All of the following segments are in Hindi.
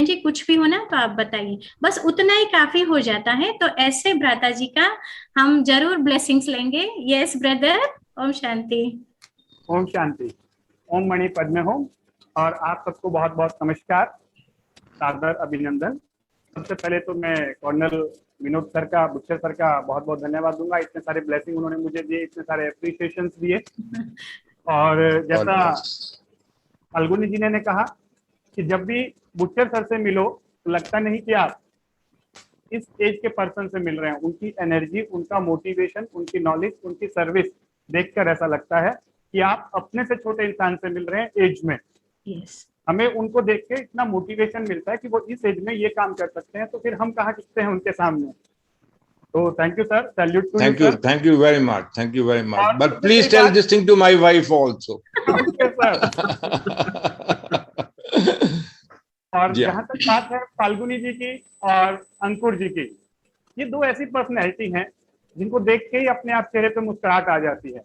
जी कुछ भी हो ना तो आप बताइए, बस उतना ही काफी हो जाता है। तो ऐसे भ्राता जी का हम जरूर ब्लेसिंग्स लेंगे। Yes brother. ओम शांति। ओम शांति। ओम मणि पद्मे होम। और आप सबको बहुत बहुत नमस्कार, सादर अभिनंदन। सबसे पहले तो मैं कर्नल विनोद सर का, बुच्चर सर का बहुत बहुत धन्यवाद दूंगा। इतने सारे ब्लेसिंग उन्होंने मुझे दिए, इतने सारे अप्रिसिएशन दिए। और जैसा अलगुनी जी ने कहा कि जब भी बुच्चर सर से मिलो तो लगता नहीं कि आप इस एज के पर्सन से मिल रहे हैं। उनकी एनर्जी, उनका मोटिवेशन, उनकी नॉलेज, उनकी सर्विस देखकर ऐसा लगता है कि आप अपने से छोटे इंसान से मिल रहे हैं एज में। यस। हमें उनको देख के इतना मोटिवेशन मिलता है कि वो इस एज में ये काम कर सकते हैं, तो फिर हम कहाँ टिकते हैं उनके सामने। तो thank you sir, salute to you sir. Thank you very much. Thank you very much. और But सबसे please बड़ी tell बात, this thing to my wife also. Okay sir. और जी जहां तक बात है फाल्गुनी जी की और अंकुर जी की, ये दो ऐसी पर्सनैलिटी हैं जिनको देख के ही अपने आप चेहरे पे मुस्कुराहट आ जाती है,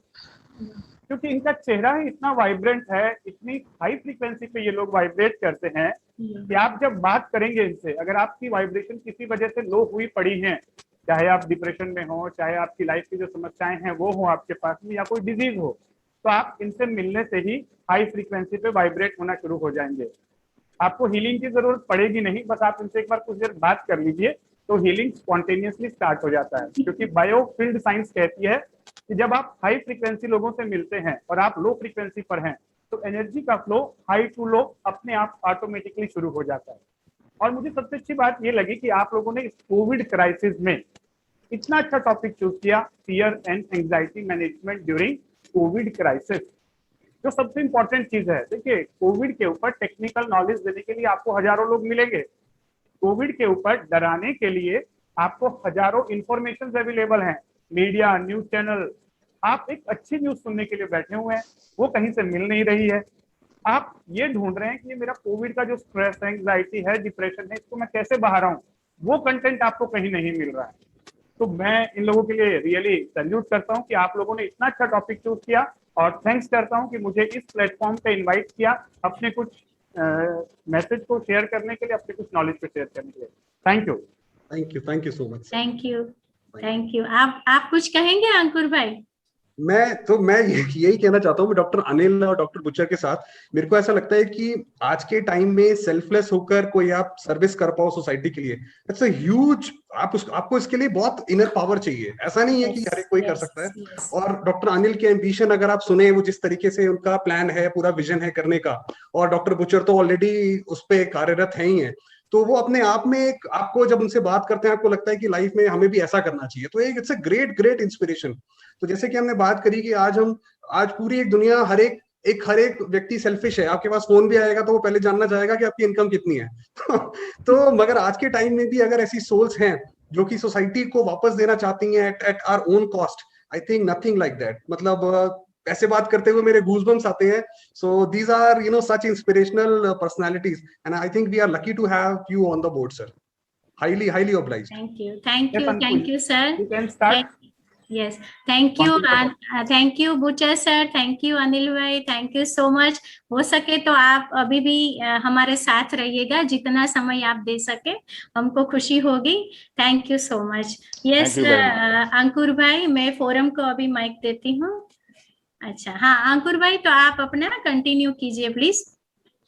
क्योंकि इनका चेहरा ही इतना वाइब्रेंट है, इतनी हाई फ्रीक्वेंसी पे ये लोग वाइब्रेट करते हैं कि आप जब बात करेंगे इनसे, अगर आपकी वाइब्रेशन किसी वजह से लो हुई पड़ी है, चाहे आप डिप्रेशन में हो, चाहे आपकी लाइफ की जो समस्याएं हैं वो हो आपके पास में, या कोई डिजीज हो, तो आप इनसे मिलने से ही हाई फ्रीक्वेंसी पे वाइब्रेट होना शुरू हो जाएंगे। आपको हीलिंग की जरूरत पड़ेगी नहीं, बस आप इनसे एक बार कुछ देर बात कर लीजिए तो हीलिंग स्पॉन्टेनियसली स्टार्ट हो जाता है। क्योंकि बायोफील्ड साइंस कहती है कि जब आप हाई फ्रीक्वेंसी लोगों से मिलते हैं और आप लो फ्रीक्वेंसी पर हैं, तो एनर्जी का फ्लो हाई टू लो अपने आप ऑटोमेटिकली शुरू हो जाता है। और मुझे सबसे अच्छी बात ये लगी कि आप लोगों ने इस कोविड क्राइसिस में इतना अच्छा टॉपिक चूज किया, fear and anxiety management during Covid crisis. जो सबसे इंपॉर्टेंट चीज है, देखिए कोविड के ऊपर टेक्निकल नॉलेज देने के लिए आपको हजारों लोग मिलेंगे, कोविड के ऊपर डराने के लिए आपको हजारों इंफॉर्मेशन अवेलेबल हैं, मीडिया, न्यूज चैनल। आप एक अच्छी न्यूज सुनने के लिए बैठे हुए हैं, वो कहीं से मिल नहीं रही है। आप ये ढूंढ रहे हैं कि ये मेरा कोविड का जो स्ट्रेस है, एंग्जाइटी है, डिप्रेशन है, इसको मैं कैसे बाहर आऊं, वो कंटेंट आपको कहीं नहीं मिल रहा है। तो मैं इन लोगों के लिए रियली सैल्यूट करता हूं कि आप लोगों ने इतना अच्छा टॉपिक चूज किया, और थैंक्स करता हूं कि मुझे इस प्लेटफॉर्म पे इनवाइट किया अपने कुछ मैसेज को शेयर करने के लिए, अपने कुछ नॉलेज को शेयर करने के लिए। Thank you. Thank you so much. Thank you. आप कुछ कहेंगे अंकुर भाई? मैं यही कहना चाहता हूँ, मैं डॉक्टर अनिल और डॉक्टर बुच्चर के साथ, मेरे को ऐसा लगता है कि आज के टाइम में सेल्फलेस होकर कोई आप सर्विस कर पाओ सोसाइटी के लिए, इट्स अ ह्यूज, आपको इसके लिए बहुत इनर पावर चाहिए। ऐसा नहीं है कि हर एक कोई कर सकता है। और डॉक्टर अनिल के एम्बिशन अगर आप सुने, वो जिस तरीके से उनका प्लान है, पूरा विजन है करने का, और डॉक्टर बुच्चर तो ऑलरेडी उस पर कार्यरत है ही है, तो वो अपने आप में एक, आपको जब उनसे बात करते हैं आपको लगता है कि लाइफ में हमें भी ऐसा करना चाहिए। तो एक it's a great great inspiration. तो जैसे कि हमने बात करी कि आज पूरी एक दुनिया, हर एक व्यक्ति सेल्फिश है। आपके पास फोन भी आएगा तो वो पहले जानना चाहेगा कि आपकी इनकम कितनी है। तो मगर आज के टाइम में भी अगर ऐसी सोल्स हैं जो कि सोसाइटी को वापस देना चाहती हैं at our own cost, I think nothing like that. मतलब ऐसे बात करते हुए मेरे गूजबम्स आते हैं। So these are such inspirational personalities, and I think we are lucky to have you on the board sir. Highly obliged. Thank you sir. You can start. Yes, thank you Buchar sir, thank you Anil भाई, थैंक यू सो मच। हो सके तो आप अभी भी हमारे साथ रहिएगा, जितना समय आप दे सके हमको खुशी होगी। Thank you so much. Yes Ankur भाई, मैं फोरम को अभी माइक देती हूँ। अच्छा हाँ अंकुर भाई, तो आप अपना कंटिन्यू कीजिए प्लीज।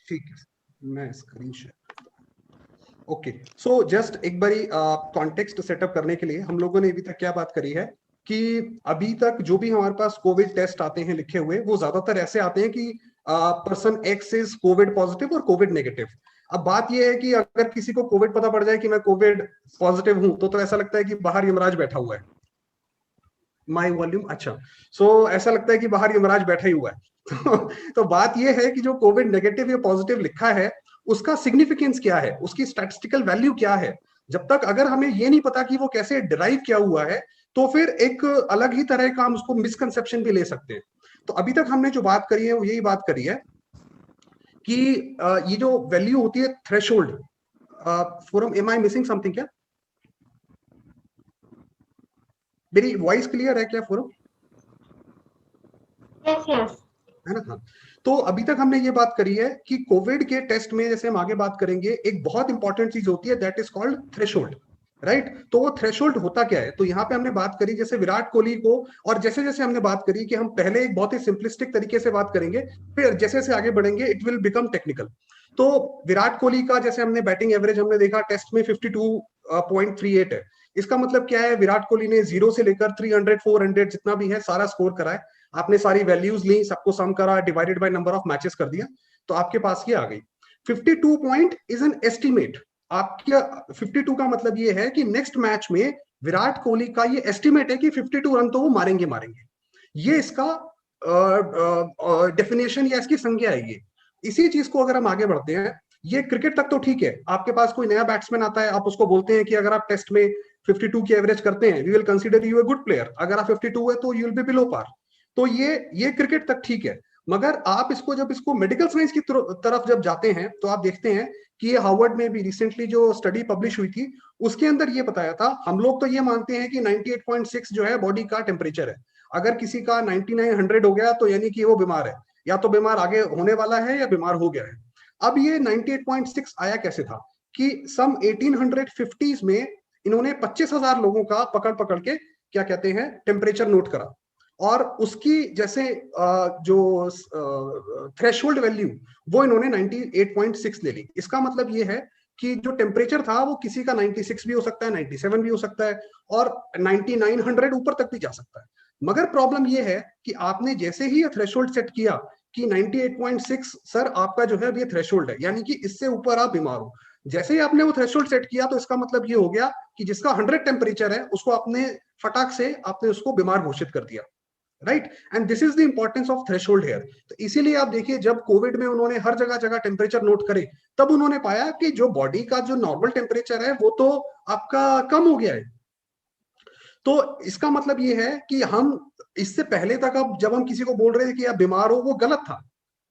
ठीक है, मैं screen share. Okay, so just एक बारी कॉन्टेक्स्ट सेटअप करने के लिए हम लोगों ने अभी तक क्या बात करी है कि अभी तक जो भी हमारे पास कोविड टेस्ट आते हैं लिखे हुए, वो ज्यादातर ऐसे आते हैं कि person x is Covid positive और कोविड नेगेटिव। अब बात यह है कि अगर किसी को कोविड पता पड़ जाए कि मैं कोविड पॉजिटिव हूं, तो ऐसा लगता है कि बाहर यमराज बैठा हुआ है। माई वॉल्यूम, अच्छा। सो ऐसा लगता है कि बाहर यमराज बैठा ही हुआ है। तो बात यह है कि जो कोविड नेगेटिव या पॉजिटिव लिखा है, उसका सिग्निफिकेंस क्या है, उसकी स्टैटिस्टिकल वैल्यू क्या है। जब तक अगर हमें ये नहीं पता कि वो कैसे डिराइव किया हुआ है, तो फिर एक अलग ही तरह का हम उसको मिसकंसेप्शन भी ले सकते हैं। तो अभी तक हमने जो बात करी है वो यही बात करी है कि ये जो वैल्यू होती है threshold. Forum, am I missing something क्या? मेरी वॉइस क्लियर है क्या फोरम? यस। है ना। हाँ, तो अभी तक हमने ये बात करी है कि कोविड के टेस्ट में, जैसे हम आगे बात करेंगे, एक बहुत इंपॉर्टेंट चीज होती है, that is called threshold, right. तो वो थ्रेशोल्ड होता क्या है, तो यहाँ पे हमने बात करी जैसे विराट कोहली को, और जैसे जैसे हमने बात करी कि हम पहले एक बहुत ही सिंपलिस्टिक तरीके से बात करेंगे, फिर जैसे जैसे आगे बढ़ेंगे इट विल बिकम टेक्निकल। तो विराट कोहली का जैसे हमने बैटिंग एवरेज हमने देखा टेस्ट में 52.38 है। इसका मतलब क्या है, विराट कोहली ने 0 से लेकर 300 400 जितना भी है सारा स्कोर करा है। आपने सारी वैल्यूज ली, सबको सम करा, divided by number of matches कर दिया, तो आपके पास ये आ गई। 52 पॉइंट इज एन एस्टिमेट। आपका 52 का मतलब ये है कि नेक्स्ट मैच में विराट कोहली का ये एस्टिमेट है कि 52 रन तो वो मारेंगे मारेंगे। ये इसका डेफिनेशन या इसकी संज्ञा है ये। इसी चीज को अगर हम आगे बढ़ते हैं, ये क्रिकेट तक तो ठीक है, आपके पास कोई नया बैट्समैन आता है, आप उसको बोलते हैं कि अगर आप टेस्ट में 52 की एवरेज करते हैं, we will consider you a good player, अगर आप 52 है तो you will be below par. तो ये क्रिकेट तक ठीक है, मगर आप इसको जब इसको मेडिकल साइंस की तरफ जब जाते हैं तो आप देखते हैं कि ये हार्वर्ड में भी रिसेंटली जो स्टडी पब्लिश हुई थी, उसके अंदर ये बताया था, हम लोग तो ये मानते हैं कि 98.6 जो है बॉडी का टेम्परेचर है, अगर किसी का 9900 हो गया तो यानी कि वो बीमार है, या तो बीमार आगे होने वाला है या बीमार हो गया है। अब ये 98.6 आया कैसे था कि सम 1850s में इन्होंने 25,000 लोगों का पकड़ पकड़ के क्या कहते हैं टेम्परेचर नोट करा, और उसकी जैसे जो थ्रेशोल्ड वैल्यू वो इन्होंने 98.6 ले ली। इसका मतलब ये है कि जो टेम्परेचर था वो किसी का 96 भी हो सकता है, 97 भी हो सकता है, और 9900 ऊपर तक भी जा सकता है। मगर प्रॉब्लम ये है कि आपने जैसे ही ये थ्रेशोल्ड सेट किया कि 98.6 सर आपका जो है अब ये थ्रेशोल्ड है, यानी कि इससे ऊपर आप बीमार हो, जैसे ही आपने वो थ्रेशोल्ड सेट किया तो इसका मतलब ये हो गया कि जिसका 100 टेम्परेचर है उसको आपने फटाक से आपने उसको बीमार घोषित कर दिया, right. And this is the importance of threshold here. तो इसीलिए आप देखिए जब कोविड में उन्होंने हर जगह जगह टेम्परेचर नोट करे, तब उन्होंने पाया कि जो बॉडी का जो नॉर्मल टेम्परेचर है वो तो आपका कम हो गया है। तो इसका मतलब ये है कि हम इससे पहले तक अब जब हम किसी को बोल रहे थे कि आप बीमार हो, वो गलत था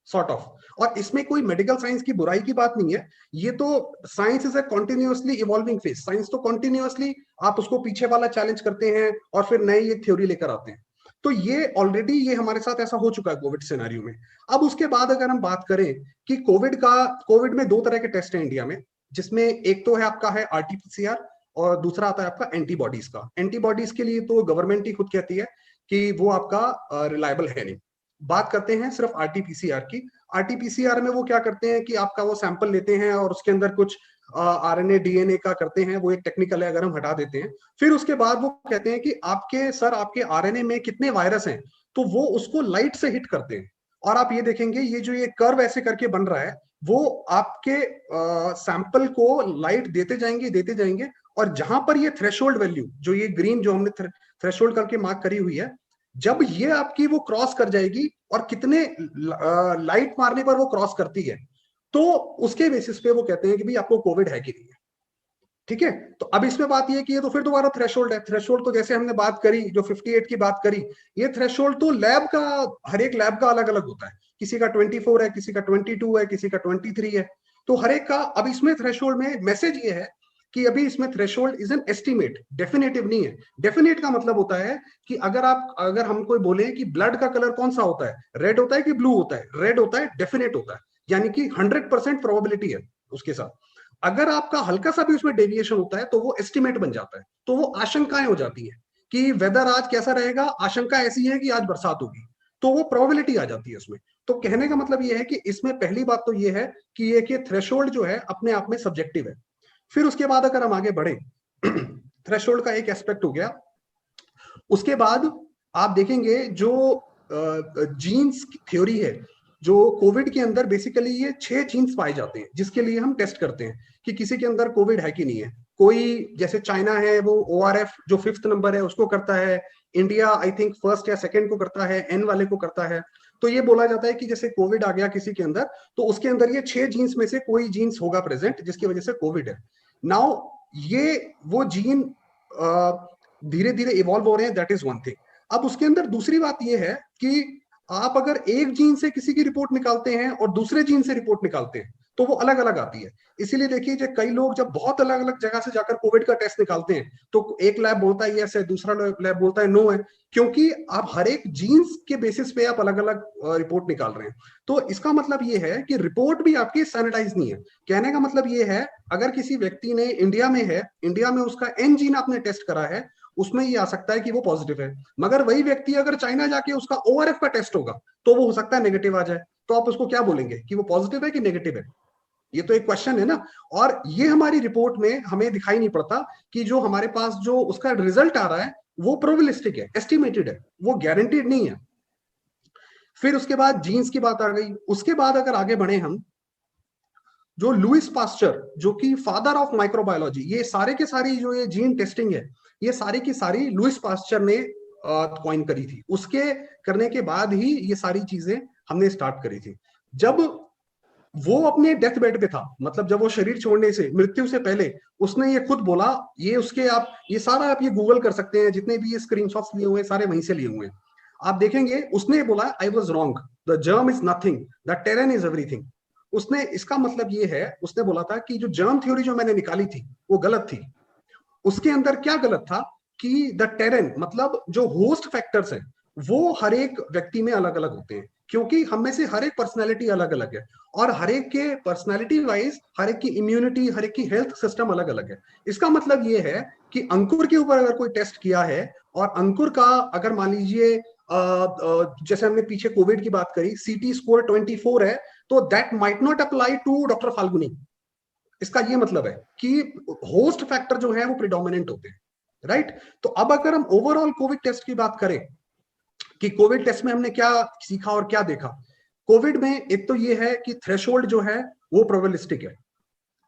सॉर्ट ऑफ। और इसमें कोई मेडिकल साइंस की बुराई की बात नहीं है, ये तो science is a continuously evolving phase. Science तो कॉन्टिन्यूअसली आप उसको पीछे वाला चैलेंज करते हैं और फिर नई एक थ्योरी लेकर आते हैं। तो ये ऑलरेडी ये हमारे साथ ऐसा हो चुका है कोविड सिनेरियो में। अब उसके बाद अगर हम बात करें कि कोविड में 2 तरह के टेस्ट हैं इंडिया में, जिसमें एक तो है आपका है आरटीपीसीआर और दूसरा आता है आपका एंटीबॉडीज का। एंटीबॉडीज के लिए तो गवर्नमेंट ही खुद कहती है कि वो आपका रिलायबल है नहीं। बात करते हैं सिर्फ आरटीपीसीआर की। आरटीपीसीआर में वो क्या करते हैं कि आपका वो सैंपल लेते हैं और उसके अंदर कुछ आरएनए डीएनए का करते हैं, वो एक टेक्निकल है, अगर हम हटा देते हैं। फिर उसके बाद वो कहते हैं कि आपके आरएनए में कितने वायरस हैं, तो वो उसको लाइट से हिट करते हैं। और आप ये देखेंगे ये जो ये कर्व ऐसे करके बन रहा है, वो आपके सैंपल को लाइट देते जाएंगे, और जहां पर ये थ्रेशोल्ड वैल्यू जो ये ग्रीन जो हमने थ्रेशोल्ड करके मार्क करी हुई है, जब ये आपकी वो क्रॉस कर जाएगी और कितने लाइट मारने पर वो क्रॉस करती है, तो उसके बेसिस पे वो कहते हैं कि भाई आपको कोविड है कि नहीं है। ठीक है, तो अब इसमें बात ये कि ये तो फिर दोबारा थ्रेशोल्ड है। थ्रेशोल्ड तो जैसे हमने बात करी जो 58 की बात करी, ये थ्रेशोल्ड तो लैब का, हर एक लैब का अलग अलग होता है, किसी का 24 है, किसी का 22 है, किसी का 23 है, तो हर एक का। अब इसमें थ्रेशोल्ड में मैसेज ये है कि अभी इसमें threshold is an estimate, definitive नहीं है। डेफिनेट का मतलब होता है कि अगर हम कोई बोले कि ब्लड का कलर कौन सा होता है, रेड होता है कि ब्लू होता है, रेड होता है, डेफिनेट होता है, यानी कि 100% प्रोबेबिलिटी है उसके साथ। अगर आपका हल्का सा भी उसमें डेविएशन होता है तो वो एस्टिमेट बन जाता है, तो वो आशंकाएं हो जाती है कि वेदर आज कैसा रहेगा, आशंका ऐसी है कि आज बरसात होगी, तो वो प्रोबेबिलिटी आ जाती है उसमें। तो कहने का मतलब ये है कि इसमें पहली बात तो ये है कि ये थ्रेशोल्ड जो है अपने आप में सब्जेक्टिव है। फिर उसके बाद अगर हम आगे बढ़े, थ्रेशोल्ड का एक एस्पेक्ट हो गया। उसके बाद आप देखेंगे जो जीन्स की थ्योरी है, जो कोविड के अंदर बेसिकली ये 6 जीन्स पाए जाते हैं जिसके लिए हम टेस्ट करते हैं कि किसी के अंदर कोविड है कि नहीं है। कोई जैसे चाइना है वो ORF जो 5th नंबर है उसको करता है, इंडिया आई थिंक 1st या 2nd को करता है, N वाले को करता है। तो ये बोला जाता है कि जैसे कोविड आ गया किसी के अंदर, तो उसके अंदर ये 6 जीन्स में से कोई जीन्स होगा प्रेजेंट जिसकी वजह से कोविड है। नाउ ये वो जीन धीरे धीरे इवॉल्व हो रहे हैं, दैट इज वन थिंग। अब उसके अंदर दूसरी बात ये है कि आप अगर एक जीन से किसी की रिपोर्ट निकालते हैं और दूसरे जीन से रिपोर्ट निकालते हैं, तो वो अलग अलग आती है। इसीलिए देखिए जो कई लोग जब बहुत अलग अलग जगह से जाकर कोविड का टेस्ट निकालते हैं तो एक लैब बोलता है यस है, दूसरा लैब बोलता है नो है, क्योंकि आप हर एक जीन्स के बेसिस पे आप अलग अलग रिपोर्ट निकाल रहे हैं। तो इसका मतलब ये है कि रिपोर्ट भी आपकी सैनिटाइज नहीं है। कहने का मतलब ये है अगर किसी व्यक्ति ने इंडिया में है, इंडिया में उसका एन जीन आपने टेस्ट करा है, उसमें ये आ सकता है कि वो पॉजिटिव है, मगर वही व्यक्ति अगर चाइना जाके उसका ओआरएफ का टेस्ट होगा तो वो हो सकता है नेगेटिव आ जाए, तो आप उसको क्या बोलेंगे कि वो पॉजिटिव है कि नेगेटिव है? ये तो एक क्वेश्चन है ना। और ये हमारी रिपोर्ट में हमें दिखाई नहीं पड़ता कि जो हमारे पास जो उसका रिजल्ट आ रहा है वो प्रोबेबिलिस्टिक है, एस्टिमेटेड है, वो गारंटीड नहीं है। फिर उसके बाद जीन्स की बात आ गई। उसके बाद अगर आगे बढ़े हम, जो लुइस पास्चर जो कि फादर ऑफ माइक्रोबायोलॉजी, ये सारे के सारी जो ये जीन टेस्टिंग है ये सारी की सारी लुइस पास्चर ने कॉइन करी थी। उसके करने के बाद ही ये सारी चीजें हमने स्टार्ट करी थी। जब वो अपने डेथ बेड पे था, मतलब जब वो शरीर छोड़ने से मृत्यु से पहले उसने ये खुद बोला, ये उसके आप ये सारा आप ये गूगल कर सकते हैं, जितने भी ये स्क्रीनशॉट्स लिए हुए हैं सारे वहीं से लिए हुए हैं, आप देखेंगे उसने बोला I was wrong, the germ is nothing, the terrain is everything. उसने इसका मतलब ये है, उसने बोला था कि जो जर्म थ्योरी जो मैंने निकाली थी वो गलत थी। उसके अंदर क्या गलत था कि द टेरेन मतलब जो होस्ट फैक्टर्स हैं वो हर एक व्यक्ति में अलग अलग होते हैं, क्योंकि हम में से हर एक पर्सनैलिटी अलग अलग है और हर एक के पर्सनैलिटी वाइज हर एक की इम्यूनिटी, हर एक की हेल्थ सिस्टम अलग अलग है। इसका मतलब ये है कि अंकुर के ऊपर अगर कोई टेस्ट किया है और अंकुर का अगर मान लीजिए जैसे हमने पीछे कोविड की बात करी, सीटी स्कोर 24 है, तो that might not apply to doctor Falguni. इसका ये मतलब है कि होस्ट फैक्टर जो है वो प्रिडोमिनेंट होते हैं, राइट। तो अब अगर हम ओवरऑल कोविड टेस्ट की बात करें कि कोविड टेस्ट में हमने क्या सीखा और क्या देखा। कोविड में एक तो ये है कि थ्रेशोल्ड जो है वो प्रोबेबिलिस्टिक है,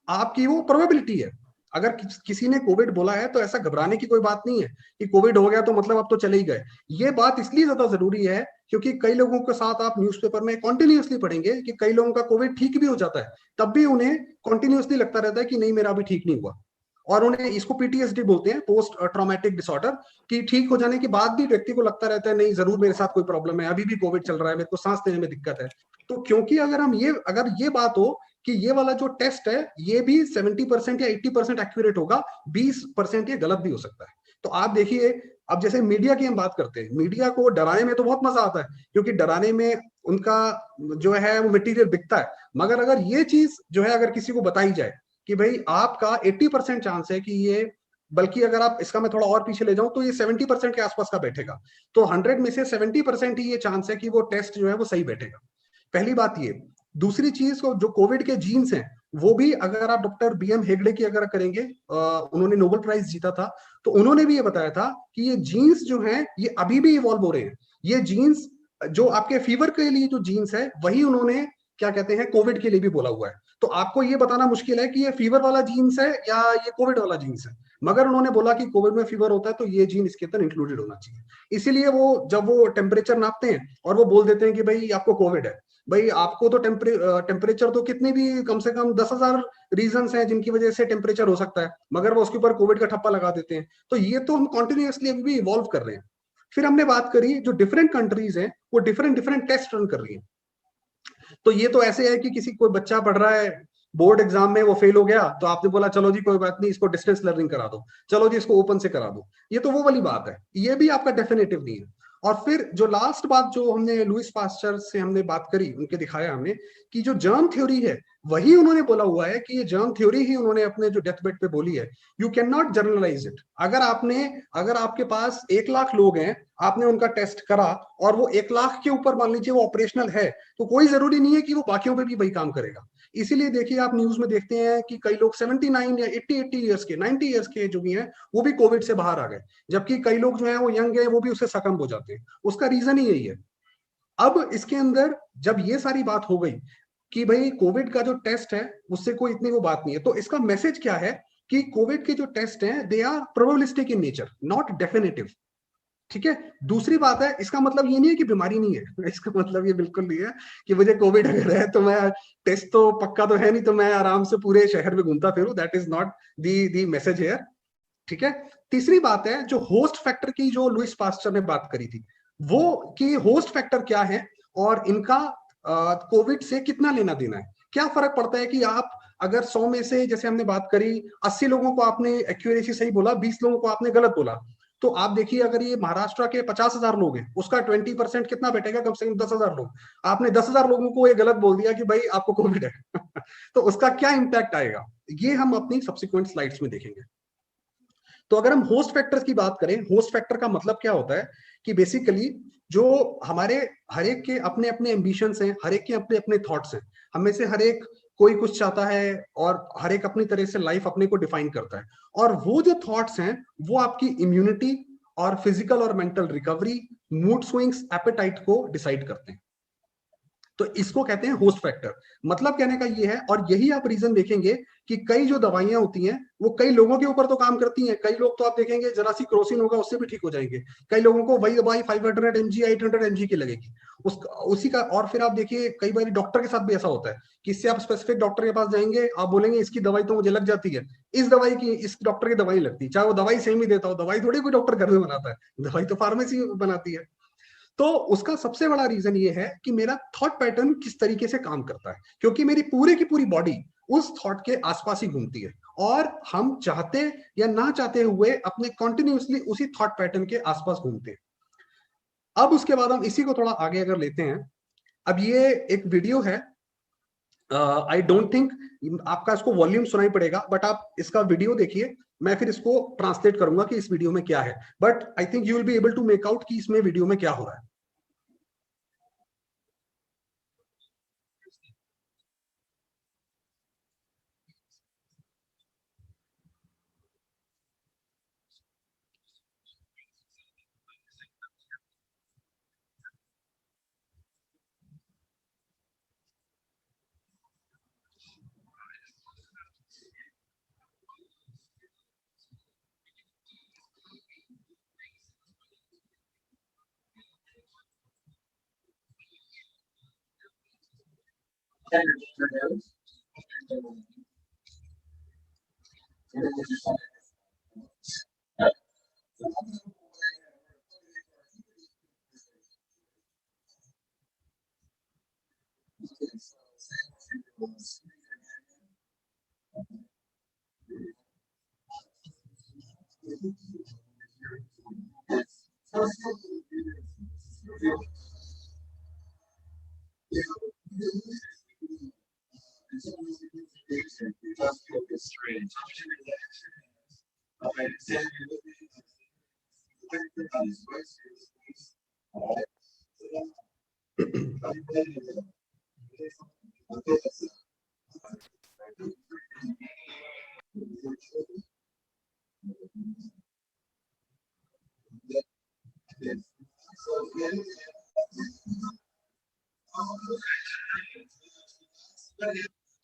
आपकी वो प्रोबेबिलिटी है। अगर किसी ने कोविड बोला है तो ऐसा घबराने की कोई बात नहीं है कि कोविड हो गया तो मतलब अब तो चले ही गए। ये बात इसलिए ज्यादा जरूरी है क्योंकि कई लोगों के साथ आप न्यूज़पेपर में कॉन्टिन्यूसली पढ़ेंगे कि कई लोगों का कोविड ठीक भी हो जाता है, तब भी उन्हें कॉन्टिन्यूसली लगता रहता है कि नहीं मेरा अभी ठीक नहीं हुआ, और उन्हें इसको पीटीएसडी बोलते हैं, पोस्ट ट्रॉमेटिक डिसऑर्डर, कि ठीक हो जाने के बाद भी व्यक्ति को लगता रहता है नहीं जरूर मेरे साथ कोई प्रॉब्लम है, अभी भी कोविड चल रहा है, मेरे को सांस लेने में दिक्कत है। तो क्योंकि अगर ये बात हो कि ये वाला जो टेस्ट है ये भी 70% या 80% एक्यूरेट होगा, 20% ये गलत भी हो सकता है। तो आप देखिए, अब जैसे मीडिया की हम बात करते हैं, मीडिया को डराने में तो बहुत मजा आता है क्योंकि डराने में उनका जो है वो मटेरियल बिकता है, मगर अगर ये चीज जो है अगर किसी को बताई जाए कि भाई आपका 80% चांस है कि ये, बल्कि अगर आप इसका मैं थोड़ा और पीछे ले जाऊं तो ये 70% के आसपास का बैठेगा, तो 100 में से 70% ही ये चांस है कि वो टेस्ट जो है वो सही बैठेगा। पहली बात ये। दूसरी चीज को जो कोविड के जीन्स हैं वो भी अगर आप डॉक्टर बीएम हेगड़े की अगर करेंगे, उन्होंने नोबेल प्राइज जीता था, तो उन्होंने भी ये बताया था कि ये जीन्स जो हैं ये अभी भी इवॉल्व हो रहे हैं। ये जीन्स जो आपके फीवर के लिए जो जीन्स है वही उन्होंने क्या कहते हैं कोविड के लिए भी बोला हुआ है। तो आपको ये बताना मुश्किल है कि ये फीवर वाला जीन्स है या ये कोविड वाला जीन्स है, मगर उन्होंने बोला कि कोविड में फीवर होता है तो ये जीन इसके अंदर इंक्लूडेड होना चाहिए। इसीलिए वो जब वो टेम्परेचर नापते हैं और वो बोल देते हैं कि भाई आपको कोविड है, भाई आपको तो टेम्परेचर तो कितने भी कम से कम 10,000 रीजंस हैं जिनकी वजह से टेम्परेचर हो सकता है, मगर वो उसके ऊपर कोविड का ठप्पा लगा देते हैं। तो ये तो हम कॉन्टिन्यूसली अभी भी इवॉल्व कर रहे हैं। फिर हमने बात करी जो डिफरेंट कंट्रीज हैं वो डिफरेंट टेस्ट रन कर रही हैं। तो ये तो ऐसे है कि किसी कोई बच्चा पढ़ रहा है, बोर्ड एग्जाम में वो फेल हो गया तो आपने बोला चलो जी कोई बात नहीं, इसको डिस्टेंस लर्निंग करा दो, चलो जी इसको ओपन से करा दो, ये तो वो वाली बात है, ये भी आपका डेफिनेटिव नहीं है। और फिर जो लास्ट बात जो हमने लुइस पास्चर से हमने बात करी, उनके दिखाया हमने कि जो जर्म थ्योरी है वही उन्होंने बोला हुआ है कि ये जर्म थ्योरी ही उन्होंने अपने जो डेथ बेड पे बोली है, you can not generalize it. अगर आपके पास 1 लाख लोग हैं, आपने उनका टेस्ट करा और वो 1 लाख के ऊपर मान लीजिए वो ऑपरेशनल है, तो कोई जरूरी नहीं है कि वो बाकियों पे भी वही काम करेगा। इसीलिए देखिए आप न्यूज में देखते हैं कि कई लोग 79 या 80 ईयर्स के, 90 ईयर्स के जो भी हैं वो भी कोविड से बाहर आ गए, जबकि कई लोग जो है वो यंग है वो भी उससे सकम हो जाते हैं। उसका रीजन ही यही है। अब इसके अंदर जब ये सारी बात हो गई कि भाई कोविड का जो टेस्ट है उससे कोई इतनी वो बात नहीं है, तो इसका मैसेज क्या है कि कोविड के जो टेस्ट हैं they are probabilistic in nature, not definitive. ठीक है। दूसरी बात है, इसका मतलब ये नहीं है कि बीमारी नहीं है, इसका मतलब ये बिल्कुल नहीं है कि मुझे कोविड अगर है तो मैं टेस्ट तो पक्का तो है नहीं तो मैं आराम से पूरे शहर में घूमता फिरूं, that is not the message here. ठीक है। तीसरी बात है जो होस्ट फैक्टर की जो लुइस पास्चर ने बात करी थी, वो कि होस्ट फैक्टर क्या है और इनका कोविड से कितना लेना देना है। क्या फर्क पड़ता है कि आप अगर 100 में से, जैसे हमने बात करी, 80 लोगों को आपने एक्यूरेसी सही बोला, 20 लोगों को आपने गलत बोला, तो आप देखिए अगर ये महाराष्ट्र के 50,000 लोग हैं, उसका 20% कितना बैठेगा, कम से कम 10,000 लोग। आपने 10,000 लोगों को ये गलत बोल दिया कि भाई आपको कोविड है तो उसका क्या इंपैक्ट आएगा, ये हम अपनी सब्सिक्वेंट स्लाइड्स में देखेंगे। तो अगर हम होस्ट फैक्टर्स की बात करें, होस्ट फैक्टर का मतलब क्या होता है कि बेसिकली जो हमारे हर एक के अपने अपने एम्बिशंस हैं, हर एक के अपने अपने थॉट्स हैं, हमें से हर एक कोई कुछ चाहता है और हर एक अपनी तरह से लाइफ अपने को डिफाइन करता है, और वो जो थॉट्स हैं वो आपकी इम्यूनिटी और फिजिकल और mental recovery, mood swings, appetite को डिसाइड करते हैं। तो इसको कहते हैं होस्ट फैक्टर। मतलब कहने का ये है, और यही आप रीजन देखेंगे कि कई जो दवाइयां होती हैं वो कई लोगों के ऊपर तो काम करती हैं, कई लोग तो आप देखेंगे जरा सी क्रोसिन होगा उससे भी ठीक हो जाएंगे, कई लोगों को वही दवाई 500 mg 800 mg की लगेगी उसी का। और फिर आप देखिए कई बार डॉक्टर के साथ भी ऐसा होता है कि इससे आप स्पेसिफिक डॉक्टर के पास जाएंगे, आप बोलेंगे इसकी दवाई तो मुझे लग जाती है, इस दवाई की, इस डॉक्टर की दवाई लगती है, चाहे वो दवाई सेम ही देता हो, दवाई थोड़ी कोई डॉक्टर घर में बनाता है, दवाई तो फार्मेसी बनाती है। तो उसका सबसे बड़ा रीजन ये है कि मेरा थॉट पैटर्न किस तरीके से काम करता है, क्योंकि मेरी पूरी की पूरी बॉडी उस थॉट के आसपास ही घूमती है, और हम चाहते या ना चाहते हुए अपने कॉन्टिन्यूसली उसी थॉट पैटर्न के आसपास घूमते हैं। अब उसके बाद हम इसी को थोड़ा आगे अगर लेते हैं, अब ये एक वीडियो है, आई डोंट थिंक आपका इसको वॉल्यूम सुनाई पड़ेगा, बट आप इसका वीडियो देखिए, मैं फिर इसको ट्रांसलेट करूंगा कि इस वीडियो में क्या है, but I think you will be able to make out कि इसमें वीडियो में क्या हो रहा है।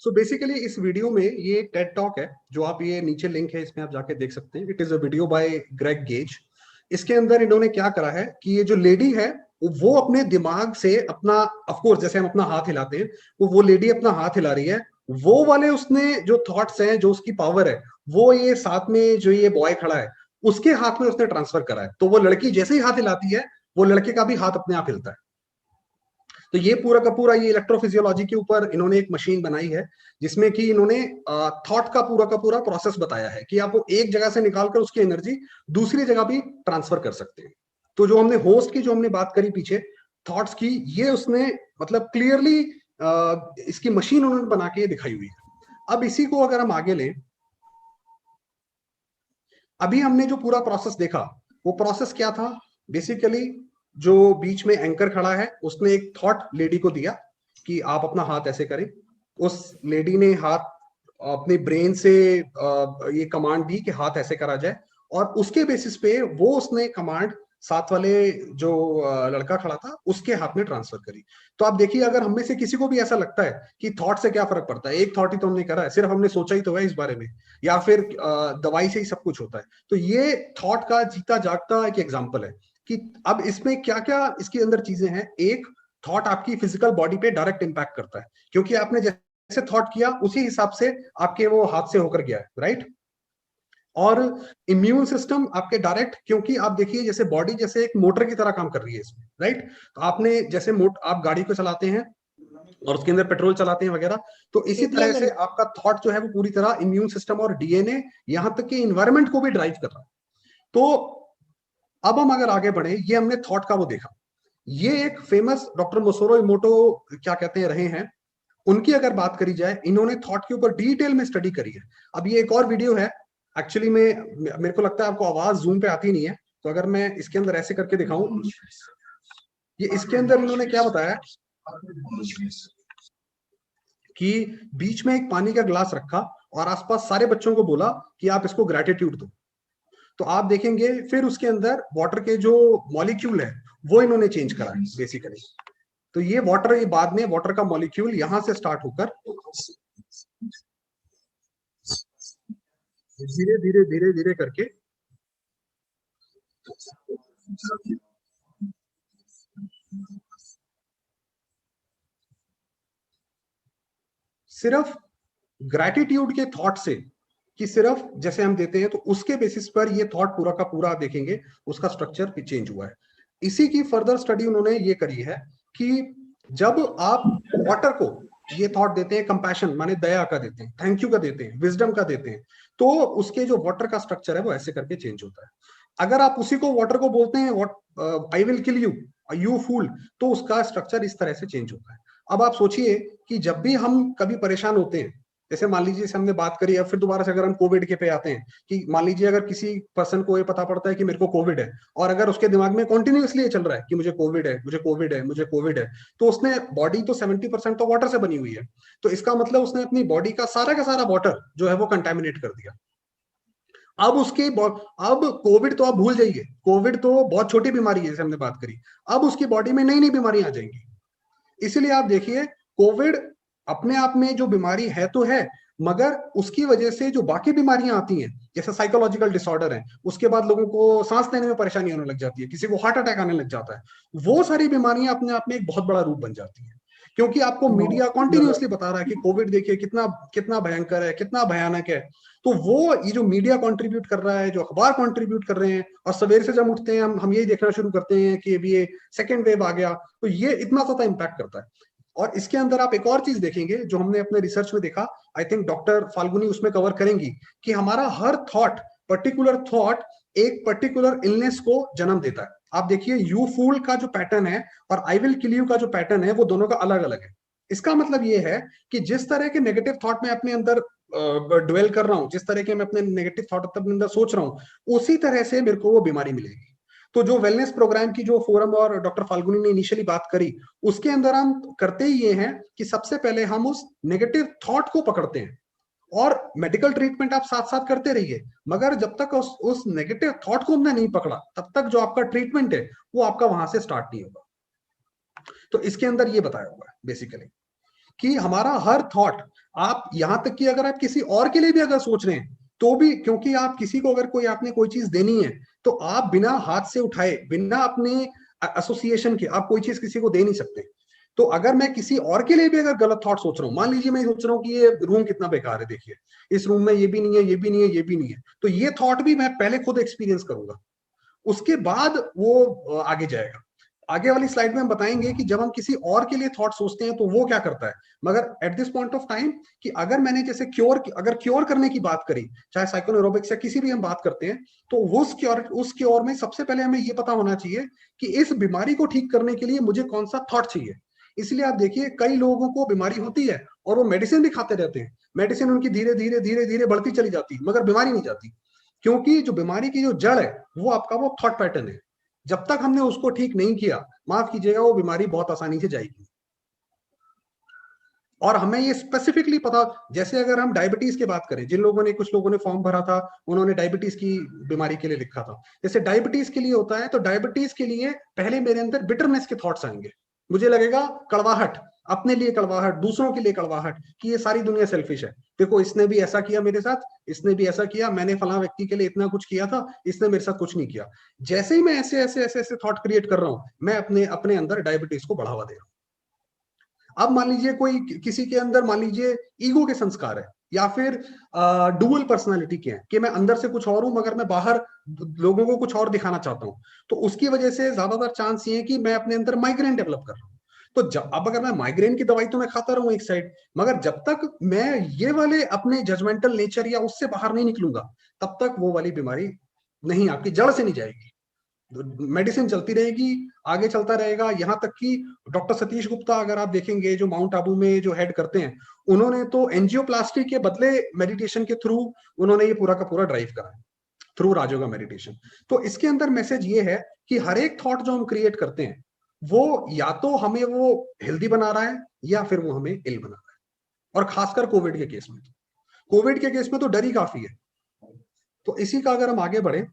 सो बेसिकली इस वीडियो में ये टेड टॉक है, जो आप, ये नीचे लिंक है, इसमें आप जाके देख सकते हैं। It is a video by Greg Gage. इसके अंदर इन्होंने क्या करा है कि ये जो लेडी है वो अपने दिमाग से अपना, ऑफ कोर्स जैसे हम अपना हाथ हिलाते हैं, वो लेडी अपना हाथ हिला रही है, वो वाले उसने जो थॉट्स हैं, जो उसकी पावर है, वो ये साथ में जो ये बॉय खड़ा है उसके हाथ में उसने ट्रांसफर करा है। तो वो लड़की जैसे ही हाथ हिलाती है, वो लड़के का भी हाथ अपने आप हिलता है। तो ये पूरा का पूरा ये इलेक्ट्रोफिजियोलॉजी के ऊपर इन्होंने एक मशीन बनाई है, जिसमें कि इन्होंने थॉट का पूरा प्रोसेस बताया है कि आप वो एक जगह से निकालकर उसकी एनर्जी दूसरी जगह भी ट्रांसफर कर सकते हैं। तो जो हमने होस्ट की, जो हमने बात करी पीछे थॉट्स की, ये उसने मतलब क्लियरली इसकी मशीन उन्होंने बना के दिखाई हुई है। अब इसी को अगर हम आगे लें, अभी हमने जो पूरा प्रोसेस देखा, वो प्रोसेस क्या था? बेसिकली जो बीच में एंकर खड़ा है, उसने एक थॉट लेडी को दिया कि आप अपना हाथ ऐसे करें। उस लेडी ने हाथ अपने ब्रेन से ये कमांड दी कि हाथ ऐसे करा जाए, और उसके बेसिस पे वो उसने कमांड साथ वाले जो लड़का खड़ा था उसके हाथ में ट्रांसफर करी। तो आप देखिए, अगर हम में से किसी को भी ऐसा लगता है कि थॉट से क्या फर्क पड़ता है, एक थॉट ही तो हमने करा है, सिर्फ हमने सोचा ही तो है इस बारे में, या फिर दवाई से ही सब कुछ होता है, तो ये थॉट का जीता जागता एक एग्जाम्पल है कि अब इसमें क्या क्या इसके अंदर चीजें हैं। एक, थॉट आपकी फिजिकल बॉडी पे डायरेक्ट इंपैक्ट करता है, क्योंकि आपने जैसे थॉट किया उसी हिसाब से आपके वो हाथ से होकर गया है, राइट। और इम्यून सिस्टम आपके डायरेक्ट, क्योंकि आप देखिए जैसे बॉडी जैसे एक मोटर की तरह काम कर रही है इसमें, राइट। तो आपने जैसे आप गाड़ी को चलाते हैं, और उसके अंदर पेट्रोल चलाते हैं वगैरह। तो इसी तरह से आपका थॉट जो है वो पूरी तरह इम्यून सिस्टम और डीएनए यहां तक कि इन्वायरमेंट को भी ड्राइव कर रहा है। तो अब हम अगर आगे बढ़े, ये हमने थॉट का वो देखा। ये एक फेमस डॉक्टर मोसोरो इमोटो क्या कहते हैं रहे हैं, उनकी अगर बात करी जाए, इन्होंने थॉट के ऊपर डिटेल में स्टडी करी है। अब ये एक और वीडियो है, एक्चुअली में मेरे को लगता है आपको आवाज जूम पे आती नहीं है, तो अगर मैं इसके अंदर ऐसे करके दिखाऊं, ये इसके अंदर इन्होंने क्या बताया कि बीच में एक पानी का ग्लास रखा और आसपास सारे बच्चों को बोला कि आप इसको ग्रेटिट्यूड दो। तो आप देखेंगे फिर उसके अंदर वाटर के जो मॉलिक्यूल है वो इन्होंने चेंज करा है बेसिकली। तो ये वाटर, ये बाद में वाटर का मॉलिक्यूल यहां से स्टार्ट होकर धीरे धीरे धीरे धीरे करके सिर्फ ग्रैटिट्यूड के थॉट से, कि सिर्फ जैसे हम देते हैं तो उसके बेसिस पर ये थॉट पूरा का पूरा आप देखेंगे उसका स्ट्रक्चर भी चेंज हुआ है। इसी की फर्दर स्टडी उन्होंने ये करी है कि जब आप वाटर को ये थॉट देते हैं, कंपैशन माने दया का देते हैं, थैंक यू का देते हैं, विजडम का देते हैं, तो उसके जो वाटर का स्ट्रक्चर है वो ऐसे करके चेंज होता है। अगर आप उसी को वाटर को बोलते हैं I will kill you, you fool, तो उसका स्ट्रक्चर इस तरह से चेंज होता है। अब आप सोचिए कि जब भी हम कभी परेशान होते हैं, जैसे मान लीजिए हमने बात करी है, फिर दोबारा से अगर हम कोविड के पे आते हैं कि मान लीजिए अगर किसी पर्सन को ये पता पड़ता है कि मेरे को कोविड है, और अगर उसके दिमाग में कंटिन्यूअसली ये चल रहा है कि मुझे कोविड है, मुझे कोविड है, मुझे कोविड है, तो उसने बॉडी तो 70% तो वाटर से बनी हुई है, तो इसका मतलब उसने अपनी बॉडी का सारा वाटर जो है वो कंटेमिनेट कर दिया। अब उसकी अब कोविड तो आप भूल जाइए, कोविड तो बहुत छोटी बीमारी है जैसे हमने बात करी, अब उसकी बॉडी में नई नई बीमारियां आ जाएंगी। इसीलिए आप देखिए कोविड अपने आप में जो बीमारी है तो है, मगर उसकी वजह से जो बाकी बीमारियां आती हैं, जैसे साइकोलॉजिकल डिसऑर्डर है, उसके बाद लोगों को सांस लेने में परेशानी होने लग जाती है, किसी को हार्ट अटैक आने लग जाता है, वो सारी बीमारियां अपने आप में एक बहुत बड़ा रूप बन जाती है। क्योंकि आपको मीडिया कॉन्टिन्यूसली बता रहा है कि कोविड देखिए कितना कितना भयंकर है, कितना भयानक है, तो वो ये जो मीडिया कंट्रीब्यूट कर रहा है, जो अखबार कंट्रीब्यूट कर रहे हैं, और सवेरे से जब उठते हैं हम यही देखना शुरू करते हैं कि अभी ये सेकेंड वेव आ गया, तो ये इतना ज्यादा इम्पैक्ट करता है। और इसके अंदर आप एक और चीज देखेंगे जो हमने अपने रिसर्च में देखा, आई थिंक डॉक्टर फाल्गुनी उसमें कवर करेंगी, कि हमारा हर थॉट, पर्टिकुलर थॉट एक पर्टिकुलर इलनेस को जन्म देता है। आप देखिए यू फूल का जो पैटर्न है और आई विल किल यू का जो पैटर्न है वो दोनों का अलग अलग है। इसका मतलब ये है कि जिस तरह के नेगेटिव थॉट में अपने अंदर ड्वेल कर रहा हूं, जिस तरह के मैं अपने नेगेटिव थॉट अपने अंदर सोच रहा हूं, उसी तरह से मेरे को वो बीमारी मिलेगी। तो जो वेलनेस प्रोग्राम की जो फोरम और डॉक्टर फाल्गुनी ने इनिशियली बात करी, उसके अंदर हम करते ही ये हैं कि सबसे पहले हम उस नेगेटिव थॉट को पकड़ते हैं, और मेडिकल ट्रीटमेंट आप साथ साथ करते रहिए, मगर जब तक उस नेगेटिव थॉट को हमने नहीं पकड़ा, तब तक जो आपका ट्रीटमेंट है वो आपका वहां से स्टार्ट नहीं होगा। तो इसके अंदर ये बताया हुआ है बेसिकली कि हमारा हर थॉट, आप यहां तक कि अगर आप किसी और के लिए भी अगर सोच रहे हैं तो भी, क्योंकि आप किसी को अगर कोई आपने कोई चीज देनी है तो आप बिना हाथ से उठाए, बिना अपने एसोसिएशन के आप कोई चीज किसी को दे नहीं सकते। तो अगर मैं किसी और के लिए भी अगर गलत थॉट सोच रहा हूँ, मान लीजिए मैं सोच रहा हूँ कि ये रूम कितना बेकार है, देखिए इस रूम में ये भी नहीं है, ये भी नहीं है, ये भी नहीं है, तो ये थॉट भी मैं पहले खुद एक्सपीरियंस करूंगा, उसके बाद वो आगे जाएगा। आगे वाली स्लाइड में हम बताएंगे कि जब हम किसी और के लिए थॉट सोचते हैं तो वो क्या करता है। मगर at this point of time कि अगर मैंने जैसे अगर क्योर करने की बात करी, चाहे साइकोनोरोबिक्स या किसी भी हम बात करते हैं, तो उस क्योर में सबसे पहले हमें ये पता होना चाहिए कि इस बीमारी को ठीक करने के लिए मुझे कौन सा थॉट चाहिए। इसलिए आप देखिए कई लोगों को बीमारी होती है और वो मेडिसिन भी खाते रहते हैं, मेडिसिन उनकी धीरे धीरे धीरे धीरे बढ़ती चली जाती है, मगर बीमारी नहीं जाती, क्योंकि जो बीमारी की जो जड़ है वो आपका वो थॉट पैटर्न है। जब तक हमने उसको ठीक नहीं किया, माफ कीजिएगा, वो बीमारी बहुत आसानी से जाएगी। और हमें ये स्पेसिफिकली पता, जैसे अगर हम डायबिटीज की बात करें, जिन लोगों ने, कुछ लोगों ने फॉर्म भरा था, उन्होंने डायबिटीज की बीमारी के लिए लिखा था, जैसे डायबिटीज के लिए होता है, तो डायबिटीज के लिए पहले मेरे अंदर बिटरनेस के थॉट्स आएंगे, मुझे लगेगा कड़वाहट, अपने लिए कड़वाहट, दूसरों के लिए कड़वाहट, कि ये सारी दुनिया सेल्फिश है, देखो इसने भी ऐसा किया मेरे साथ, इसने भी ऐसा किया, मैंने फला व्यक्ति के लिए इतना कुछ किया था, इसने मेरे साथ कुछ नहीं किया। जैसे ही मैं ऐसे ऐसे ऐसे ऐसे थॉट क्रिएट कर रहा हूं, मैं अपने अंदर डायबिटीज को बढ़ावा दे रहा हूं। अब मान लीजिए कोई किसी के अंदर, मान लीजिए ईगो के संस्कार है, या फिर डुअल पर्सनालिटी के हैं, कि मैं अंदर से कुछ और हूं मगर मैं बाहर लोगों को कुछ और दिखाना चाहता हूं, तो उसकी वजह से ज्यादातर चांस ये है कि मैं अपने अंदर माइग्रेन डेवलप कर रहा हूं। तो जब अब अगर मैं माइग्रेन की दवाई तो मैं खाता रहूं एक साइड, मगर जब तक मैं ये वाले अपने जजमेंटल नेचर या उससे बाहर नहीं निकलूंगा, तब तक वो वाली बीमारी नहीं, आपकी जड़ से नहीं जाएगी। मेडिसिन चलती रहेगी, आगे चलता रहेगा, यहाँ तक कि डॉक्टर सतीश गुप्ता अगर आप देखेंगे जो माउंट आबू में जो हेड करते हैं, उन्होंने तो एंजियोप्लास्टी के बदले मेडिटेशन के थ्रू उन्होंने ये पूरा का पूरा ड्राइव करा है, थ्रू राजयोगा मेडिटेशन। तो इसके अंदर मैसेज ये है कि हर एक थॉट जो हम क्रिएट करते हैं वो या तो हमें वो हेल्दी बना रहा है या फिर वो हमें इल बना रहा है। और खासकर कोविड के केस में, कोविड के केस में तो डर ही काफी है। तो इसी का अगर हम आगे बढ़े,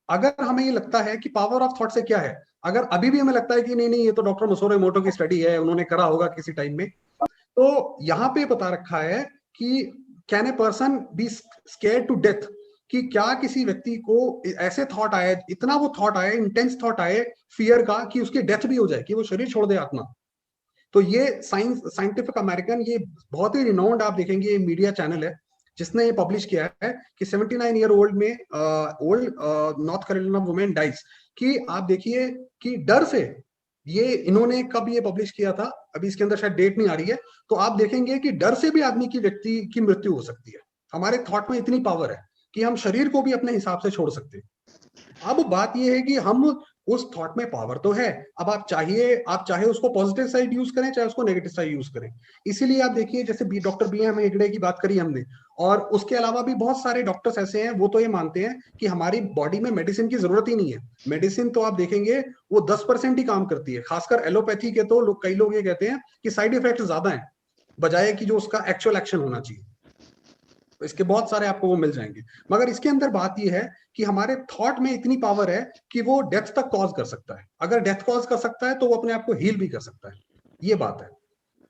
अगर हमें ये लगता है कि पावर ऑफ थॉट से क्या है, अगर अभी भी हमें लगता है कि नहीं नहीं ये तो डॉक्टर मसोरो इमोटो की स्टडी है, उन्होंने करा होगा किसी टाइम में, तो यहाँ पे बता रखा है कि can a person be scared to death, कि क्या किसी व्यक्ति को ऐसे थॉट आए, इतना वो थॉट आए, इंटेंस थॉट आए फियर का, कि उसकी डेथ भी हो जाए, कि वो शरीर छोड़ दे आत्मा। तो ये साइंटिफिक अमेरिकन, ये बहुत ही रिनाउंड आप देखेंगे ये मीडिया चैनल है जिसने ये पब्लिश किया है कि 79 ईयर ओल्ड में old North Carolina women dies, कि आप देखिए कि डर से, ये इन्होंने कब ये पब्लिश किया था, अभी इसके अंदर शायद डेट नहीं आ रही है, तो आप देखेंगे कि डर से भी आदमी की व्यक्ति की मृत्यु हो सकती है। हमारे थॉट में इतनी पावर है कि हम शरीर को भी अपने हिसाब से छोड़ सकते हैं। अब बात यह है कि हम उस थॉट में पावर तो है, अब आप चाहे उसको पॉजिटिव साइड यूज करें, चाहे उसको नेगेटिव साइड यूज करें। इसीलिए आप देखिए जैसे डॉक्टर BM हेगड़े की बात करी हमने, और उसके अलावा भी बहुत सारे डॉक्टर्स ऐसे हैं, वो तो ये मानते हैं कि हमारी बॉडी में मेडिसिन की जरूरत ही नहीं है। मेडिसिन तो आप देखेंगे वो 10% ही काम करती है, खासकर एलोपैथी के तो कई लोग ये कहते हैं कि साइड इफेक्ट ज्यादा है बजाय कि जो उसका एक्चुअल एक्शन होना चाहिए। इसके बहुत सारे आपको वो मिल जाएंगे, मगर इसके अंदर बात ये है कि हमारे थॉट में इतनी पावर है कि वो डेथ तक कॉज कर सकता है। अगर डेथ कॉज कर सकता है तो वो अपने आप को हील भी कर सकता है, ये बात है।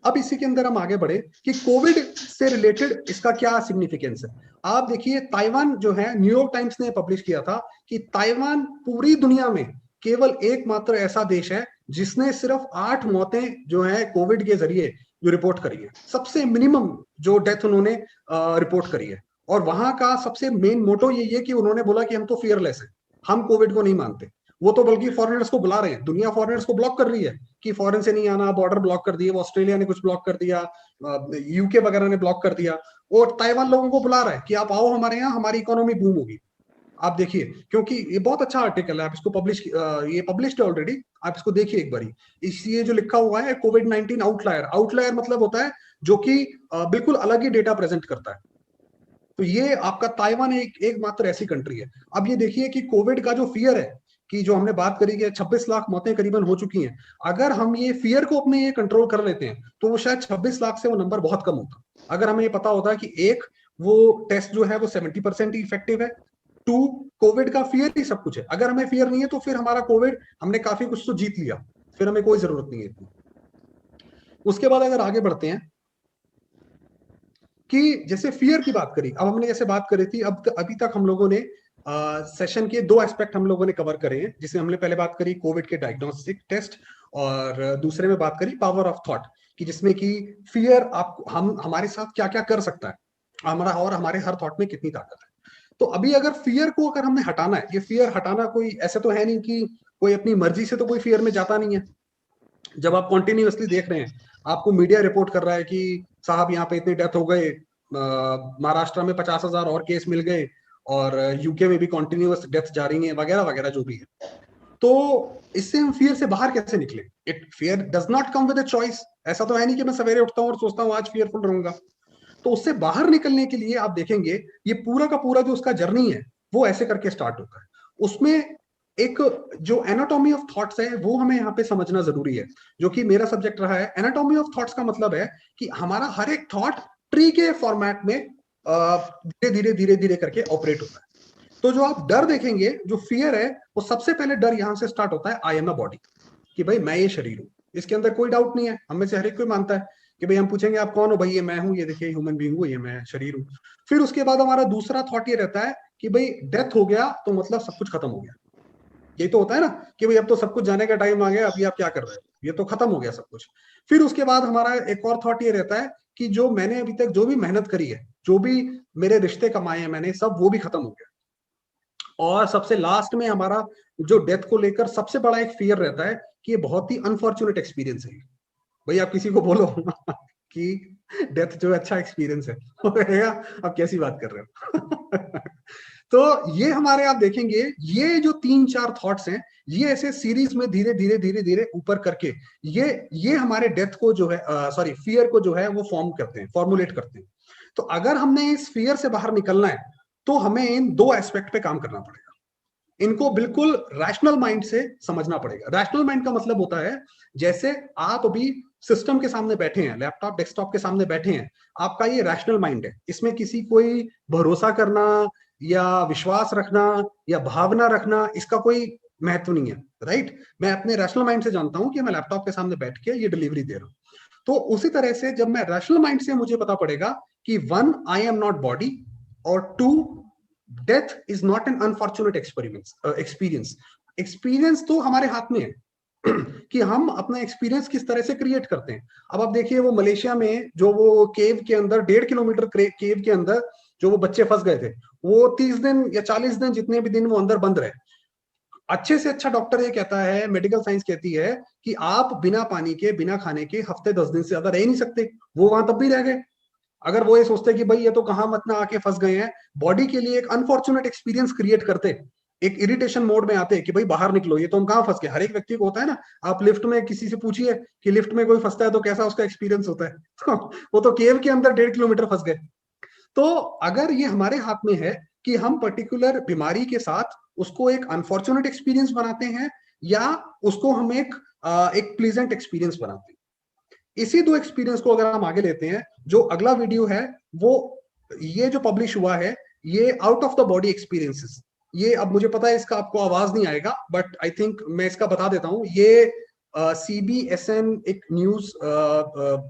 अब इसी के अंदर हम आगे बढ़े कि कोविड से रिलेटेड इसका क्या सिग्निफिकेंस है। आप देखिए ताइवान जो है, न्यूयॉर्क टाइम्स ने पब्लिश किया था कि ताइवान पूरी दुनिया में केवल एकमात्र ऐसा देश है जिसने सिर्फ 8 मौतें जो है कोविड के जरिए जो रिपोर्ट करी है, सबसे मिनिमम जो डेथ उन्होंने रिपोर्ट करी है। और वहां का सबसे मेन मोटो ये है कि उन्होंने बोला कि हम तो फियरलेस हैं, हम कोविड को नहीं मानते। वो तो बल्कि फॉरेनर्स को बुला रहे हैं, दुनिया फॉरेनर्स को ब्लॉक कर रही है कि फॉरेन से नहीं आना, बॉर्डर ब्लॉक कर दिए, ऑस्ट्रेलिया ने कुछ ब्लॉक कर दिया, यूके वगैरह ने ब्लॉक कर दिया, और ताइवान लोगों को बुला रहा है कि आप आओ हमारे यहाँ, हमारी इकोनॉमी बूम होगी। आप देखिए, क्योंकि ये बहुत अच्छा आर्टिकल है, आप इसको ये पब्लिश्ड है ऑलरेडी, आप इसको देखिए एक बारी। ये जो लिखा हुआ है कोविड-19 आउटलायर, आउटलायर मतलब होता है जो कि बिल्कुल अलग ही डेटा प्रेजेंट करता है। तो ये आपका ताइवान एक मात्र ऐसी कंट्री है। अब ये देखिए कि कोविड का जो फियर है, कि जो हमने बात करी कि 26 लाख मौतें करीबन हो चुकी हैं, अगर हम ये फियर को अपने ये कंट्रोल कर लेते हैं तो वो शायद 26 लाख से वो नंबर बहुत कम होता। अगर हमें ये पता होता कि एक वो टेस्ट जो है वो 70% इफेक्टिव है, 2 कोविड का फियर ही सब कुछ है। अगर हमें फियर नहीं है तो फिर हमारा कोविड, हमने काफी कुछ तो जीत लिया, फिर हमें कोई जरूरत नहीं है इतनी। उसके बाद अगर आगे बढ़ते हैं कि जैसे फियर की बात करी, अब हमने जैसे बात करी थी, अभी तक हम लोगों ने सेशन के 2 एस्पेक्ट हम लोगों ने कवर करे हैं, जिसमें हमने पहले बात करी कोविड के डायग्नोस्टिक टेस्ट, और दूसरे में बात करी पावर ऑफ थॉट, कि जिसमें कि फियर हम हमारे साथ क्या क्या कर सकता है, हमारा और हमारे हर थॉट में कितनी ताकत है। तो अभी अगर फियर को अगर हमने हटाना है, ये फियर हटाना कोई ऐसे तो है नहीं कि कोई अपनी मर्जी से तो कोई फियर में जाता नहीं है। जब आप कॉन्टिन्यूअसली देख रहे हैं, आपको मीडिया रिपोर्ट कर रहा है कि साहब यहाँ पे इतने डेथ हो गए, महाराष्ट्र में 50,000 और केस मिल गए, और यूके में भी कॉन्टिन्यूअस डेथ जा रही है, वगैरह वगैरह जो भी है। तो इससे हम फियर से बाहर कैसे निकले? Fear does not come with a choice. ऐसा तो है नहीं कि मैं सवेरे उठता हूँ और सोचता हूँ आज फियरफुल रहूंगा। तो उससे बाहर निकलने के लिए आप देखेंगे ये पूरा का पूरा जो उसका जर्नी है वो ऐसे करके स्टार्ट होता है। उसमें एक जो एनाटॉमी ऑफ थॉट्स है वो हमें यहाँ पे समझना जरूरी है, जो कि मेरा सब्जेक्ट रहा है। एनाटॉमी ऑफ थॉट्स का मतलब है कि हमारा हर एक थॉट ट्री के फॉर्मेट में धीरे धीरे करके ऑपरेट होता है। तो जो आप डर देखेंगे, जो फियर है, वो सबसे पहले डर यहां से स्टार्ट होता है, आई एम अ बॉडी, कि भाई मैं ये शरीर हूं। इसके अंदर कोई डाउट नहीं है, हम में से हर एक कोई मानता है कि भाई हम पूछेंगे आप कौन हो, भाई ये मैं हूं, ये देखिए ह्यूमन बीइंग हूं, ये मैं शरीर हूं। फिर उसके बाद हमारा दूसरा थॉट ये रहता है कि भाई डेथ हो गया तो मतलब सब कुछ खत्म हो गया। यही तो होता है ना कि भाई अब तो सब कुछ जाने का टाइम आ गया, अभी आप क्या कर रहे हो, ये तो खत्म हो गया सब कुछ। फिर उसके बाद हमारा एक और थॉट ये रहता है कि जो मैंने अभी तक जो भी मेहनत करी है, जो भी मेरे रिश्ते कमाए हैं मैंने, सब वो भी खत्म हो गया। और सबसे लास्ट में हमारा जो डेथ को लेकर सबसे बड़ा एक फियर रहता है कि ये बहुत ही अनफॉर्चुनेट एक्सपीरियंस है। भाई आप किसी को बोलो कि डेथ जो है अच्छा एक्सपीरियंस है, वो कहेगा आप कैसी बात कर रहे हो। तो ये हमारे आप देखेंगे ये जो 3-4 थॉट्स हैं, ये ऐसे सीरीज में धीरे धीरे धीरे धीरे ऊपर करके ये हमारे डेथ को जो है सॉरी फियर को जो है वो फॉर्म करते हैं, फॉर्मुलेट करते हैं। तो अगर हमने इस फियर से बाहर निकलना है तो हमें इन 2 एस्पेक्ट पे काम करना पड़ेगा। इनको बिल्कुल रैशनल माइंड से समझना पड़ेगा। रैशनल माइंड का मतलब होता है जैसे आप अभी सिस्टम के सामने बैठे हैं, लैपटॉप डेस्कटॉप के सामने बैठे हैं, आपका ये रैशनल माइंड है, इसमें किसी कोई भरोसा करना या विश्वास रखना या भावना रखना इसका कोई महत्व नहीं है, राइट। मैं अपने रैशनल माइंड से जानता हूं कि मैं लैपटॉप के सामने बैठ के ये डिलीवरी दे रहा हूं। तो उसी तरह से जब मैं रैशनल माइंड से मुझे पता पड़ेगा कि 1 आई एम नॉट बॉडी और 2 death is not an unfortunate experience. Experience तो हमारे हाथ में है कि हम अपना एक्सपीरियंस किस तरह से क्रिएट करते हैं। अब आप देखिए वो मलेशिया में जो वो केव के अंदर 1.5 किलोमीटर केव के अंदर जो वो बच्चे फंस गए थे, वो 30 दिन या 40 दिन जितने भी दिन वो अंदर बंद रहे। अच्छे से अच्छा डॉक्टर ये कहता है, मेडिकल साइंस कहती है कि आप बिना पानी के बिना खाने के हफ्ते 10 दिन से ज्यादा रह ही नहीं सकते। वो वहां तब भी रह गए। अगर वो ये सोचते कि भाई ये तो कहां मत ना आके फंस गए हैं, बॉडी के लिए एक अनफॉर्चुनेट एक्सपीरियंस क्रिएट करते, एक इरिटेशन मोड में आते कि भाई बाहर निकलो, ये तो हम कहां फंस गए। हर एक व्यक्ति को होता है ना, आप लिफ्ट में किसी से पूछिए कि लिफ्ट में कोई फंसता है तो कैसा उसका एक्सपीरियंस होता है। वो तो केव के अंदर 1.5 किलोमीटर फंस गए। तो अगर ये हमारे हाथ में है कि हम पर्टिकुलर बीमारी के साथ उसको एक अनफॉर्चुनेट एक्सपीरियंस बनाते हैं या उसको हम एक प्लीजेंट एक्सपीरियंस बनाते हैं। इसी 2 एक्सपीरियंस को अगर हम आगे लेते हैं, जो अगला वीडियो है वो ये जो पब्लिश हुआ है ये out of the body experiences. ये अब मुझे पता है इसका आपको आवाज नहीं आएगा, बट आई थिंक मैं इसका बता देता हूं। ये CBSN एक न्यूज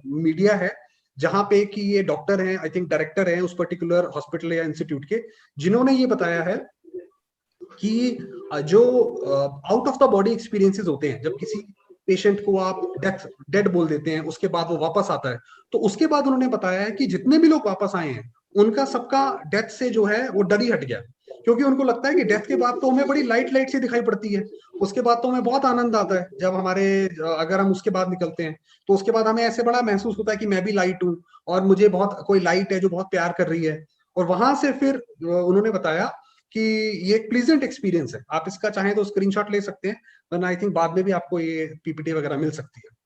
मीडिया है जहां पे कि ये डॉक्टर हैं, आई थिंक डायरेक्टर हैं उस पर्टिकुलर हॉस्पिटल या इंस्टीट्यूट के, जिन्होंने ये बताया है कि जो out of the body experiences होते हैं, जब किसी पेशेंट को आप डेड बोल देते हैं, उसके बाद वो वापस आता है, तो उसके बाद उन्होंने बताया है कि जितने भी लोग वापस आए हैं उनका सबका डेथ से जो है वो डर ही हट गया, क्योंकि उनको लगता है कि डेथ के बाद तो हमें बड़ी लाइट लाइट सी दिखाई पड़ती है, उसके बाद तो हमें बहुत आनंद आता है जब अगर हम उसके बाद निकलते हैं तो उसके बाद हमें ऐसे बड़ा महसूस होता है कि मैं भी लाइट हूँ और मुझे बहुत कोई लाइट है जो बहुत प्यार कर रही है। और वहां से फिर उन्होंने बताया कि ये एक प्लीजेंट एक्सपीरियंस है। आप इसका चाहें तो स्क्रीनशॉट ले सकते हैं, वरना आई थिंक बाद में भी आपको ये PPT वगैरह मिल सकती है।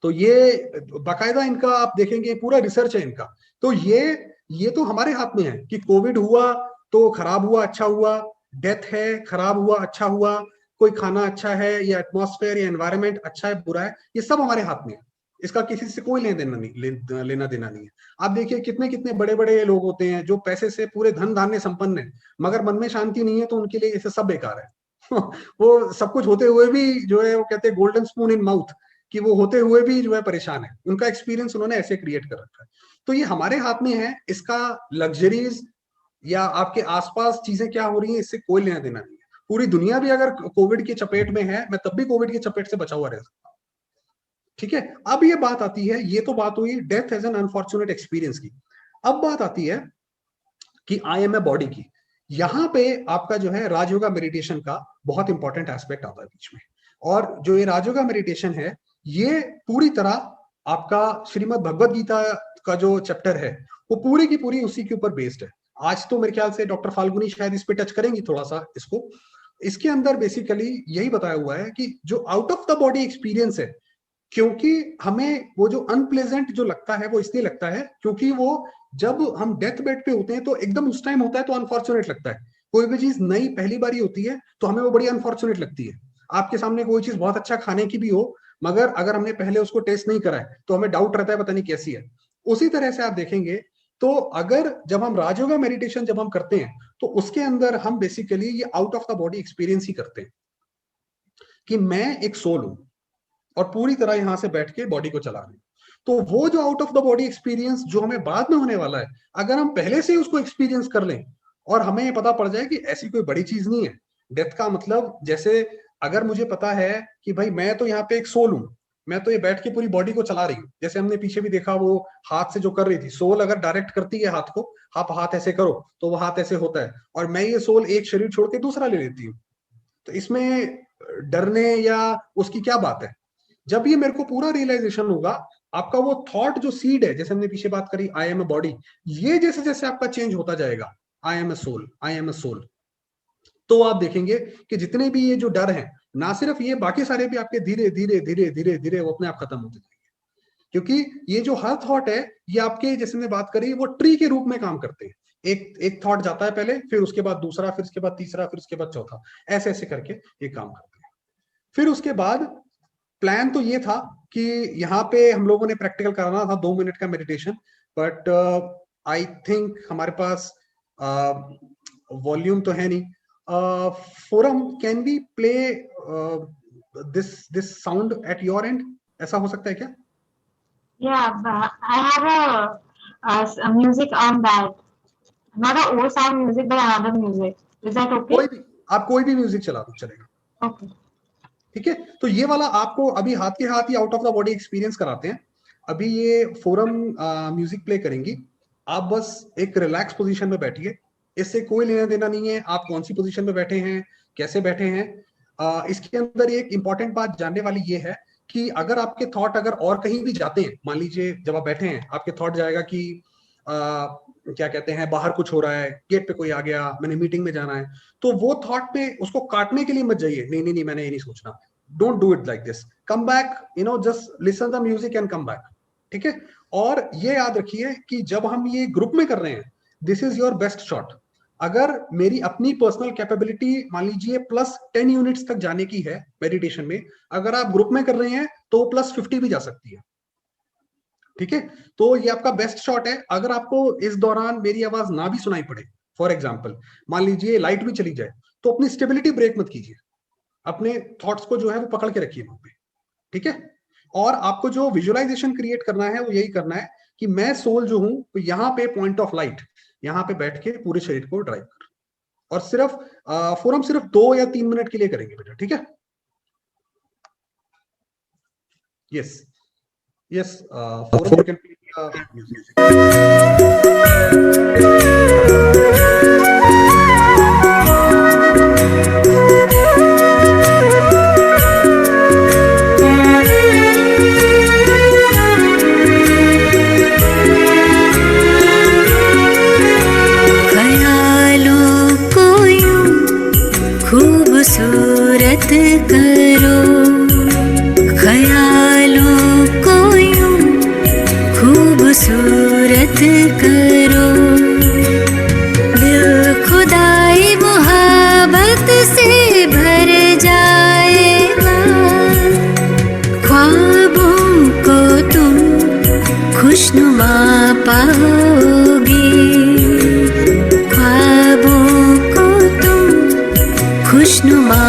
तो ये बाकायदा इनका आप देखेंगे पूरा रिसर्च है इनका। तो ये तो हमारे हाथ में है कि कोविड हुआ तो खराब हुआ अच्छा हुआ, डेथ है खराब हुआ अच्छा हुआ, कोई खाना अच्छा है या एटमॉस्फेयर या एनवायरनमेंट अच्छा है बुरा है, ये सब हमारे हाथ में है। इसका किसी से कोई लेना देना नहीं है। आप देखिए कितने कितने बड़े बड़े लोग होते हैं जो पैसे से पूरे धन धान्य संपन्न है, मगर मन में शांति नहीं है, तो उनके लिए इसे सब बेकार है। वो सब कुछ होते हुए भी जो है वो कहते हैं गोल्डन स्पून इन माउथ, कि वो होते हुए भी जो है परेशान है। उनका एक्सपीरियंस उन्होंने ऐसे क्रिएट कर रखा है। तो ये हमारे हाथ में है, इसका लग्जरीज या आपके आसपास चीजें क्या हो रही हैं इससे कोई लेना देना नहीं है। पूरी दुनिया भी अगर कोविड की चपेट में है, मैं तब भी कोविड की चपेट से बचा हुआ रह सकता हूं। ठीक है, अब ये बात आती है, ये तो बात हुई death as an unfortunate experience की। अब बात आती है कि आई एम ए बॉडी की। यहां पे आपका जो है राजयोगा मेडिटेशन का बहुत इंपॉर्टेंट एस्पेक्ट आता है बीच में। और जो ये राजयोगा मेडिटेशन है ये पूरी तरह आपका श्रीमद् भगवद गीता का जो चैप्टर है वो पूरी की पूरी उसी के ऊपर बेस्ड है। आज तो मेरे ख्याल से डॉक्टर फाल्गुनी शायद इस पे टच करेंगी थोड़ा सा इसको। इसके अंदर बेसिकली यही बताया हुआ है कि जो out of the body experience है, क्योंकि हमें वो जो अनप्लेजेंट जो लगता है वो इसलिए लगता है क्योंकि वो जब हम डेथ बेड पे होते हैं तो एकदम उस टाइम होता है तो अनफॉर्चुनेट लगता है। कोई भी चीज नई पहली बार होती है तो हमें वो बड़ी अनफॉर्चुनेट लगती है। आपके सामने कोई चीज बहुत अच्छा खाने की भी हो, मगर अगर हमने पहले उसको टेस्ट नहीं करा है तो हमें डाउट रहता है पता नहीं कैसी है। उसी तरह से आप देखेंगे तो अगर जब हम राजयोगा मेडिटेशन जब हम करते हैं तो उसके अंदर हम बेसिकली ये out of the body experience ही करते हैं कि मैं एक सोल हूं और पूरी तरह यहां से बैठ के बॉडी को चला रहे हैं। तो वो जो out of the body experience जो हमें बाद में होने वाला है, अगर हम पहले से ही उसको एक्सपीरियंस कर लें और हमें ये पता पड़ जाए कि ऐसी कोई बड़ी चीज नहीं है डेथ का मतलब। जैसे अगर मुझे पता है कि भाई मैं तो यहाँ पे एक सोल हूं, मैं तो ये बैठ के पूरी बॉडी को चला रही हूँ। जैसे हमने पीछे भी देखा वो हाथ से जो कर रही थी, सोल अगर डायरेक्ट करती है हाथ को, आप हाथ ऐसे करो तो वो हाथ ऐसे होता है, और मैं ये सोल एक शरीर छोड़ के दूसरा ले लेती हूँ। तो इसमें डरने या उसकी क्या बात है? जब ये मेरे को पूरा रियलाइजेशन होगा, आपका वो थॉट जो सीड है, जैसे हमने पीछे बात करी आई एम ए बॉडी, ये जैसे जैसे आपका चेंज होता जाएगा, I am a soul, I am a soul, तो आप देखेंगे कि जितने भी ये जो डर है, ना सिर्फ ये, बाकी सारे भी आपके धीरे धीरे धीरे धीरे धीरे वो अपने आप खत्म होते जाएंगे। क्योंकि ये जो हर थॉट है, ये आपके, जैसे हमने बात करी, वो ट्री के रूप में काम करते हैं। एक थॉट जाता है पहले, फिर उसके बाद दूसरा, फिर उसके बाद तीसरा, फिर उसके बाद चौथा, ऐसे ऐसे करके ये काम करते हैं। फिर उसके बाद प्लान तो ये था कि यहाँ पे हम लोगों ने प्रैक्टिकल कराना था 2 मिनट का मेडिटेशन, बट आई थिंक हमारे पास वॉल्यूम तो है नहीं। Forum, can we play this sound at your end? ऐसा हो सकता है क्या? Yeah, I have a music on that. Not a old sound music, but another music. Is that okay? कोई भी, आप कोई भी म्यूजिक चला दो, चलेगा। Okay. ठीक है, तो ये वाला आपको अभी हाथ के हाथ ही out of the body experience कराते हैं। अभी ये फोरम म्यूजिक प्ले करेंगी, आप बस एक रिलैक्स पोजीशन में बैठिए, इससे कोई लेना देना नहीं है आप कौन सी पोजीशन में बैठे हैं, कैसे बैठे हैं। इसके अंदर एक इंपॉर्टेंट बात जानने वाली ये है कि अगर आपके थॉट अगर और कहीं भी जाते हैं, मान लीजिए जब आप बैठे हैं आपके थॉट जाएगा कि क्या कहते हैं, बाहर कुछ हो रहा है, गेट पे कोई आ गया, मैंने मीटिंग में जाना है, तो वो थॉट में उसको काटने के लिए मत जाइए, नहीं नहीं नहीं मैंने ये नहीं सोचना, don't do it like this, come back, just listen the music and come back. ठीक है, और ये याद रखिए कि जब हम ये ग्रुप में कर रहे हैं, this is your best shot. अगर मेरी अपनी पर्सनल कैपेबिलिटी मान लीजिए +10 यूनिट्स तक जाने की है मेडिटेशन में, अगर आप ग्रुप में कर रहे हैं तो +50 भी जा सकती है। ठीक है, तो ये आपका बेस्ट शॉट है। अगर आपको इस दौरान मेरी आवाज ना भी सुनाई पड़े, फॉर एग्जाम्पल मान लीजिए लाइट भी चली जाए, तो अपनी स्टेबिलिटी ब्रेक मत कीजिए, अपने थॉट्स को जो है वो पकड़ के रखिए वहां पे। ठीक है, और आपको जो विजुअलाइजेशन क्रिएट करना है वो यही करना है कि मैं सोल जो हूं, तो यहाँ पे पॉइंट ऑफ लाइट, यहाँ पे बैठ के पूरे शरीर को ड्राइव कर, और सिर्फ फोरम सिर्फ 2 या 3 मिनट के लिए करेंगे बेटा। ठीक है, yes yes, forum you can play music. खूबसूरत करो ख्यालों को यूं, खूबसूरत करो, दिल खुदाई मोहब्बत से भर जाएगा, ख्वाबों को तुम खुशनुमा पाओगे, खुशनुमा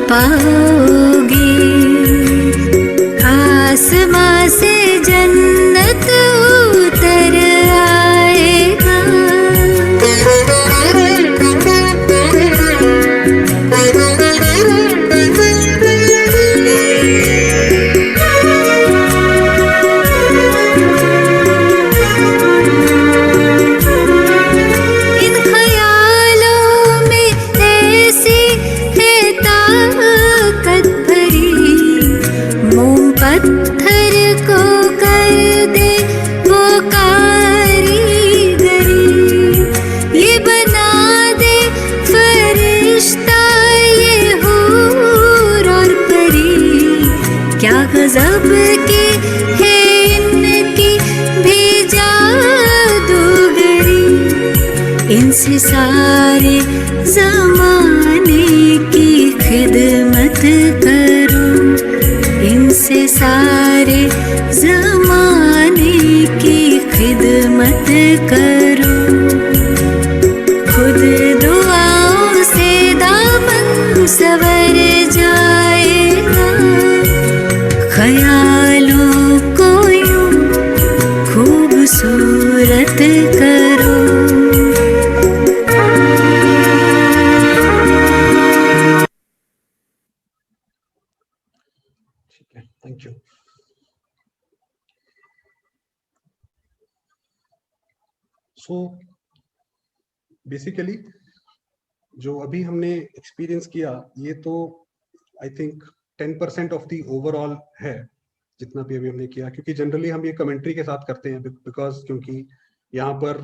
पाओगे, आसमां से जन्नत उतर आएगा, पत्थर को कर दे वो कारीगरी, ये बना दे फरिश्ता ये हूर और परी, क्या गजब के है इनकी भी जादूगरी, इनसे सारे ज़माने की खिदमत करो, इनसे सारे ज़माने की खिदमत करो, खुद दुआओं से दामन संवर जाएगा, ख्यालों को यूं खूबसूरत करो। Thank you. सो बेसिकली जो अभी हमने एक्सपीरियंस किया, ये तो I think 10% of the overall है जितना भी अभी हमने किया, क्योंकि जनरली हम ये कमेंट्री के साथ करते हैं बिकॉज क्योंकि यहाँ पर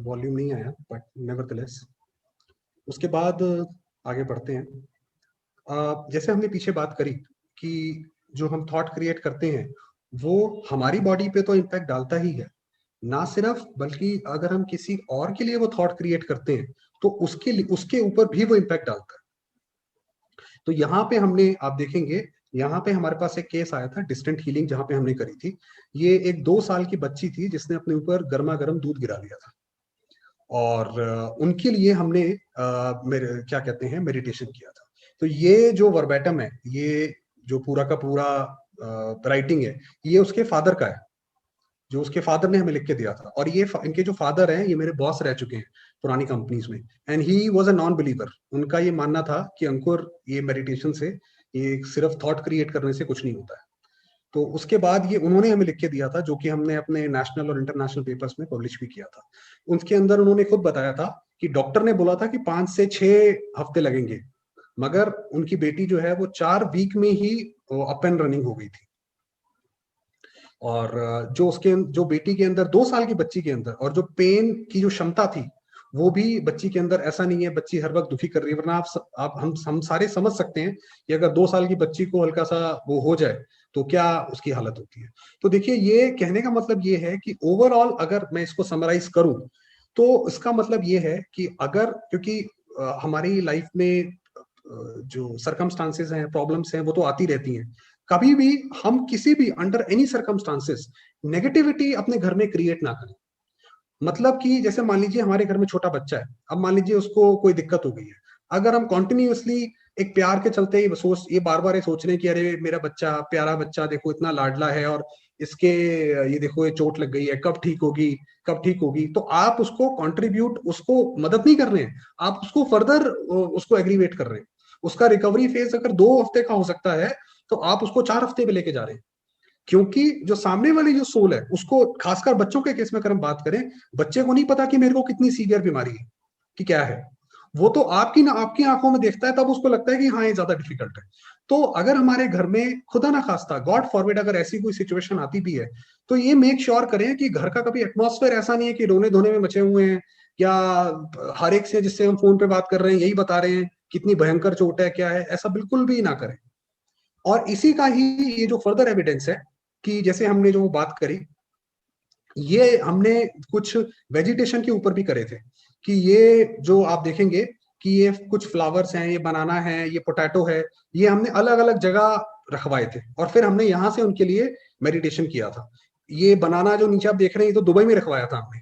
वॉल्यूम नहीं आया, बट नेवरदलेस उसके बाद आगे बढ़ते हैं। जैसे हमने पीछे बात करी कि जो हम थॉट क्रिएट करते हैं वो हमारी बॉडी पे तो इम्पैक्ट डालता ही है, ना सिर्फ बल्कि अगर हम किसी और के लिए वो थॉट क्रिएट करते हैं तो उसके ऊपर भी वो इम्पैक्ट डालता है। तो यहाँ पे हमने, आप देखेंगे यहाँ पे हमारे पास एक केस आया था डिस्टेंट हीलिंग जहाँ पे हमने करी थी। ये एक 2 साल की बच्ची थी जिसने अपने ऊपर गर्मा गर्म दूध गिरा लिया था, और उनके लिए हमने क्या कहते हैं मेडिटेशन किया था। तो ये जो वर्बैटम है, ये जो पूरा का पूरा राइटिंग है, ये उसके फादर का है, जो उसके फादर ने हमें लिख के दिया था। और ये इनके जो फादर हैं ये मेरे बॉस रह चुके हैं पुरानी कंपनीज में, and he was a non believer. उनका ये मानना था कि अंकुर ये मेडिटेशन से, ये सिर्फ थॉट क्रिएट करने से कुछ नहीं होता है। तो उसके बाद ये उन्होंने हमें लिख के दिया था, जो कि हमने अपने नेशनल और इंटरनेशनल पेपर्स में पब्लिश भी किया था। उसके अंदर उन्होंने खुद बताया था कि डॉक्टर ने बोला था कि 5 से 6 हफ्ते लगेंगे, मगर उनकी बेटी जो है वो 4 वीक में ही अप एंड रनिंग हो गई थी। और जो बेटी के अंदर 2 साल की बच्ची के अंदर, और जो पेन की जो क्षमता थी वो भी बच्ची के अंदर, ऐसा नहीं है बच्ची हर वक्त दुखी कर रही है, वरना हम सारे समझ सकते हैं कि अगर 2 साल की बच्ची को हल्का सा वो हो जाए तो क्या उसकी हालत होती है। तो देखिए, ये कहने का मतलब ये है कि ओवरऑल अगर मैं इसको समराइज करूं तो इसका मतलब ये है कि अगर, क्योंकि हमारी लाइफ में जो सर्कमस्टांसेस हैं, प्रॉब्लम्स हैं, वो तो आती रहती हैं। कभी भी हम किसी भी अंडर एनी सर्कमस्टांसेस नेगेटिविटी अपने घर में क्रिएट ना करें। मतलब कि जैसे मान लीजिए हमारे घर में छोटा बच्चा है, अब मान लीजिए उसको कोई दिक्कत हो गई है, अगर हम कॉन्टिन्यूसली एक प्यार के चलते ये बार बार सोच रहे हैं कि अरे मेरा बच्चा, प्यारा बच्चा, देखो इतना लाडला है और इसके ये देखो ये चोट लग गई है, कब ठीक होगी कब ठीक होगी, तो आप उसको कंट्रीब्यूट, उसको मदद नहीं कर रहे हैं, आप उसको फर्दर उसको एग्रीवेट कर रहे हैं। उसका रिकवरी फेज अगर 2 हफ्ते का हो सकता है तो आप उसको 4 हफ्ते पे लेके जा रहे हैं, क्योंकि जो सामने वाली जो सोल है उसको, खासकर बच्चों के केस में अगर हम बात करें, बच्चे को नहीं पता कि मेरे को कितनी सीवियर बीमारी है कि क्या है, वो तो आपकी आंखों में देखता है, तब उसको लगता है कि हाँ ये ज्यादा डिफिकल्ट है। तो अगर हमारे घर में खुदा ना खास्ता, गॉड फॉरबिड, अगर ऐसी कोई सिचुएशन आती भी है तो ये मेक श्योर करें कि घर का कभी एटमॉस्फेयर ऐसा नहीं है कि रोने धोने में मचे हुए हैं, या हर एक से जिससे हम फोन पे बात कर रहे हैं यही बता रहे हैं कितनी भयंकर चोट है क्या है, ऐसा बिल्कुल भी ना करें। और इसी का ही ये जो फर्दर एविडेंस है कि जैसे हमने जो बात करी, ये हमने कुछ वेजिटेशन के ऊपर भी करे थे, कि ये जो आप देखेंगे कि ये कुछ फ्लावर्स हैं, ये बनाना है, ये पोटैटो है, ये हमने अलग अलग जगह रखवाए थे और फिर हमने यहाँ से उनके लिए मेडिटेशन किया था। ये बनाना जो नीचे आप देख रहे हैं ये तो दुबई में रखवाया था हमने,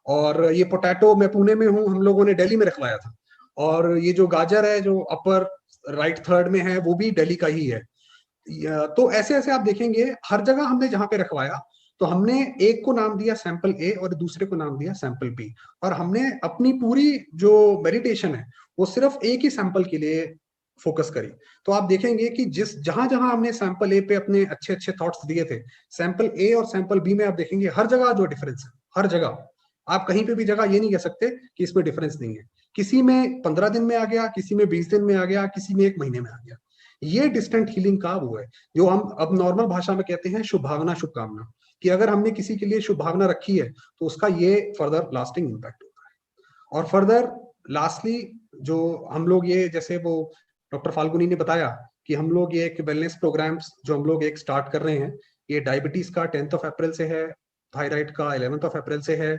और ये पोटैटो मैं पुणे में हूँ, हम लोगों ने दिल्ली में रखवाया था, और ये जो गाजर है जो अपर राइट थर्ड में है वो भी दिल्ली का ही है। तो ऐसे ऐसे आप देखेंगे हर जगह हमने जहां पे रखवाया, तो हमने एक को नाम दिया सैंपल ए और दूसरे को नाम दिया सैंपल बी, और हमने अपनी पूरी जो मेडिटेशन है वो सिर्फ एक ही सैंपल के लिए फोकस करी। तो आप देखेंगे कि जहां जहां हमने सैंपल ए पे अपने अच्छे अच्छे थॉट्स दिए थे, सैंपल ए और सैंपल बी में आप देखेंगे हर जगह जो डिफरेंस है, हर जगह आप कहीं पे भी जगह ये नहीं कह सकते कि इसमें डिफरेंस नहीं है। किसी में 15 दिन में आ गया, किसी में 20 दिन में आ गया, किसी में 1 महीने में आ गया। ये डिस्टेंट हीलिंग का वो है जो हम अब नॉर्मल भाषा में कहते हैं शुभ भावना शुभकामना, कि अगर हमने किसी के लिए शुभ भावना रखी है तो उसका ये फर्दर लास्टिंग इम्पैक्ट होता है। और फर्दर लास्टली जो हम लोग ये, जैसे वो डॉक्टर फाल्गुनी ने बताया कि हम लोग ये एक वेलनेस प्रोग्राम्स जो हम लोग एक स्टार्ट कर रहे हैं, ये डायबिटीज का 10th ऑफ अप्रैल से है, थायराइड का 11th ऑफ अप्रैल से है।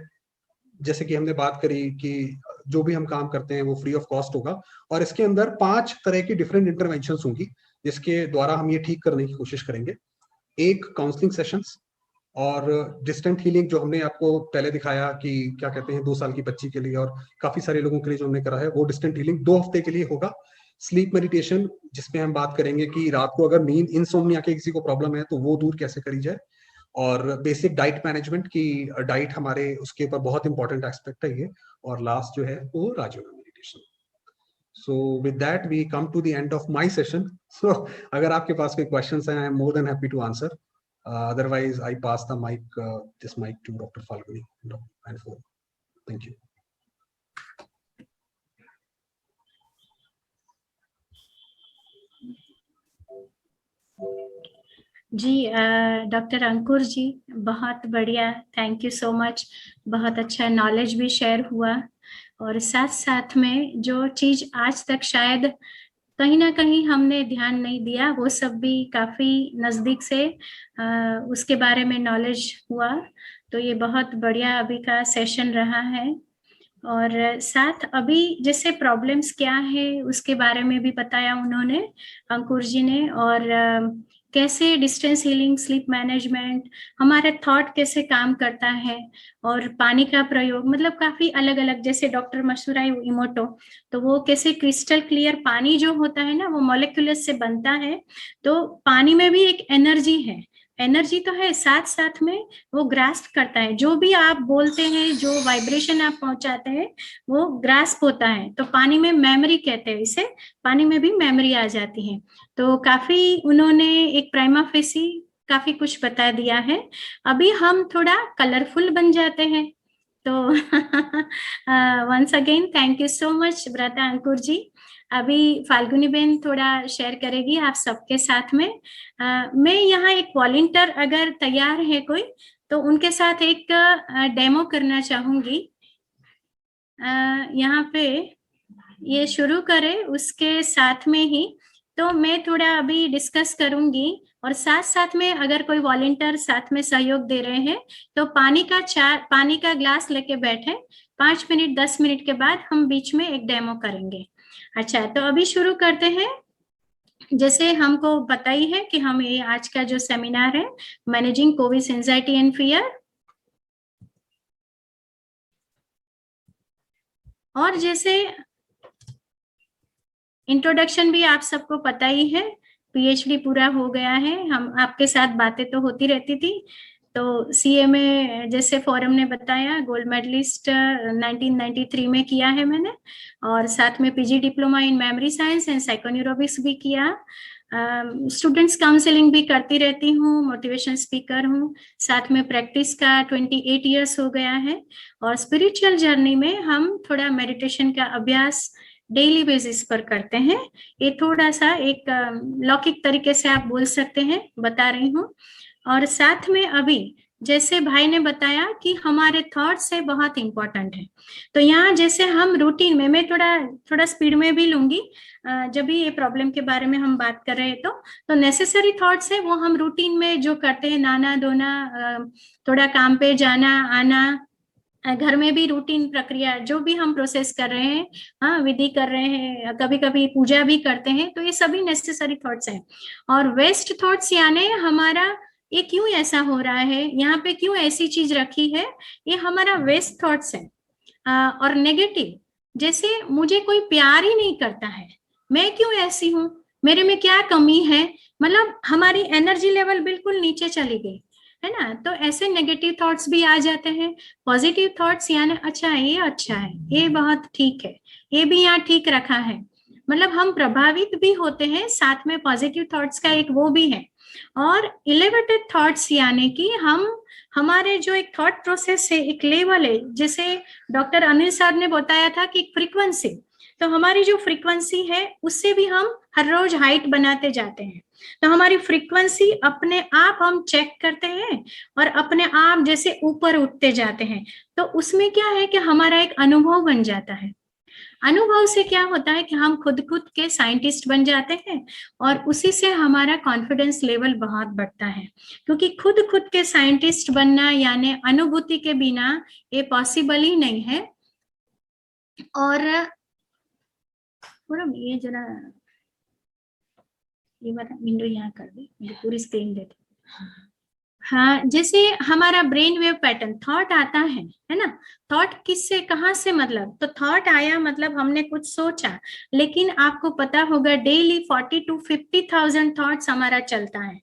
जैसे कि हमने बात करी कि जो भी हम काम करते हैं वो फ्री ऑफ कॉस्ट होगा, और इसके अंदर 5 तरह की डिफरेंट इंटरवेंशंस होंगी जिसके द्वारा हम ये ठीक करने की कोशिश करेंगे। एक काउंसलिंग सेशंस, और डिस्टेंट हीलिंग जो हमने आपको पहले दिखाया कि क्या कहते हैं 2 साल की बच्ची के लिए और काफी सारे लोगों के लिए जो हमने करा है, वो डिस्टेंट हीलिंग 2 हफ्ते के लिए होगा। स्लीप मेडिटेशन, जिसमें हम बात करेंगे कि रात को अगर नींद, इंसोम्निया के किसी को प्रॉब्लम है तो वो दूर कैसे करी जाए, और बेसिक डाइट मैनेजमेंट की डाइट हमारे उसके ऊपर बहुत इंपॉर्टेंट एस्पेक्ट है ये, और लास्ट जो है वो Rajyoga meditation. So with that we come to the end of my session. So अगर आपके पास कोई क्वेश्चंस हैं, I am more than happy to answer, otherwise I pass the mic, this mic to doctor Falguni and for. Doctor Ankur ji, बहुत बढ़िया, थैंक यू सो मच। बहुत अच्छा नॉलेज भी शेयर हुआ, और साथ साथ में जो चीज आज तक शायद कहीं ना कहीं हमने ध्यान नहीं दिया, वो सब भी काफी नजदीक से उसके बारे में नॉलेज हुआ। तो ये बहुत बढ़िया अभी का सेशन रहा है। और साथ अभी जैसे प्रॉब्लम्स क्या है उसके बारे में भी बताया उन्होंने, अंकुर जी ने, और कैसे डिस्टेंस हीलिंग, स्लीप मैनेजमेंट, हमारे थॉट कैसे काम करता है, और पानी का प्रयोग, मतलब काफी अलग अलग, जैसे डॉक्टर मसूराई इमोटो, तो वो कैसे क्रिस्टल क्लियर पानी जो होता है ना वो मॉलिक्यूल्स से बनता है। तो पानी में भी एक एनर्जी है, एनर्जी तो है, साथ साथ में वो ग्रास्प करता है, जो भी आप बोलते हैं, जो वाइब्रेशन आप पहुंचाते हैं वो ग्रास्प होता है। तो पानी में मेमोरी कहते हैं इसे, पानी में भी मेमोरी आ जाती है। तो काफी उन्होंने एक प्राइमा फेसी काफी कुछ बता दिया है। अभी हम थोड़ा कलरफुल बन जाते हैं। तो once again thank you so much brother Ankur ji. अभी फाल्गुनी बेन थोड़ा शेयर करेगी आप सबके साथ में। मैं यहाँ एक वॉलंटियर अगर तैयार है कोई, तो उनके साथ एक डेमो करना चाहूंगी। यहाँ पे ये शुरू करें उसके साथ में ही, तो मैं थोड़ा अभी डिस्कस करूंगी, और साथ साथ में अगर कोई वॉलंटियर साथ में सहयोग दे रहे हैं तो पानी का ग्लास लेके बैठे, 5 मिनट 10 मिनट के बाद हम बीच में एक डेमो करेंगे। अच्छा, तो अभी शुरू करते हैं। जैसे हमको पता ही है कि हम ये आज का जो सेमिनार है managing Covid anxiety and fear, और जैसे इंट्रोडक्शन भी आप सबको पता ही है, पीएचडी पूरा हो गया है, हम आपके साथ बातें तो होती रहती थी। तो सीएमए जैसे फोरम ने बताया, गोल्ड मेडलिस्ट 1993 में किया है मैंने, और साथ में PG diploma in memory science and psychoneurobics भी किया। स्टूडेंट्स काउंसलिंग भी करती रहती हूँ, मोटिवेशन स्पीकर हूँ, साथ में प्रैक्टिस का 28 इयर्स हो गया है। और स्पिरिचुअल जर्नी में हम थोड़ा मेडिटेशन का अभ्यास डेली बेसिस पर करते हैं। ये थोड़ा सा एक लौकिक तरीके से आप बोल सकते हैं, बता रही हूँ। और साथ में अभी जैसे भाई ने बताया कि हमारे थॉट्स है बहुत इंपॉर्टेंट है, तो यहाँ जैसे हम रूटीन में, मैं थोड़ा स्पीड में भी लूंगी जब भी ये प्रॉब्लम के बारे में हम बात कर रहे हैं। तो नेसेसरी थॉट्स है वो हम रूटीन में जो करते हैं, नहाना धोना, थोड़ा काम पे जाना आना, घर में भी रूटीन प्रक्रिया जो भी हम प्रोसेस कर रहे हैं, हाँ विधि कर रहे हैं, कभी कभी पूजा भी करते हैं, तो ये सभी नेसेसरी थॉट्स हैं। और वेस्ट थॉट्स यानी हमारा ये क्यों ऐसा हो रहा है, यहाँ पे क्यों ऐसी चीज रखी है, ये हमारा वेस्ट थॉट्स है। और नेगेटिव, जैसे मुझे कोई प्यार ही नहीं करता है, मैं क्यों ऐसी हूँ, मेरे में क्या कमी है, मतलब हमारी एनर्जी लेवल बिल्कुल नीचे चली गई है ना। तो ऐसे नेगेटिव थॉट्स भी आ जाते हैं। पॉजिटिव थॉट्स यानी अच्छा है, ये बहुत ठीक है, ये भी यहाँ ठीक रखा है, मतलब हम प्रभावित भी होते हैं, साथ में पॉजिटिव थॉट्स का एक वो भी है। और एलिवेटेड थॉट्स यानी कि हमारे जो एक थॉट प्रोसेस है, एक लेवल है, जैसे डॉक्टर अनिल सर ने बताया था कि फ्रीक्वेंसी, तो हमारी जो फ्रीक्वेंसी है उससे भी हम हर रोज हाइट बनाते जाते हैं। तो हमारी फ्रीक्वेंसी अपने आप हम चेक करते हैं और अपने आप जैसे ऊपर उठते जाते हैं। तो उसमें क्या है कि हमारा एक अनुभव बन जाता है। अनुभव से क्या होता है कि हम खुद के साइंटिस्ट बन जाते हैं, और उसी से हमारा कॉन्फिडेंस लेवल बहुत बढ़ता है, क्योंकि खुद के साइंटिस्ट बनना यानी अनुभूति के बिना ये पॉसिबल ही नहीं है। और ये जरा ये वाला विंडो यहाँ कर दे, पूरी स्क्रीन दे दे। हाँ, जैसे हमारा ब्रेन वेव पैटर्न, थॉट आता है ना, थॉट किससे कहाँ से, मतलब तो थॉट आया मतलब हमने कुछ सोचा, लेकिन आपको पता होगा डेली 40 to 50,000 थॉट्स हमारा चलता है।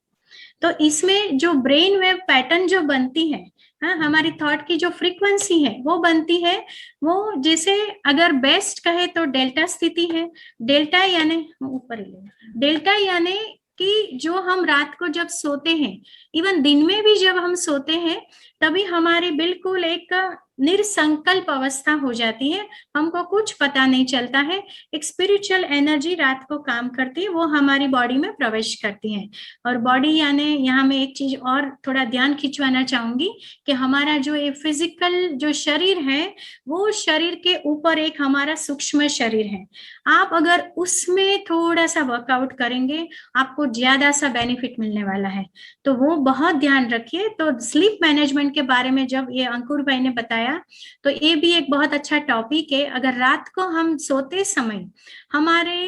तो इसमें जो ब्रेन वेव पैटर्न जो बनती है, हाँ, हमारी थॉट की जो फ्रीक्वेंसी है वो बनती है, वो जैसे अगर बेस्ट कहे तो डेल्टा स्थिति है। डेल्टा यानी ऊपर ही, डेल्टा यानी कि जो हम रात को जब सोते हैं, इवन दिन में भी जब हम सोते हैं, तभी हमारी बिल्कुल एक निरसंकल्प अवस्था हो जाती है, हमको कुछ पता नहीं चलता है। एक स्पिरिचुअल एनर्जी रात को काम करती है, वो हमारी बॉडी में प्रवेश करती है। और बॉडी यानी यहाँ मैं एक चीज और थोड़ा ध्यान खिंचवाना चाहूंगी कि हमारा जो ये फिजिकल जो शरीर है, वो शरीर के ऊपर एक हमारा सूक्ष्म शरीर है। आप अगर उसमें थोड़ा सा वर्कआउट करेंगे, आपको ज्यादा सा बेनिफिट मिलने वाला है, तो वो बहुत ध्यान रखिए। तो स्लीप मैनेजमेंट के बारे में जब ये अंकुर भाई ने बताया, तो ये भी एक बहुत अच्छा टॉपिक है। अगर रात को हम सोते समय हमारी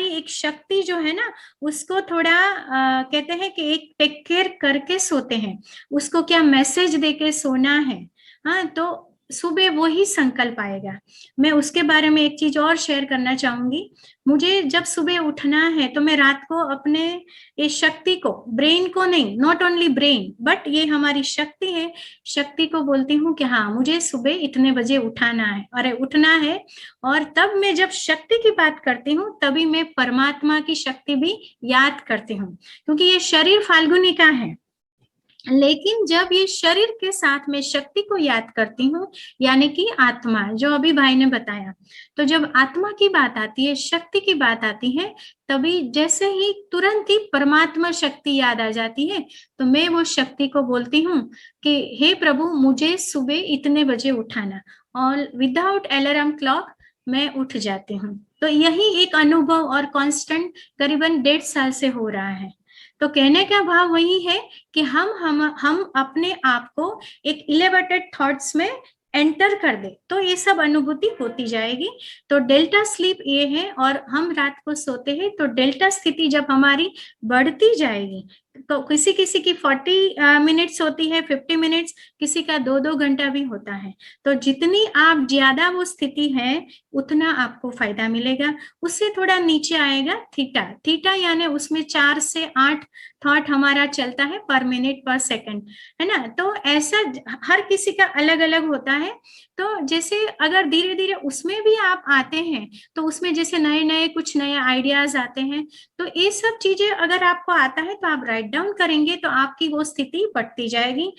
एक शक्ति जो है ना, उसको थोड़ा कहते हैं कि एक टेक केयर करके सोते हैं, उसको क्या मैसेज देके सोना है, हाँ, तो सुबह वो ही संकल्प आएगा। मैं उसके बारे में एक चीज और शेयर करना चाहूंगी। मुझे जब सुबह उठना है तो मैं रात को अपने ये शक्ति को, ब्रेन को नहीं, नॉट ओनली ब्रेन बट ये हमारी शक्ति है, शक्ति को बोलती हूँ कि हाँ मुझे सुबह इतने बजे उठना है। और तब मैं जब शक्ति की बात करती हूँ तभी मैं परमात्मा की शक्ति भी याद करती हूँ, क्योंकि ये शरीर फाल्गुनी का है। लेकिन जब ये शरीर के साथ में शक्ति को याद करती हूँ, यानी कि आत्मा, जो अभी भाई ने बताया, तो जब आत्मा की बात आती है, शक्ति की बात आती है, तभी जैसे ही तुरंत ही परमात्मा शक्ति याद आ जाती है, तो मैं वो शक्ति को बोलती हूँ कि हे प्रभु मुझे सुबह इतने बजे उठाना, और विदाउट अलार्म क्लॉक मैं उठ जाती हूँ। तो यही एक अनुभव और कांस्टेंट करीबन 1.5 साल से हो रहा है। तो कहने का भाव वही है कि हम अपने आप को एक एलिवेटेड थॉट्स में एंटर कर दे, तो ये सब अनुभूति होती जाएगी। तो डेल्टा स्लीप ये है, और हम रात को सोते हैं तो डेल्टा स्थिति जब हमारी बढ़ती जाएगी, तो किसी किसी की 40 मिनट्स होती है, 50 मिनट्स, किसी का 2-2 घंटा भी होता है। तो जितनी आप ज्यादा वो स्थिति है उतना आपको फायदा मिलेगा। उससे थोड़ा नीचे आएगा थीटा यानी उसमें 4 से 8 थॉट हमारा चलता है पर मिनट पर सेकंड, है ना। तो ऐसा हर किसी का अलग अलग होता है। तो जैसे अगर धीरे धीरे उसमें भी आप आते हैं, तो उसमें जैसे नए कुछ नए आइडियाज आते हैं, तो ये सब चीजें अगर आपको आता है तो आप राइट डाउन करेंगे तो आपकी वो स्थिति बढ़ती जाएगी।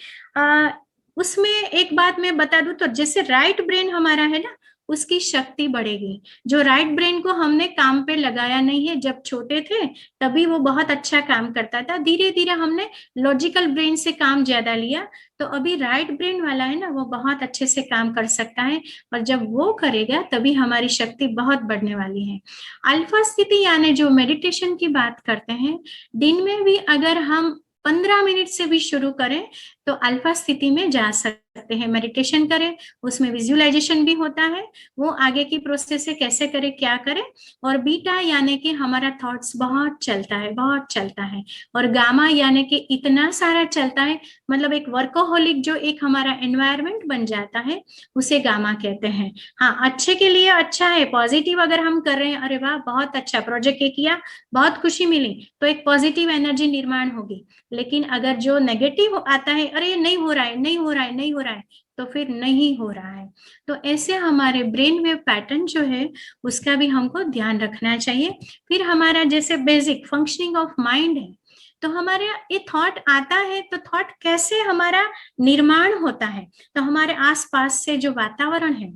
उसमें एक बात मैं बता दूं, तो जैसे राइट ब्रेन हमारा है ना, उसकी शक्ति बढ़ेगी। जो राइट ब्रेन को हमने काम पे लगाया नहीं है, जब छोटे थे तभी वो बहुत अच्छा काम करता था, धीरे धीरे हमने लॉजिकल ब्रेन से काम ज्यादा लिया, तो अभी राइट ब्रेन वाला है ना, वो बहुत अच्छे से काम कर सकता है। और जब वो करेगा तभी हमारी शक्ति बहुत बढ़ने वाली है। अल्फा स्थिति यानी जो मेडिटेशन की बात करते हैं, दिन में भी अगर हम 15 मिनट से भी शुरू करें तो अल्फा स्थिति में जा सकते हैं। मेडिटेशन करें, उसमें विजुअलाइजेशन भी होता है, वो आगे की प्रोसेस से कैसे करें, क्या करें। और बीटा यानी कि हमारा थॉट्स बहुत चलता है। और गामा यानी कि इतना सारा चलता है, मतलब एक वर्कोहोलिक जो एक हमारा एनवायरनमेंट बन जाता है, उसे गामा कहते हैं। हाँ, अच्छे के लिए अच्छा है, पॉजिटिव अगर हम कर रहे हैं, अरे वाह बहुत अच्छा प्रोजेक्ट किया, बहुत खुशी मिली, तो एक पॉजिटिव एनर्जी निर्माण होगी। लेकिन अगर जो नेगेटिव आता है, अरे नहीं हो रहा है, तो फिर नहीं हो रहा है। तो ऐसे हमारे ब्रेन वेव पैटर्न जो है उसका भी हमको ध्यान रखना चाहिए। फिर हमारा जैसे बेसिक फंक्शनिंग ऑफ माइंड है, तो हमारे ये थॉट आता है, तो थॉट कैसे हमारा निर्माण होता है, तो हमारे आसपास से जो वातावरण है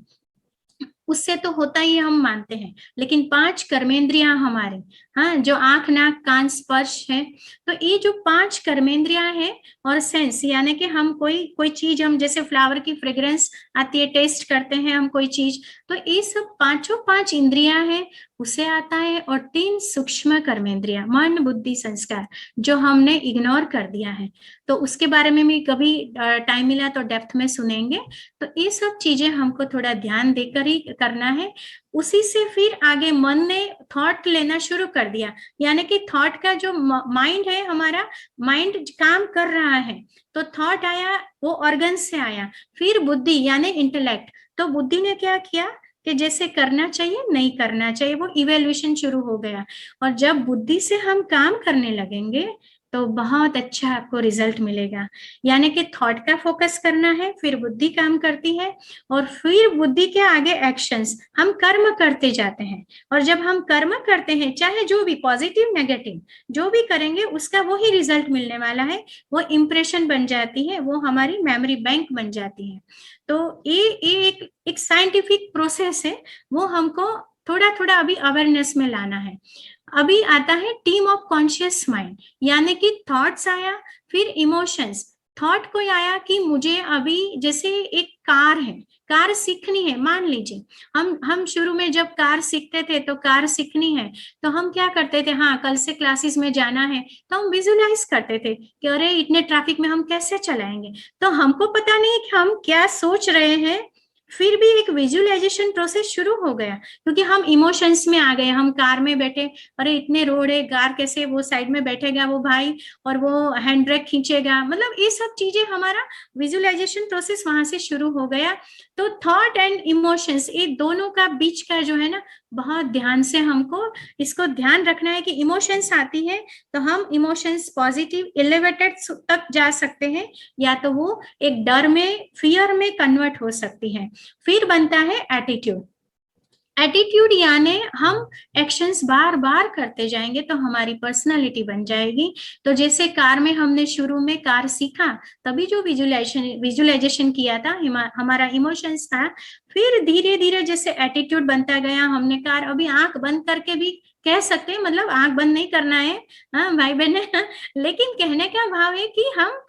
उससे तो होता ही हम मानते हैं, लेकिन 5 कर्मेंद्रियां हमारे, हाँ, जो आंख नाक कान स्पर्श है, तो ये जो 5 कर्मेंद्रियां हैं और सेंस, यानी कि हम कोई चीज, हम जैसे फ्लावर की फ्रेग्रेंस आती है, टेस्ट करते हैं हम कोई चीज, तो ये सब 5 इंद्रियां हैं, उसे आता है। और 3 सूक्ष्म कर्मेंद्रियां, मन बुद्धि संस्कार, जो हमने इग्नोर कर दिया है, तो उसके बारे में भी कभी टाइम मिला तो डेप्थ में सुनेंगे। तो ये सब चीजें हमको थोड़ा ध्यान देकर ही करना है। उसी से फिर आगे मन ने थॉट लेना शुरू कर दिया, यानी कि थॉट का जो माइंड है, हमारा माइंड काम कर रहा है, तो थॉट आया, वो ऑर्गन से आया। फिर बुद्धि यानी इंटेलेक्ट, तो बुद्धि ने क्या किया कि जैसे करना चाहिए नहीं करना चाहिए, वो इवेल्युएशन शुरू हो गया। और जब बुद्धि से हम काम करने लगेंगे तो बहुत अच्छा आपको रिजल्ट मिलेगा। यानी कि थॉट का फोकस करना है, फिर बुद्धि काम करती है, और फिर बुद्धि के आगे एक्शंस, हम कर्म करते जाते हैं। और जब हम कर्म करते हैं, चाहे जो भी पॉजिटिव नेगेटिव जो भी करेंगे, उसका वही रिजल्ट मिलने वाला है। वो इंप्रेशन बन जाती है, वो हमारी मेमोरी बैंक बन जाती है। तो ये एक साइंटिफिक प्रोसेस है, वो हमको थोड़ा थोड़ा अभी अवेयरनेस में लाना है। अभी आता है टीम ऑफ कॉन्शियस माइंड, यानी कि थॉट्स आया, फिर इमोशंस। थॉट कोई आया कि मुझे अभी जैसे एक कार है, कार सीखनी है, मान लीजिए हम शुरू में जब कार सीखते थे, तो कार सीखनी है तो हम क्या करते थे, हाँ कल से क्लासेस में जाना है, तो हम विजुलाइज करते थे कि अरे इतने ट्रैफिक में हम कैसे चलाएंगे। तो हमको पता नहीं कि हम क्या सोच रहे हैं, फिर भी एक विजुअलाइजेशन प्रोसेस शुरू हो गया, क्योंकि हम इमोशंस में आ गए। हम कार में बैठे, अरे इतने रोड है, कार कैसे, वो साइड में बैठेगा वो भाई, और वो हैंड ब्रेक खींचेगा, मतलब ये सब चीजें, हमारा विजुअलाइजेशन प्रोसेस वहां से शुरू हो गया। तो थॉट एंड इमोशंस, ये दोनों का बीच का जो है ना, बहुत ध्यान से हमको इसको ध्यान रखना है कि इमोशंस आती है तो हम इमोशंस पॉजिटिव एलिवेटेड तक जा सकते हैं, या तो वो एक डर में, फियर में कन्वर्ट हो सकती है। फिर बनता है एटीट्यूड। एटीट्यूड यानी हम एक्शंस बार बार करते जाएंगे तो हमारी पर्सनालिटी बन जाएगी। तो जैसे कार में हमने शुरू में कार सीखा, तभी जो विजुअलाइजेशन किया था, हमारा इमोशंस था। फिर धीरे धीरे जैसे एटीट्यूड बनता गया, हमने कार अभी आंख बंद करके भी कह सकते हैं, मतलब आंख बंद नहीं करना है, हाँ भाई बहने, लेकिन कहने का भाव है कि हम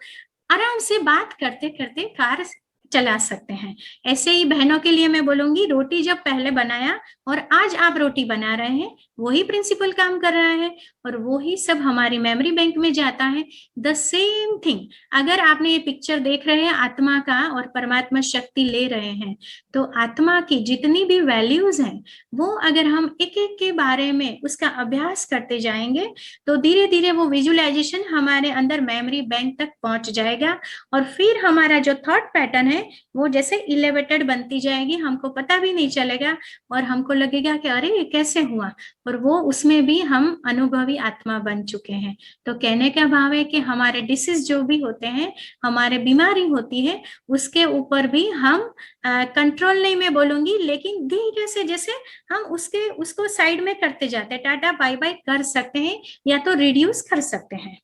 आराम से बात करते करते कार चला सकते हैं। ऐसे ही बहनों के लिए मैं बोलूंगी, रोटी जब पहले बनाया और आज आप रोटी बना रहे हैं, वही प्रिंसिपल काम कर रहा है और वही सब हमारी मेमोरी बैंक में जाता है। द सेम थिंग, अगर आपने ये पिक्चर देख रहे हैं आत्मा का और परमात्मा शक्ति ले रहे हैं, तो आत्मा की जितनी भी वैल्यूज हैं, वो अगर हम एक एक के बारे में उसका अभ्यास करते जाएंगे, तो धीरे धीरे वो विजुअलाइजेशन हमारे अंदर मेमोरी बैंक तक पहुंच जाएगा। और फिर हमारा जो थॉट पैटर्न है, वो जैसे इलेवेटेड बनती जाएगी, हमको पता भी नहीं चलेगा और हमको लगेगा कि अरे ये कैसे हुआ, और वो उसमें भी हम अनुभवी आत्मा बन चुके हैं। तो कहने का भाव है कि हमारे डिसीज जो भी होते हैं, हमारे बीमारी होती है, उसके ऊपर भी हम कंट्रोल नहीं मैं बोलूंगी, लेकिन धीरे से जैसे हम उसको साइड में करते जाते हैं, टाटा बाय बाय कर सकते हैं या तो रिड्यूस कर सकते हैं।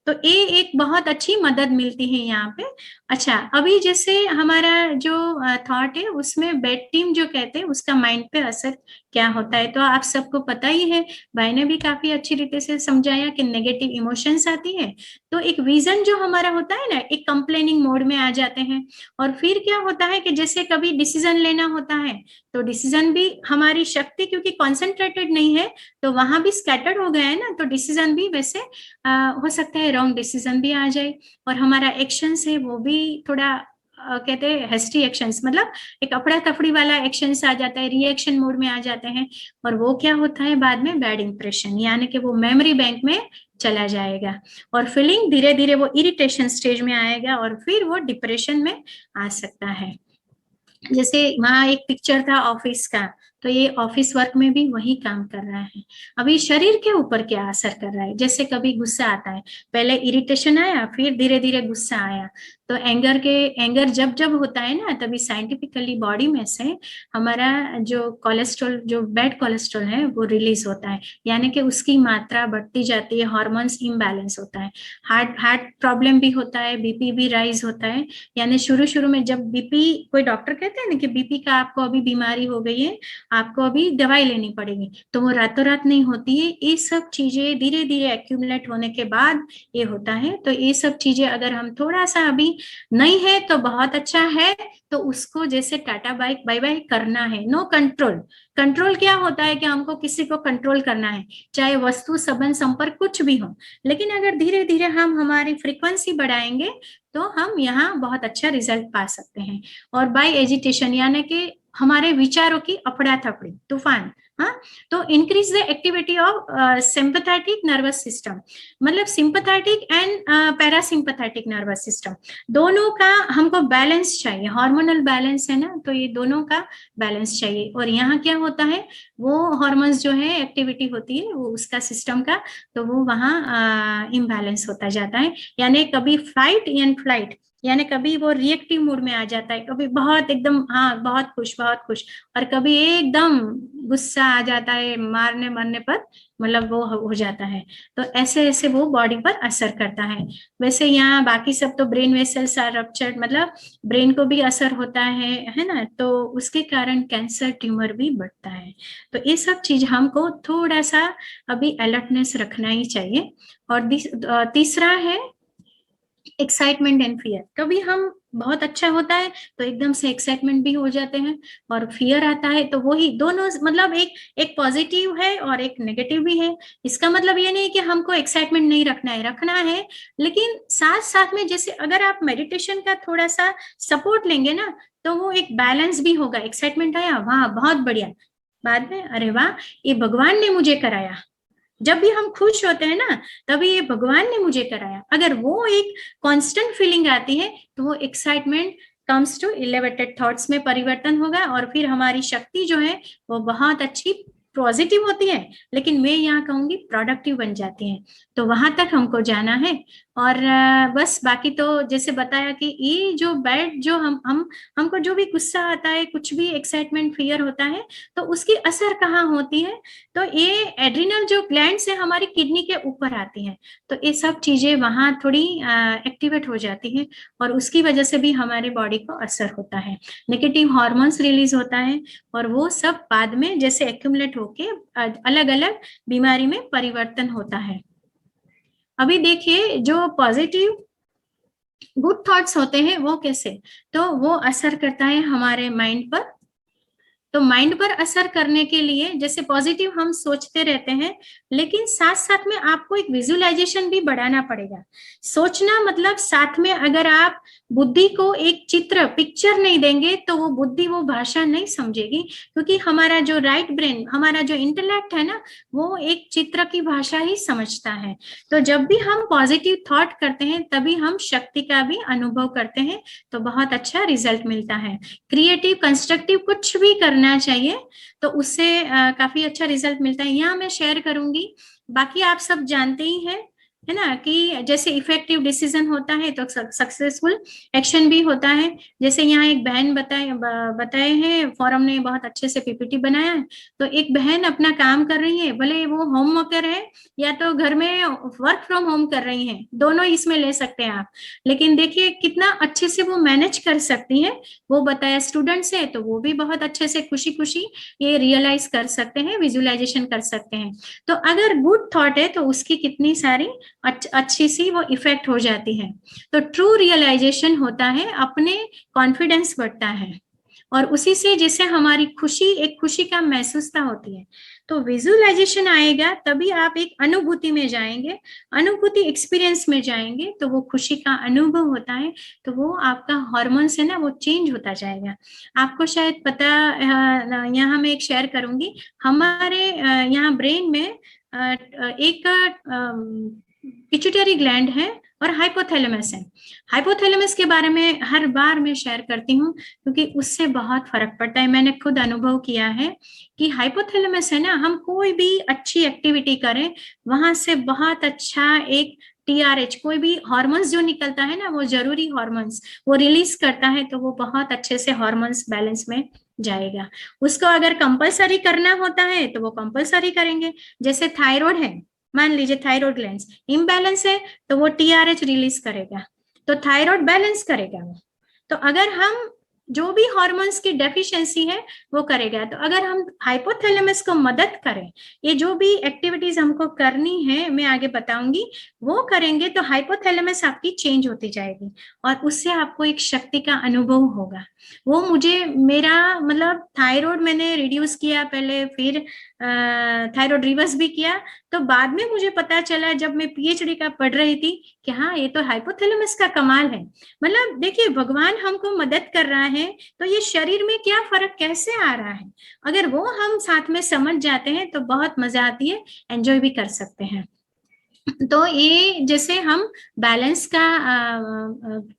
तो ये एक बहुत अच्छी मदद मिलती है यहाँ पे। अच्छा, अभी जैसे हमारा जो थॉट है, उसमें बेड टीम जो कहते हैं, उसका माइंड पे असर क्या होता है, तो आप सबको पता ही है, भाई ने भी काफी अच्छी रीति से समझाया कि नेगेटिव इमोशंस आती है, तो एक विजन जो हमारा होता है ना, एक कंप्लेनिंग मोड में आ जाते हैं। और फिर क्या होता है कि जैसे कभी डिसीजन लेना होता है, तो डिसीजन भी हमारी शक्ति क्योंकि कॉन्सेंट्रेटेड नहीं है, तो वहां भी स्कैटर्ड हो गया है ना, तो डिसीजन भी वैसे हो सकता है रॉन्ग डिसीजन भी आ जाए। और हमारा एक्शंस है वो भी थोड़ा कहते हैं हेस्टी एक्शंस, मतलब एक अफड़ा तफड़ी वाला एक्शंस आ जाता है, रिएक्शन मोड में आ जाते हैं, और वो क्या होता है बाद में बैड इंप्रेशन, यानी कि वो मेमोरी बैंक में चला जाएगा। और फीलिंग धीरे धीरे वो इरिटेशन स्टेज में आएगा और फिर वो डिप्रेशन में आ सकता है। जैसे वहां एक पिक्चर था ऑफिस का, तो ये ऑफिस वर्क में भी वही काम कर रहा है। अभी शरीर के ऊपर क्या असर कर रहा है, जैसे कभी गुस्सा आता है, पहले इरिटेशन आया, फिर धीरे धीरे गुस्सा आया, तो एंगर जब जब होता है ना, तभी साइंटिफिकली बॉडी में से हमारा जो कोलेस्ट्रॉल, जो बैड कोलेस्ट्रॉल है, वो रिलीज होता है, यानी कि उसकी मात्रा बढ़ती जाती है, हार्मोन्स इम्बैलेंस होता है, हार्ट प्रॉब्लम भी होता है, बीपी भी राइज होता है। यानी शुरू में जब बीपी, कोई डॉक्टर कहते हैं ना कि बीपी का आपको अभी बीमारी हो गई है, आपको अभी दवाई लेनी पड़ेगी, तो वो रातों रात नहीं होती है। ये सब चीजें धीरे धीरे एक्यूमुलेट होने के बाद ये होता है। तो ये सब चीजें अगर हम थोड़ा सा अभी नहीं है तो बहुत अच्छा है, तो उसको जैसे टाटा बाय बाय करना है। नो कंट्रोल, कंट्रोल क्या होता है कि हमको किसी को कंट्रोल करना है, चाहे वस्तु, संबंध, संपर्क कुछ भी हो, लेकिन अगर धीरे धीरे हम हमारी फ्रीक्वेंसी बढ़ाएंगे तो हम यहाँ बहुत अच्छा रिजल्ट पा सकते हैं। और बाय एजिटेशन, यानी कि हमारे विचारों की अफड़ा थफड़ी, तूफान, हाँ, तो increase the activity of sympathetic nervous system, मतलब sympathetic and parasympathetic nervous system, दोनों का हमको बैलेंस चाहिए, हार्मोनल बैलेंस है ना, तो ये दोनों का बैलेंस चाहिए। और यहाँ क्या होता है, वो हार्मोन्स जो है एक्टिविटी होती है वो उसका सिस्टम का, तो वो वहाँ इम्बैलेंस होता जाता है, यानी कभी फाइट एंड फ्लाइट, यानी कभी वो रिएक्टिव मूड में आ जाता है, कभी बहुत एकदम हाँ बहुत खुश, और कभी एकदम गुस्सा आ जाता है, मारने मरने पर मतलब वो हो जाता है। तो ऐसे ऐसे वो बॉडी पर असर करता है। वैसे यहाँ बाकी सब तो ब्रेन वेसल्स आर रप्चर्ड, मतलब ब्रेन को भी असर होता है ना, तो उसके कारण कैंसर ट्यूमर भी बढ़ता है। तो ये सब चीज हमको थोड़ा सा अभी अलर्टनेस रखना ही चाहिए। और तीसरा है एक्साइटमेंट एंड फियर। कभी हम बहुत अच्छा होता है तो एकदम से एक्साइटमेंट भी हो जाते हैं, और फियर आता है तो वही दोनों, मतलब एक पॉजिटिव है और एक नेगेटिव भी है। इसका मतलब ये नहीं कि हमको एक्साइटमेंट नहीं रखना है, लेकिन साथ साथ में जैसे अगर आप मेडिटेशन का थोड़ा सा सपोर्ट लेंगे ना, तो वो एक बैलेंस भी होगा। एक्साइटमेंट आया, वाह बहुत बढ़िया, बाद में अरे वाह ये भगवान ने मुझे कराया। जब भी हम खुश होते हैं ना, तभी ये भगवान ने मुझे कराया। अगर वो एक कांस्टेंट फीलिंग आती है तो वो excitement comes to elevated thoughts में परिवर्तन होगा, और फिर हमारी शक्ति जो है वो बहुत अच्छी पॉजिटिव होती है, लेकिन मैं यहाँ कहूंगी प्रोडक्टिव बन जाती है। तो वहां तक हमको जाना है। और बस बाकी तो जैसे बताया कि ये जो बैड जो हमको जो भी गुस्सा आता है, कुछ भी एक्साइटमेंट फियर होता है, तो उसकी असर कहाँ होती है, तो ये एड्रिनल जो ग्लैंड्स है हमारी किडनी के ऊपर आती हैं, तो ये सब चीजें वहां थोड़ी एक्टिवेट हो जाती है, और उसकी वजह से भी हमारे बॉडी को असर होता है, नेगेटिव हार्मोन्स रिलीज होता है, और वो सब बाद में जैसे एक्यूमुलेट होके अलग अलग बीमारी में परिवर्तन होता है। अभी देखिए जो पॉजिटिव गुड थॉट्स होते हैं वो कैसे, तो वो असर करता है हमारे माइंड पर। तो माइंड पर असर करने के लिए जैसे पॉजिटिव हम सोचते रहते हैं, लेकिन साथ साथ में आपको एक विजुअलाइजेशन भी बढ़ाना पड़ेगा। सोचना मतलब साथ में अगर आप बुद्धि को एक चित्र पिक्चर नहीं देंगे तो वो बुद्धि वो भाषा नहीं समझेगी, क्योंकि हमारा जो राइट ब्रेन, हमारा जो इंटेलेक्ट है ना, वो एक चित्र की भाषा ही समझता है। तो जब भी हम पॉजिटिव थॉट करते हैं तभी हम शक्ति का भी अनुभव करते हैं, तो बहुत अच्छा रिजल्ट मिलता है। क्रिएटिव कंस्ट्रक्टिव कुछ भी करना चाहिए तो उससे काफी अच्छा रिजल्ट मिलता है। यहाँ मैं शेयर करूंगी, बाकी आप सब जानते ही हैं, है ना, कि जैसे इफेक्टिव डिसीजन होता है तो सक्सेसफुल एक्शन भी होता है। जैसे यहाँ एक बहन बताए हैं, फोरम ने बहुत अच्छे से पीपीटी बनाया है। तो एक बहन अपना काम कर रही है, भले वो होम वर्कर है या तो घर में वर्क फ्रॉम होम कर रही है, दोनों इसमें ले सकते हैं आप, लेकिन देखिए कितना अच्छे से वो मैनेज कर सकती है। वो बताया स्टूडेंट्स है तो वो भी बहुत अच्छे से खुशी खुशी ये रियलाइज कर सकते हैं, विजुअलाइजेशन कर सकते हैं। तो अगर गुड थॉट है तो उसकी कितनी सारी अच्छी सी वो इफेक्ट हो जाती है। तो ट्रू रियलाइजेशन होता है, अपने कॉन्फिडेंस बढ़ता है, और उसी से जैसे हमारी खुशी, एक खुशी का महसूसता होती है। तो विजुअलाइजेशन आएगा तभी आप एक अनुभूति में जाएंगे, अनुभूति एक्सपीरियंस में जाएंगे, तो वो खुशी का अनुभव होता है, तो वो आपका हार्मोन्स है ना वो चेंज होता जाएगा। आपको शायद पता, यहाँ मैं एक शेयर करूंगी, हमारे यहाँ ब्रेन में एक पिट्यूटरी ग्लैंड है और हाइपोथैलेमस है। हाइपोथैलेमस के बारे में हर बार मैं शेयर करती हूँ क्योंकि उससे बहुत फर्क पड़ता है। मैंने खुद अनुभव किया है कि हाइपोथैलेमस है ना, हम कोई भी अच्छी एक्टिविटी करें वहां से बहुत अच्छा एक TRH, कोई भी हार्मोन्स जो निकलता है ना, वो जरूरी हार्मोन्स वो रिलीज करता है, तो वो बहुत अच्छे से हार्मोन्स बैलेंस में जाएगा। उसको अगर कंपलसरी करना होता है तो वो कंपलसरी करेंगे। जैसे थायराइड है, मान लीजिए थायराइड ग्लैंड्स इम्बैलेंस है तो वो TRH रिलीज करेगा, तो थायराइड बैलेंस करेगा वो। तो अगर हम जो भी हार्मोन्स की डेफिशिएंसी है वो करेगा, तो अगर हम हाइपोथैलेमस को मदद करें, ये जो भी एक्टिविटीज हमको करनी है मैं आगे बताऊंगी, वो करेंगे तो हाइपोथैलेमस आपकी चेंज होती जाएगी और उससे आपको एक शक्ति का अनुभव होगा। वो मुझे मेरा मतलब थायराइड मैंने रिड्यूस किया पहले, फिर थायराइड रिवर्स भी किया, तो बाद में मुझे पता चला जब मैं PhD का पढ़ रही थी कि हाँ ये तो हाइपोथैलेमस का कमाल है। मतलब देखिए भगवान हमको मदद कर रहा है हैं तो ये शरीर में क्या फर्क कैसे आ रहा है, अगर वो हम साथ में समझ जाते हैं तो बहुत मजा आती है, एंजॉय भी कर सकते हैं। तो ये जैसे हम बैलेंस का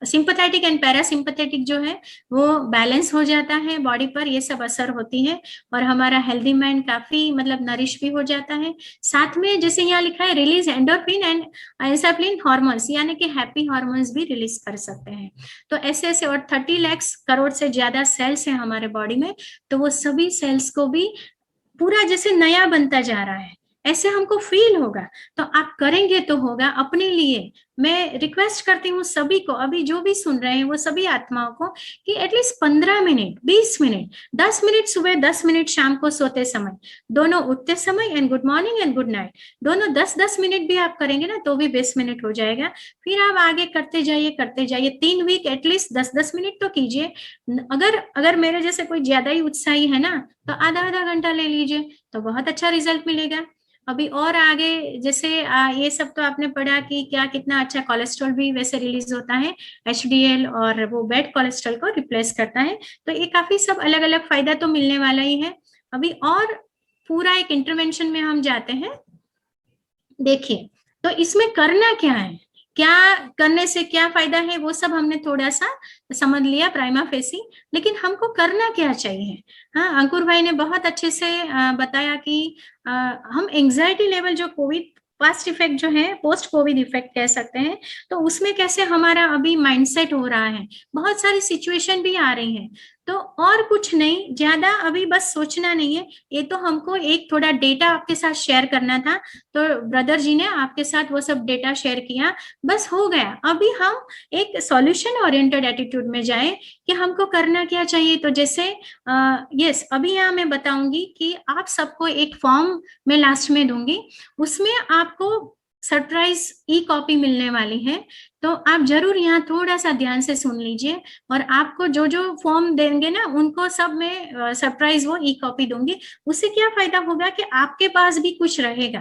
सिंपैथेटिक एंड पैरासिम्पैथेटिक जो है वो बैलेंस हो जाता है बॉडी पर, ये सब असर होती है और हमारा हेल्दी माइंड काफी मतलब नरिश भी हो जाता है। साथ में जैसे यहाँ लिखा है रिलीज एंडोर्फिन एंड एंसाइक्लिन हार्मोन्स, यानी कि हैप्पी हार्मोन्स भी रिलीज कर सकते हैं। तो ऐसे ऐसे और 30 लाख करोड़ से ज्यादा सेल्स हैं हमारे बॉडी में, तो वो सभी सेल्स को भी पूरा जैसे नया बनता जा रहा है, ऐसे हमको फील होगा। तो आप करेंगे तो होगा। अपने लिए मैं रिक्वेस्ट करती हूँ सभी को, अभी जो भी सुन रहे हैं वो सभी आत्माओं को, कि एटलीस्ट 15 मिनट, 20 मिनट, 10 मिनट सुबह, 10 मिनट शाम को सोते समय, दोनों उठते समय and good morning and good night, दोनों 10-10 मिनट भी आप करेंगे ना तो भी 20 मिनट हो जाएगा। फिर आप आगे करते जाइए 3 वीक एटलीस्ट 10-10 मिनट तो कीजिए। अगर मेरे जैसे कोई ज्यादा ही उत्साही है ना तो आधा घंटा ले लीजिए, तो बहुत अच्छा रिजल्ट मिलेगा। अभी और आगे जैसे ये सब तो आपने पढ़ा कि क्या कितना अच्छा कोलेस्ट्रॉल भी वैसे रिलीज होता है, HDL, और वो बैड कोलेस्ट्रॉल को रिप्लेस करता है। तो ये काफी सब अलग अलग फायदा तो मिलने वाला ही है। अभी और पूरा एक इंटरवेंशन में हम जाते हैं। देखिए तो इसमें करना क्या है, क्या करने से क्या फायदा है, वो सब हमने थोड़ा सा समझ लिया प्राइमा फेसी, लेकिन हमको करना क्या चाहिए। हाँ, अंकुर भाई ने बहुत अच्छे से बताया कि हम एंजाइटी लेवल जो कोविड पास्ट इफेक्ट जो है, पोस्ट कोविड इफेक्ट कह सकते हैं, तो उसमें कैसे हमारा अभी माइंडसेट हो रहा है, बहुत सारी सिचुएशन भी आ रही है। तो और कुछ नहीं, ज्यादा अभी बस सोचना नहीं है, ये तो हमको एक थोड़ा डेटा आपके साथ शेयर करना था, तो ब्रदर जी ने आपके साथ वो सब डेटा शेयर किया, बस हो गया। अभी हम एक सॉल्यूशन ओरिएंटेड एटीट्यूड में जाए कि हमको करना क्या चाहिए। तो जैसे यस, अभी यहाँ मैं बताऊंगी कि आप सबको एक फॉर्म मैं लास्ट में दूंगी, उसमें आपको सरप्राइज ई-कॉपी मिलने वाली है, तो आप जरूर यहाँ थोड़ा सा ध्यान से सुन लीजिए, और आपको जो जो फॉर्म देंगे ना उनको सब मैं सरप्राइज वो ई-कॉपी दूंगी। उससे क्या फायदा होगा कि आपके पास भी कुछ रहेगा,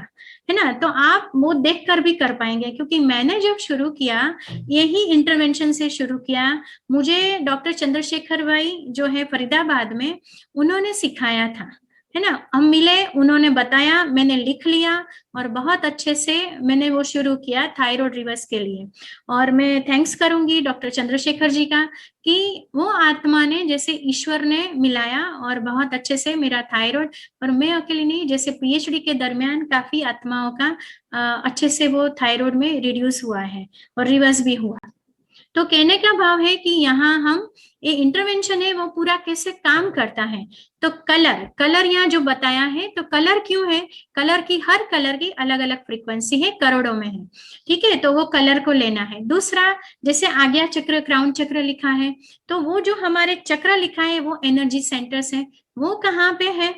है ना, तो आप वो देख कर भी कर पाएंगे। क्योंकि मैंने जब शुरू किया, यही इंटरवेंशन से शुरू किया, मुझे डॉक्टर चंद्रशेखर भाई जो है फरीदाबाद में, उन्होंने सिखाया था, है ना। हम मिले, उन्होंने बताया, मैंने लिख लिया और बहुत अच्छे से मैंने वो शुरू किया थायराइड रिवर्स के लिए। और मैं थैंक्स करूंगी डॉक्टर चंद्रशेखर जी का कि वो आत्मा ने जैसे ईश्वर ने मिलाया और बहुत अच्छे से मेरा थायराइड, और मैं अकेली नहीं, जैसे PhD के दरमियान काफी आत्माओं का अच्छे से वो थायराइड में रिड्यूस हुआ है और रिवर्स भी हुआ। तो कहने का भाव है कि यहाँ हम ये इंटरवेंशन है वो पूरा कैसे काम करता है। तो कलर यहाँ जो बताया है, तो कलर क्यों है, कलर की हर कलर की अलग अलग फ्रीक्वेंसी है, करोड़ों में है, ठीक है, तो वो कलर को लेना है। दूसरा, जैसे आज्ञा चक्र, क्राउन चक्र लिखा है, तो वो जो हमारे चक्र लिखा है वो एनर्जी सेंटर्स है। वो कहाँ पे है,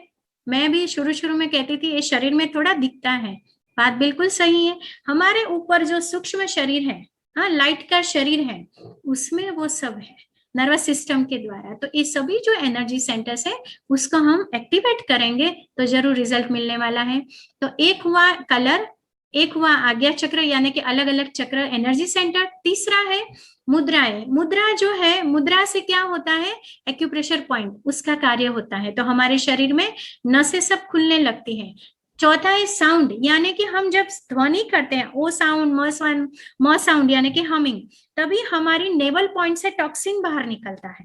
मैं भी शुरू में कहती थी ये शरीर में थोड़ा दिखता है, बात बिल्कुल सही है। हमारे ऊपर जो सूक्ष्म शरीर है, हाँ, लाइट का शरीर है, उसमें वो सब है नर्वस सिस्टम के द्वारा। तो ये सभी जो एनर्जी सेंटर्स है उसको हम एक्टिवेट करेंगे तो जरूर रिजल्ट मिलने वाला है। तो एक हुआ कलर, एक हुआ आज्ञा चक्र यानी कि अलग अलग चक्र, एनर्जी सेंटर। तीसरा है मुद्राएं। मुद्रा जो है, मुद्रा से क्या होता है, एक्यूप्रेशर पॉइंट, उसका कार्य होता है। तो हमारे शरीर में नसें सब खुलने लगती है। चौथा है साउंड, यानी कि हम जब ध्वनि करते हैं, ओ साउंड, म साउंड यानी कि हमिंग, तभी हमारी नेवल पॉइंट से टॉक्सिन बाहर निकलता है।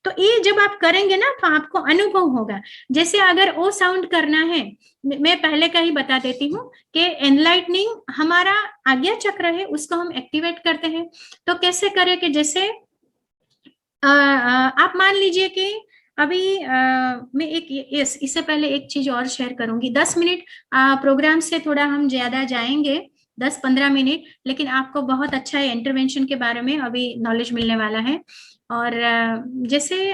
तो ये जब आप करेंगे ना तो आपको अनुभव होगा। जैसे अगर ओ साउंड करना है, मैं पहले का ही बता देती हूँ कि एनलाइटनिंग हमारा आज्ञा चक्र है, उसको हम एक्टिवेट करते हैं। तो कैसे करें कि जैसे आप मान लीजिए कि अभी मैं इससे पहले एक चीज और शेयर करूंगी। 10 मिनट प्रोग्राम से थोड़ा हम ज्यादा जाएंगे, 10-15 मिनट, लेकिन आपको बहुत अच्छा है इंटरवेंशन के बारे में अभी नॉलेज मिलने वाला है। और जैसे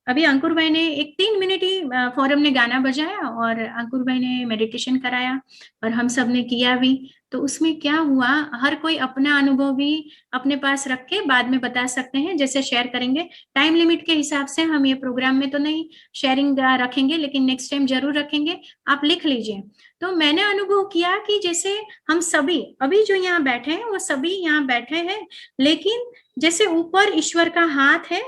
अभी अंकुर भाई ने एक 3 मिनट ही फोरम ने गाना बजाया और अंकुर भाई ने मेडिटेशन कराया और हम सब ने किया भी। तो उसमें क्या हुआ, हर कोई अपना अनुभव भी अपने पास रख के बाद में बता सकते हैं, जैसे शेयर करेंगे। टाइम लिमिट के हिसाब से हम ये प्रोग्राम में तो नहीं शेयरिंग रखेंगे, लेकिन नेक्स्ट टाइम जरूर रखेंगे, आप लिख लीजिए। तो मैंने अनुभव किया कि जैसे हम सभी अभी जो यहाँ बैठे हैं वो सभी यहाँ बैठे हैं, लेकिन जैसे ऊपर ईश्वर का हाथ है,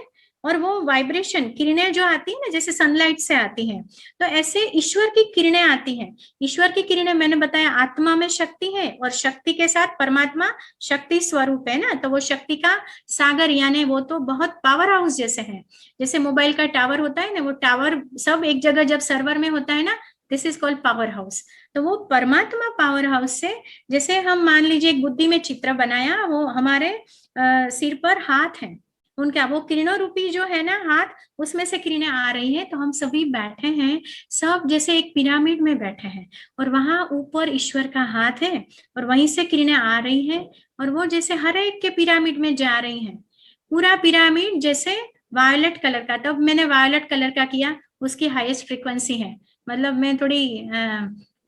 और वो वाइब्रेशन किरणें जो आती है ना, जैसे सनलाइट से आती है, तो ऐसे ईश्वर की किरणें आती हैं। ईश्वर की किरणें मैंने बताया आत्मा में शक्ति है, और शक्ति के साथ परमात्मा शक्ति स्वरूप है ना, तो वो शक्ति का सागर, यानी वो तो बहुत पावर हाउस जैसे है। जैसे मोबाइल का टावर होता है ना, वो टावर सब एक जगह जब सर्वर में होता है ना, this is called power house. तो वो परमात्मा पावर हाउस से, जैसे हम मान लीजिए एक बुद्धि में चित्र बनाया, वो हमारे सिर पर हाथ है उनका, वो किरणों रूपी जो है ना हाथ, उसमें से किरणें आ रही है। तो हम सभी बैठे हैं, सब जैसे एक पिरामिड में बैठे हैं, और वहां ऊपर ईश्वर का हाथ है, और वहीं से किरणें आ रही हैं, और वो जैसे हर एक के पिरामिड में जा रही हैं। पूरा पिरामिड जैसे वायलेट कलर का, तब मैंने वायलेट कलर का किया, उसकी हाईएस्ट फ्रीक्वेंसी है। मतलब मैं थोड़ी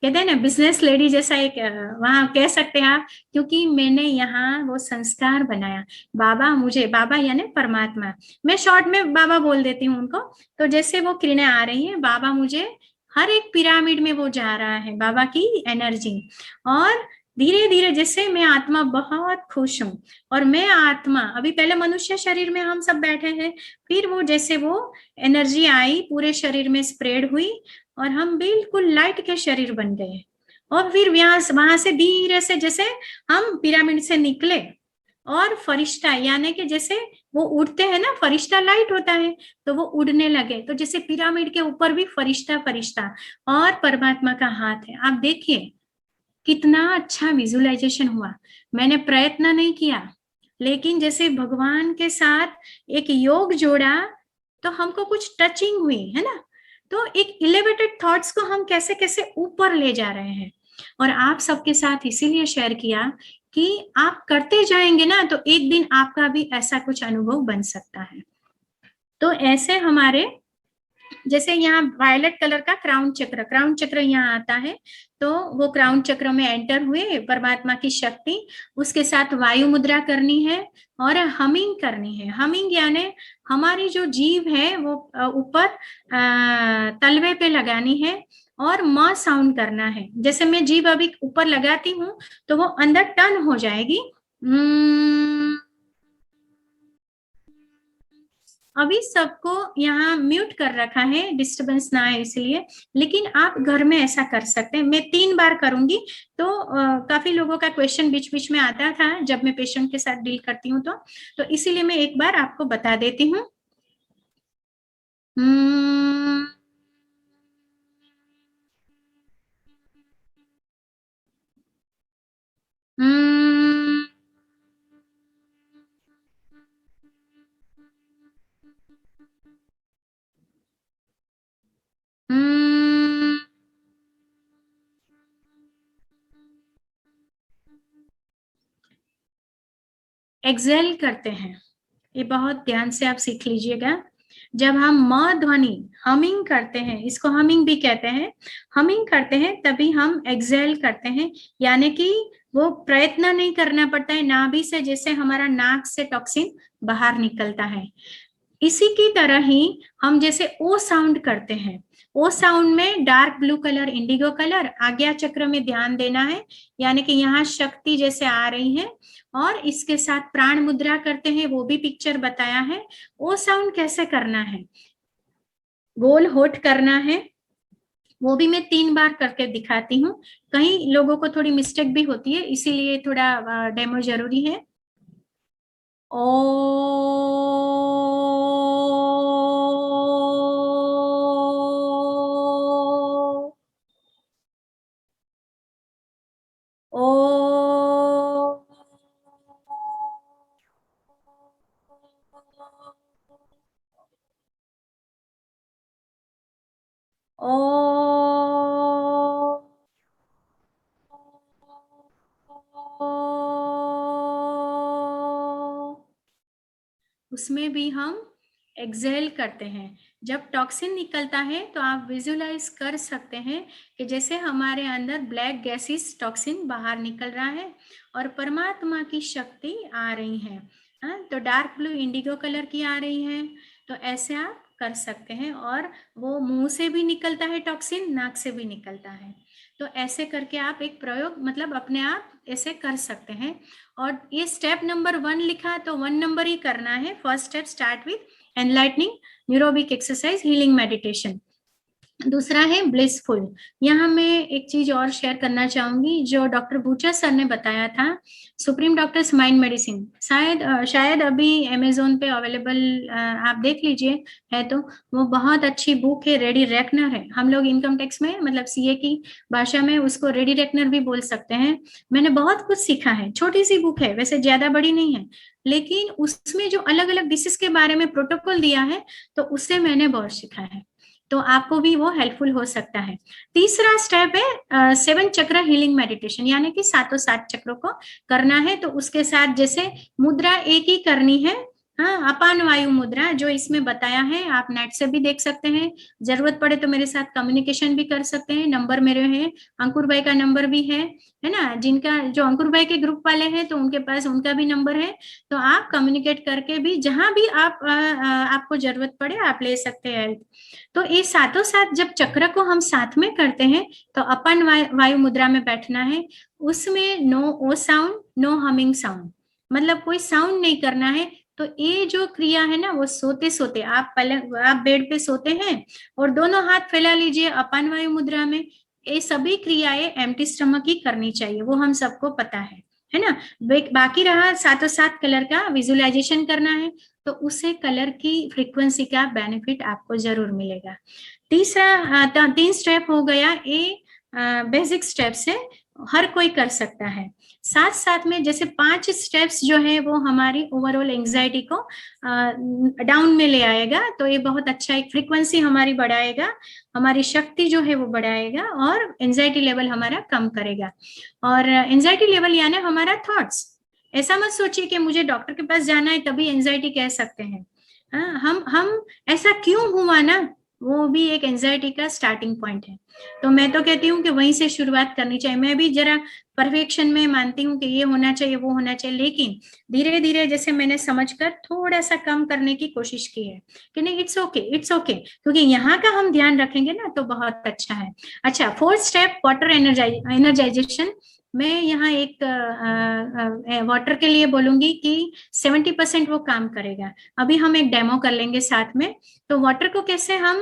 कहते हैं ना बिजनेस लेडी जैसा एक वहां कह सकते हैं आप, क्योंकि मैंने यहाँ वो संस्कार बनाया। बाबा मुझे, बाबा यानी परमात्मा, मैं शॉर्ट में बाबा बोल देती हूँ उनको। तो जैसे वो किरणें आ रही हैं, बाबा मुझे हर एक पिरामिड में वो जा रहा है, बाबा की एनर्जी। और धीरे धीरे जैसे मैं आत्मा बहुत खुश हूँ, और मैं आत्मा अभी पहले मनुष्य शरीर में हम सब बैठे हैं, फिर वो जैसे वो एनर्जी आई पूरे शरीर में स्प्रेड हुई, और हम बिल्कुल लाइट के शरीर बन गए। और फिर वहां से धीरे से जैसे हम पिरामिड से निकले, और फरिश्ता यानी कि जैसे वो उड़ते हैं ना, फरिश्ता लाइट होता है, तो वो उड़ने लगे। तो जैसे पिरामिड के ऊपर भी फरिश्ता फरिश्ता और परमात्मा का हाथ है। आप देखिए कितना अच्छा विजुअलाइजेशन हुआ। मैंने प्रयत्न नहीं किया, लेकिन जैसे भगवान के साथ एक योग जोड़ा, तो हमको कुछ टचिंग हुई है ना। तो एक एलिवेटेड थॉट्स को हम कैसे कैसे ऊपर ले जा रहे हैं, और आप सबके साथ इसीलिए शेयर किया कि आप करते जाएंगे ना, तो एक दिन आपका भी ऐसा कुछ अनुभव बन सकता है। तो ऐसे हमारे जैसे यहाँ वायलेट कलर का क्राउन चक्र यहाँ आता है, तो वो क्राउन चक्र में एंटर हुए परमात्मा की शक्ति, उसके साथ वायु मुद्रा करनी है और हमिंग करनी है। हमिंग यानी हमारी जो जीभ है वो ऊपर तलवे पे लगानी है, और म साउंड करना है। जैसे मैं जीभ अभी ऊपर लगाती हूँ तो वो अंदर टर्न हो जाएगी। अभी सबको यहाँ म्यूट कर रखा है, डिस्टरबेंस ना है इसलिए, लेकिन आप घर में ऐसा कर सकते हैं। मैं 3 बार करूंगी, तो काफी लोगों का क्वेश्चन बीच बीच में आता था जब मैं पेशेंट के साथ डील करती हूँ, तो इसीलिए मैं एक बार आपको बता देती हूँ। एक्सेल करते हैं, ये बहुत ध्यान से आप सीख लीजिएगा। जब हम म ध्वनि हमिंग करते हैं, इसको हमिंग भी कहते हैं, हमिंग करते हैं तभी हम एक्सेल करते हैं, यानी कि वो प्रयत्न नहीं करना पड़ता है। नाभि से जैसे हमारा नाक से टॉक्सिन बाहर निकलता है, इसी की तरह ही हम जैसे ओ साउंड करते हैं। ओ साउंड में dark blue colour, Indigo colour, आज्ञा चक्र में ध्यान देना है, यानी कि यहाँ शक्ति जैसे आ रही है, और इसके साथ प्राण मुद्रा करते हैं, वो भी पिक्चर बताया है। ओ साउंड कैसे करना है, गोल होठ करना है, वो भी मैं 3 बार करके दिखाती हूँ। कई लोगों को थोड़ी मिस्टेक भी होती है, इसीलिए थोड़ा डेमो जरूरी है। ओ उसमें भी हम एक्सेल करते हैं। जब टॉक्सिन निकलता है तो आप विजुलाइज कर सकते हैं कि जैसे हमारे अंदर ब्लैक गैसेस टॉक्सिन बाहर निकल रहा है और परमात्मा की शक्ति आ रही है। तो डार्क ब्लू इंडिगो कलर की आ रही है, तो ऐसे आप कर सकते हैं। और वो मुंह से भी निकलता है टॉक्सिन, नाक से भी निकलता है, तो ऐसे करके आप एक प्रयोग मतलब अपने आप ऐसे कर सकते हैं। और ये स्टेप नंबर 1 लिखा, तो 1 नंबर ही करना है। First step start with enlightening neurobic exercise healing meditation. दूसरा है ब्लिसफुल। यहाँ मैं एक चीज और शेयर करना चाहूंगी जो डॉक्टर बूचर सर ने बताया था, सुप्रीम डॉक्टर्स माइंड मेडिसिन, शायद अभी अमेजोन पे अवेलेबल आप देख लीजिए है तो, वो बहुत अच्छी बुक है, रेडी रेकनर है। हम लोग इनकम टैक्स में मतलब सीए की भाषा में उसको रेडी रेकनर भी बोल सकते हैं। मैंने बहुत कुछ सीखा है, छोटी सी बुक है, वैसे ज्यादा बड़ी नहीं है, लेकिन उसमें जो अलग अलग डिसीज के बारे में प्रोटोकॉल दिया है तो उससे मैंने बहुत सीखा है, तो आपको भी वो हेल्पफुल हो सकता है। तीसरा स्टेप है 7 चक्र हीलिंग मेडिटेशन, यानी कि 7 चक्रों को करना है। तो उसके साथ जैसे मुद्रा एक ही करनी है, हाँ, अपान वायु मुद्रा जो इसमें बताया है, आप नेट से भी देख सकते हैं, जरूरत पड़े तो मेरे साथ कम्युनिकेशन भी कर सकते हैं। नंबर मेरे हैं, अंकुर भाई का नंबर भी है ना, जिनका जो अंकुर भाई के ग्रुप वाले हैं तो उनके पास उनका भी नंबर है, तो आप कम्युनिकेट करके भी जहां भी आपको जरूरत पड़े आप ले सकते हैं हेल्प। तो ये 7 जब चक्र को हम साथ में करते हैं तो अपन वायु मुद्रा में बैठना है, उसमें नो ओ साउंड, नो हमिंग साउंड, मतलब कोई साउंड नहीं करना है। तो ये जो क्रिया है ना, वो सोते सोते आप बेड पे सोते हैं और दोनों हाथ फैला लीजिए अपान वायु मुद्रा में। ये सभी क्रियाएं एम्प्टी स्टमक ही करनी चाहिए, वो हम सबको पता है ना। बाकी रहा 7 कलर का विजुअलाइजेशन करना है, तो उससे कलर की फ्रीक्वेंसी का बेनिफिट आपको जरूर मिलेगा। 3 स्टेप हो गया, ये बेसिक स्टेप्स है, हर कोई कर सकता है। साथ साथ में जैसे 5 स्टेप्स जो है वो हमारी ओवरऑल एंजाइटी को डाउन में ले आएगा, तो ये बहुत अच्छा एक फ्रीक्वेंसी हमारी बढ़ाएगा, हमारी शक्ति जो है वो बढ़ाएगा और एंजाइटी लेवल हमारा कम करेगा। और एंजाइटी लेवल यानी हमारा थॉट्स, ऐसा मत सोचिए कि मुझे डॉक्टर के पास जाना है तभी एंजाइटी कह सकते हैं। हम ऐसा क्यों हुआ ना, वो भी एक एंजाइटी का स्टार्टिंग पॉइंट है। तो मैं तो कहती हूँ कि वहीं से शुरुआत करनी चाहिए। मैं भी जरा परफेक्शन में मानती हूँ कि ये होना चाहिए वो होना चाहिए, लेकिन धीरे धीरे जैसे मैंने समझकर थोड़ा सा कम करने की कोशिश की है कि नहीं, इट्स ओके, क्योंकि यहाँ का हम ध्यान रखेंगे ना तो बहुत अच्छा है। अच्छा, 4th स्टेप वाटर एनर्जाइजेशन। मैं यहाँ एक वाटर के लिए बोलूंगी कि 70% वो काम करेगा। अभी हम एक डेमो कर लेंगे साथ में, तो वाटर को कैसे हम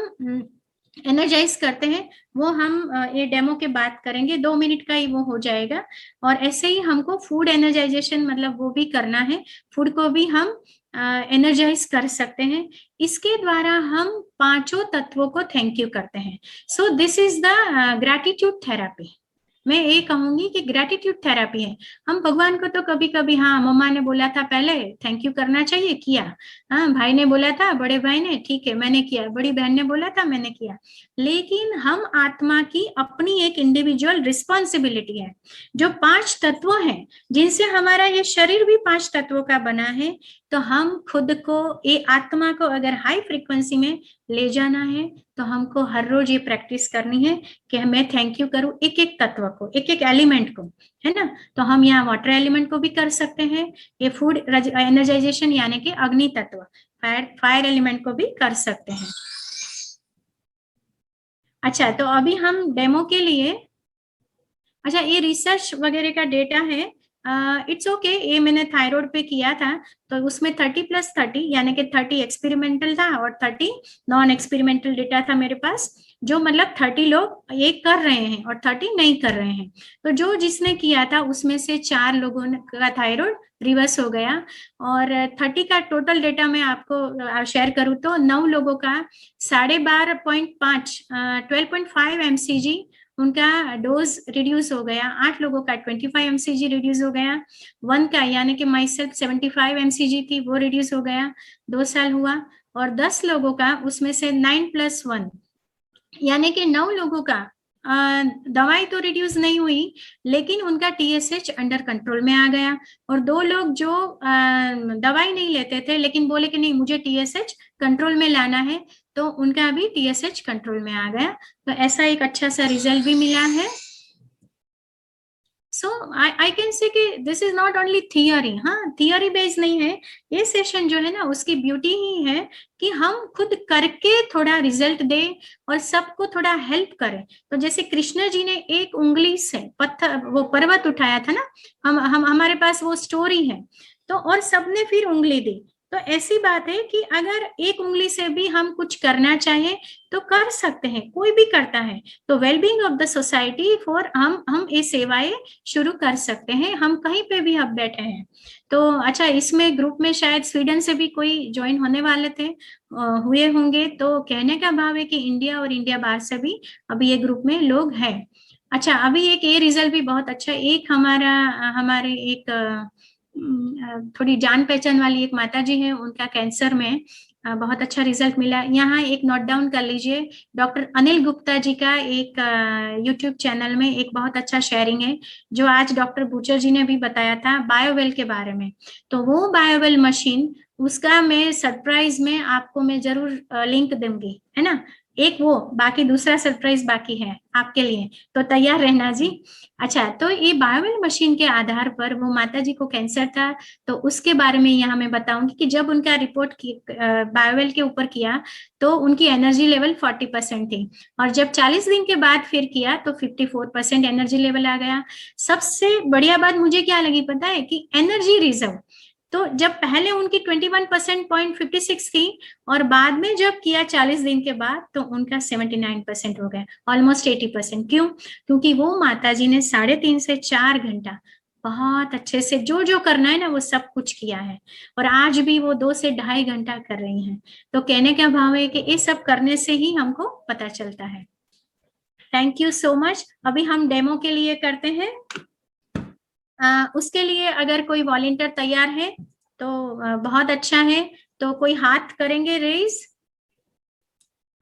एनर्जाइज करते हैं वो हम ये डेमो के बाद करेंगे, 2 मिनट का ही वो हो जाएगा। और ऐसे ही हमको फूड एनर्जाइजेशन मतलब वो भी करना है, फूड को भी हम एनर्जाइज कर सकते हैं। इसके द्वारा हम 5 तत्वों को थैंक यू करते हैं। So this is the gratitude therapy. मैं ये कहूंगी कि ग्रैटिट्यूड थेरेपी है। हम भगवान को तो कभी कभी, हाँ मम्मा ने बोला था पहले थैंक यू करना चाहिए, किया, हाँ भाई ने बोला था, बड़े भाई ने, ठीक है मैंने किया, बड़ी बहन ने बोला था मैंने किया, लेकिन हम आत्मा की अपनी एक इंडिविजुअल रिस्पॉन्सिबिलिटी है। जो 5 तत्व हैं जिनसे हमारा ये शरीर भी 5 तत्वों का बना है, तो हम खुद को, ये आत्मा को अगर हाई फ्रीक्वेंसी में ले जाना है तो हमको हर रोज ये प्रैक्टिस करनी है कि मैं थैंक यू करूं एक एक तत्व को, एक एक एलिमेंट को, है ना। तो हम यहाँ वाटर एलिमेंट को भी कर सकते हैं, ये फूड एनर्जाइजेशन यानी कि अग्नि तत्व, फायर एलिमेंट को भी कर सकते हैं। अच्छा, तो अभी हम डेमो के लिए, अच्छा ये रिसर्च वगैरह का डेटा है, इट्स ओके, ये मैंने थायराइड पे किया था, तो उसमें 30+30 यानी कि 30 एक्सपेरिमेंटल था और 30 नॉन एक्सपेरिमेंटल डेटा था मेरे पास, जो मतलब 30 लोग ये कर रहे हैं और 30 नहीं कर रहे हैं। तो जो जिसने किया था उसमें से 4 लोगों का थायराइड रिवर्स हो गया, और 30 का टोटल डेटा मैं आपको शेयर करूँ तो 9 लोगों का 12.5 12.5 mcg उनका डोज रिड्यूस हो गया, 8 लोगों का 25 mcg रिड्यूस हो गया, 1 का यानी कि माई सेल्फ 75 mcg थी वो रिड्यूस हो गया, 2 साल हुआ। और 10 लोगों का उसमें से 9+1 यानी कि 9 लोगों का दवाई तो रिड्यूस नहीं हुई, लेकिन उनका TSH अंडर कंट्रोल में आ गया। और 2 लोग जो दवाई नहीं लेते थे लेकिन बोले कि नहीं मुझे TSH कंट्रोल में लाना है, तो उनका भी TSH कंट्रोल में आ गया। तो ऐसा एक अच्छा सा रिजल्ट भी मिला है। सो आई कैन से कि this is not only theory, हाँ थियरी बेस्ड नहीं है ये सेशन, जो है ना उसकी ब्यूटी ही है कि हम खुद करके थोड़ा रिजल्ट दे और सबको थोड़ा हेल्प करें। तो जैसे कृष्ण जी ने एक उंगली से पत्थर, वो पर्वत उठाया था ना, हम हमारे पास वो स्टोरी है, तो और सबने फिर उंगली दी, तो ऐसी बात है कि अगर एक उंगली से भी हम कुछ करना चाहें तो कर सकते हैं, कोई भी करता है। तो wellbeing of the society for हम ये सेवाएं शुरू कर सकते हैं, हम कहीं पे भी अब बैठे हैं। तो अच्छा, इसमें ग्रुप में शायद स्वीडन से भी कोई ज्वाइन होने वाले थे, हुए होंगे। तो कहने का भाव है कि इंडिया और इंडिया बाहर से भी अभी ये ग्रुप में लोग हैं। अच्छा, अभी एक ये रिजल्ट भी बहुत अच्छा, एक हमारे एक थोड़ी जान पहचान वाली एक माता जी है, उनका कैंसर में बहुत अच्छा रिजल्ट मिला। यहाँ एक नोट डाउन कर लीजिए, डॉक्टर अनिल गुप्ता जी का एक यूट्यूब चैनल में एक बहुत अच्छा शेयरिंग है, जो आज डॉक्टर बुचर जी ने भी बताया था बायोवेल के बारे में। तो वो बायोवेल मशीन, उसका मैं सरप्राइज में आपको मैं जरूर लिंक दूंगी, है ना। एक वो, बाकी दूसरा सरप्राइज बाकी है आपके लिए, तो तैयार रहना जी। अच्छा, तो ये बायोवेल मशीन के आधार पर वो माता जी को कैंसर था, तो उसके बारे में यहाँ मैं बताऊंगी कि जब उनका रिपोर्ट बायोवेल के ऊपर किया तो उनकी एनर्जी लेवल 40% थी, और जब 40 दिन के बाद फिर किया तो 54% एनर्जी लेवल आ गया। सबसे बढ़िया बात मुझे क्या लगी पता है, कि एनर्जी रिजर्व, तो जब पहले उनकी 21.56 थी और बाद में जब किया 40 दिन के बाद तो उनका 79% हो गया, ऑलमोस्ट 80%। क्यों? क्योंकि वो माता जी ने 3.5 से 4 घंटा बहुत अच्छे से जो जो करना है ना वो सब कुछ किया है, और आज भी वो 2 से 2.5 घंटा कर रही हैं। तो कहने का भाव है कि ये सब करने से ही हमको पता चलता है। Thank you so much. अभी हम डेमो के लिए करते हैं। उसके लिए अगर कोई वॉलंटियर तैयार है तो बहुत अच्छा है, तो कोई हाथ करेंगे रेज।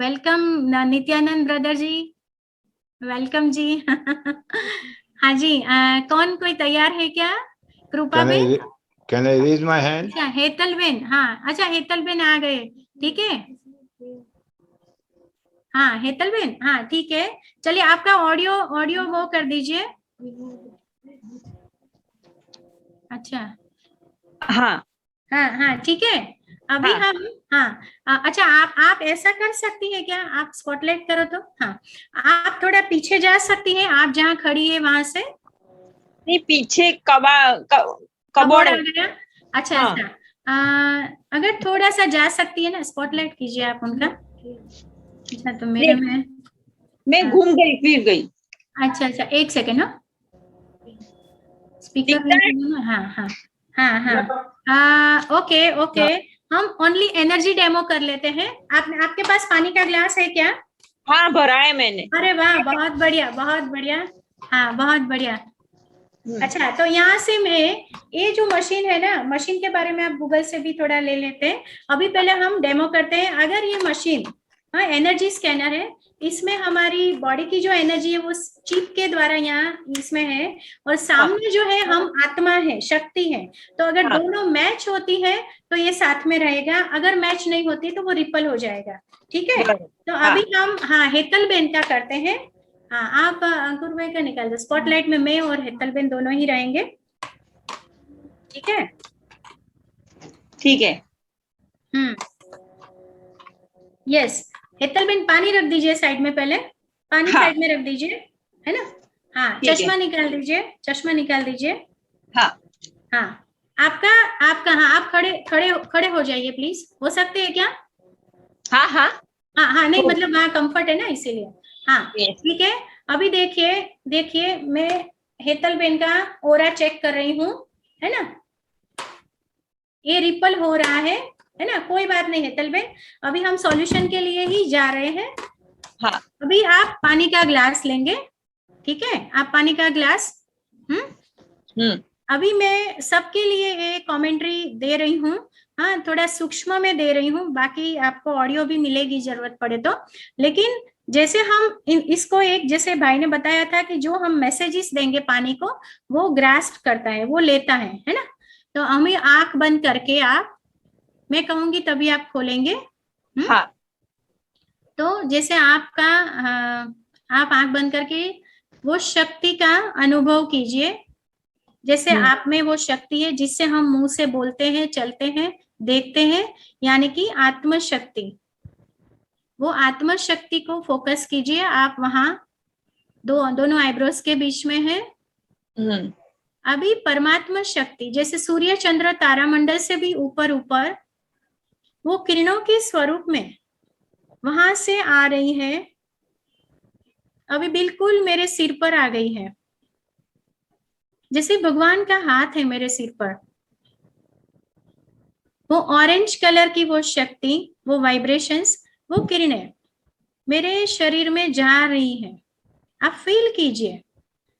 वेलकम नित्यानंद ब्रदर जी, वेलकम जी। हाँ जी, कौन कोई तैयार है क्या? कृपा Ben, Can I raise my hand? अच्छा हेतल बेन, हाँ अच्छा हेतल बेन आ गए, ठीक है। हाँ हेतल बेन, हाँ ठीक है। चलिए आपका ऑडियो वो कर दीजिए। अच्छा हाँ हाँ हाँ ठीक है। अभी हाँ। हम अच्छा आप ऐसा कर सकती है क्या, आप स्पॉटलाइट करो तो। हाँ, आप थोड़ा पीछे जा सकती हैं, आप जहाँ खड़ी है वहां से। नहीं, पीछे कबोर्ड कबोर्ड आ गया। अच्छा हाँ। अच्छा, अगर थोड़ा सा जा सकती है ना, स्पॉटलाइट कीजिए आप उनका। अच्छा, तो मेरे में मैं घूम गई फिर गई। अच्छा अच्छा, एक सेकेंड ना, स्पीकर हाँ हाँ हाँ हाँ, ओके ओके। हम ओनली एनर्जी डेमो कर लेते हैं। आपके पास पानी का ग्लास है क्या? हाँ, भरा है मैंने। अरे वाह, बहुत बढ़िया बहुत बढ़िया, हाँ बहुत बढ़िया। अच्छा, तो यहाँ से मैं ये जो मशीन है ना, मशीन के बारे में आप गूगल से भी थोड़ा ले लेते हैं। अभी पहले हम डेमो करते हैं। अगर ये मशीन, हाँ एनर्जी स्कैनर है, इसमें हमारी बॉडी की जो एनर्जी है वो चिप के द्वारा यहाँ इसमें है, और सामने जो है हम आत्मा है, शक्ति है। तो अगर दोनों मैच होती है तो ये साथ में रहेगा, अगर मैच नहीं होती तो वो रिपल हो जाएगा, ठीक है। तो अभी हम हेतल बेन का करते हैं। हाँ, आप अंकुर भाई का निकाल दो, स्पॉटलाइट में मैं और हेतल बेन दोनों ही रहेंगे, ठीक है। ठीक है। यस, हेतल बेन पानी रख दीजिए साइड में, पहले पानी साइड में रख दीजिए, है ना। हाँ, चश्मा निकाल दीजिए, चश्मा निकाल दीजिए। हाँ हाँ, आपका हाँ, आप खड़े हो जाइए प्लीज, हो सकते हैं क्या? हाँ हाँ हाँ, नहीं मतलब वहाँ कंफर्ट है ना, इसीलिए। हाँ ठीक है। अभी देखिए मैं हेतल बेन का ओरा चेक कर रही हूँ, है ना। ये रिपल हो रहा है ना, कोई बात नहीं हेतल बेन, अभी हम सॉल्यूशन के लिए ही जा रहे हैं। हाँ। अभी आप पानी का ग्लास लेंगे, ठीक है, आप पानी का ग्लास। अभी मैं सबके लिए एक कमेंट्री दे रही हूँ, हाँ थोड़ा सूक्ष्म में दे रही हूँ, बाकी आपको ऑडियो भी मिलेगी जरूरत पड़े तो। लेकिन जैसे हम इसको एक, जैसे भाई ने बताया था कि जो हम मैसेजेस देंगे पानी को वो ग्रास्प करता है, वो लेता है ना। तो हमें आंख बंद करके, आप मैं कहूंगी तभी आप खोलेंगे। हाँ। तो जैसे आपका आप आंख बंद करके वो शक्ति का अनुभव कीजिए, जैसे आप में वो शक्ति है जिससे हम मुंह से बोलते हैं, चलते हैं, देखते हैं, यानी कि आत्मशक्ति। वो आत्मशक्ति को फोकस कीजिए आप, वहां दोनों आईब्रोज के बीच में है। अभी परमात्मा शक्ति, जैसे सूर्य चंद्र तारामंडल से भी ऊपर वो किरणों के स्वरूप में वहां से आ रही है, अभी बिल्कुल मेरे सिर पर आ गई है, जैसे भगवान का हाथ है मेरे सिर पर। वो ऑरेंज कलर की वो शक्ति, वो वाइब्रेशंस, वो किरणें मेरे शरीर में जा रही है। आप फील कीजिए,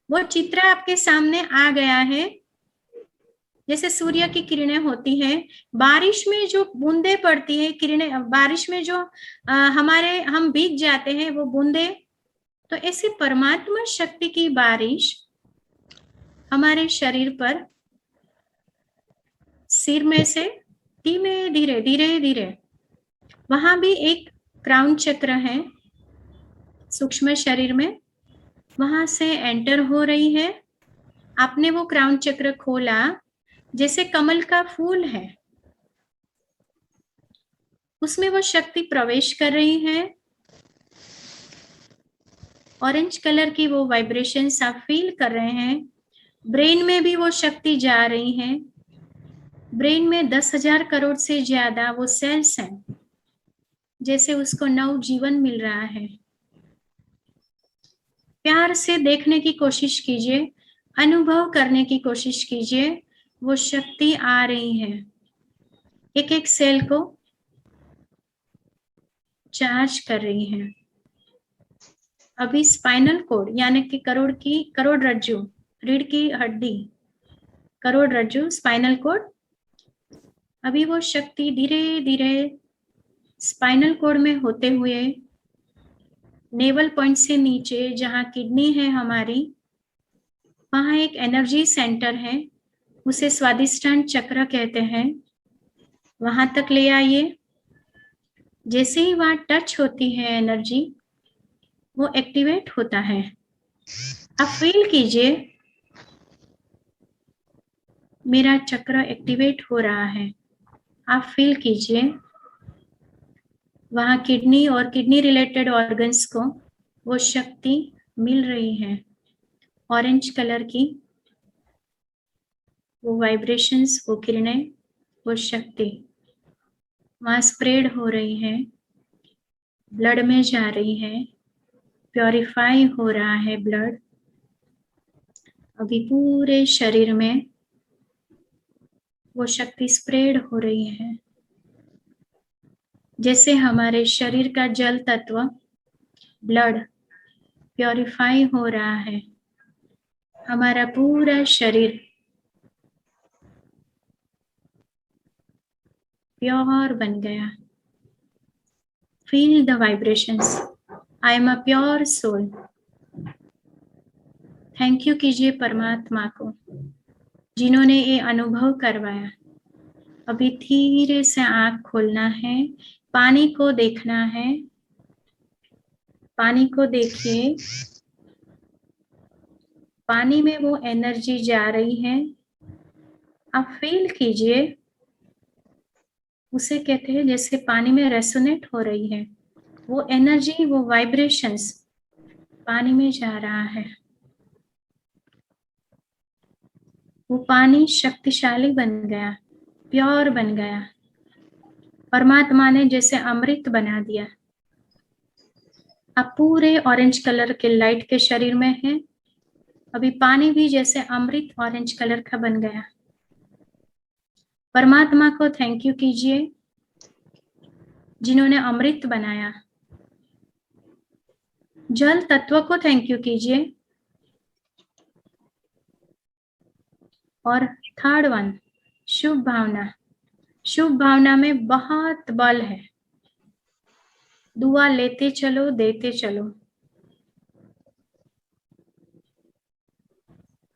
वो चित्र आपके सामने आ गया है, जैसे सूर्य की किरणें होती हैं, बारिश में जो बूंदे पड़ती है किरणें, बारिश में जो हम भीग जाते हैं वो बूंदे, तो ऐसी परमात्मा शक्ति की बारिश हमारे शरीर पर, सिर में से धीरे धीरे धीरे धीरे, वहां भी एक क्राउन चक्र है सूक्ष्म शरीर में, वहां से एंटर हो रही है। आपने वो क्राउन चक्र खोला, जैसे कमल का फूल है, उसमें वो शक्ति प्रवेश कर रही है। ऑरेंज कलर की वो वाइब्रेशंस आप फील कर रहे हैं। ब्रेन में भी वो शक्ति जा रही है। ब्रेन में 10,000 करोड़ से ज्यादा वो सेल्स हैं, जैसे उसको नव जीवन मिल रहा है। प्यार से देखने की कोशिश कीजिए, अनुभव करने की कोशिश कीजिए, वो शक्ति आ रही है, एक एक सेल को चार्ज कर रही है। अभी स्पाइनल कोड यानी कि करोड़रज्जु, रीढ़ की हड्डी, करोड़रज्जु, स्पाइनल कोड, अभी वो शक्ति धीरे धीरे स्पाइनल कोड में होते हुए नेवल पॉइंट से नीचे जहां किडनी है हमारी, वहां एक एनर्जी सेंटर है, उसे स्वादिष्टान चक्र कहते हैं, वहां तक ले आइए। जैसे ही वहां टच होती है एनर्जी, वो एक्टिवेट होता है। आप फील कीजिए मेरा चक्र एक्टिवेट हो रहा है। आप फील कीजिए वहां किडनी और किडनी रिलेटेड ऑर्गन्स को वो शक्ति मिल रही है। ऑरेंज कलर की वो वाइब्रेशंस, वो किरणें, वो शक्ति वहां स्प्रेड हो रही है, ब्लड में जा रही है, प्योरीफाई हो रहा है ब्लड। अभी पूरे शरीर में वो शक्ति स्प्रेड हो रही है, जैसे हमारे शरीर का जल तत्व, ब्लड प्योरीफाई हो रहा है। हमारा पूरा शरीर प्योर बन गया। Feel the vibrations, I am a pure soul. Thank you कीजिए परमात्मा को जिन्होंने ये अनुभव करवाया। अभी धीरे से आंख खोलना है, पानी को देखना है। पानी को देखिए, पानी में वो एनर्जी जा रही है, आप फील कीजिए। उसे कहते हैं जैसे पानी में रेसोनेट हो रही है, वो एनर्जी, वो वाइब्रेशंस पानी में जा रहा है। वो पानी शक्तिशाली बन गया, प्योर बन गया। परमात्मा ने जैसे अमृत बना दिया। आप पूरे ऑरेंज कलर के लाइट के शरीर में हैं। अभी पानी भी जैसे अमृत ऑरेंज कलर का बन गया। परमात्मा को थैंक यू कीजिए जिन्होंने अमृत बनाया। जल तत्व को थैंक यू कीजिए। और थर्ड वन, शुभ भावना। शुभ भावना में बहुत बल है। दुआ लेते चलो, देते चलो।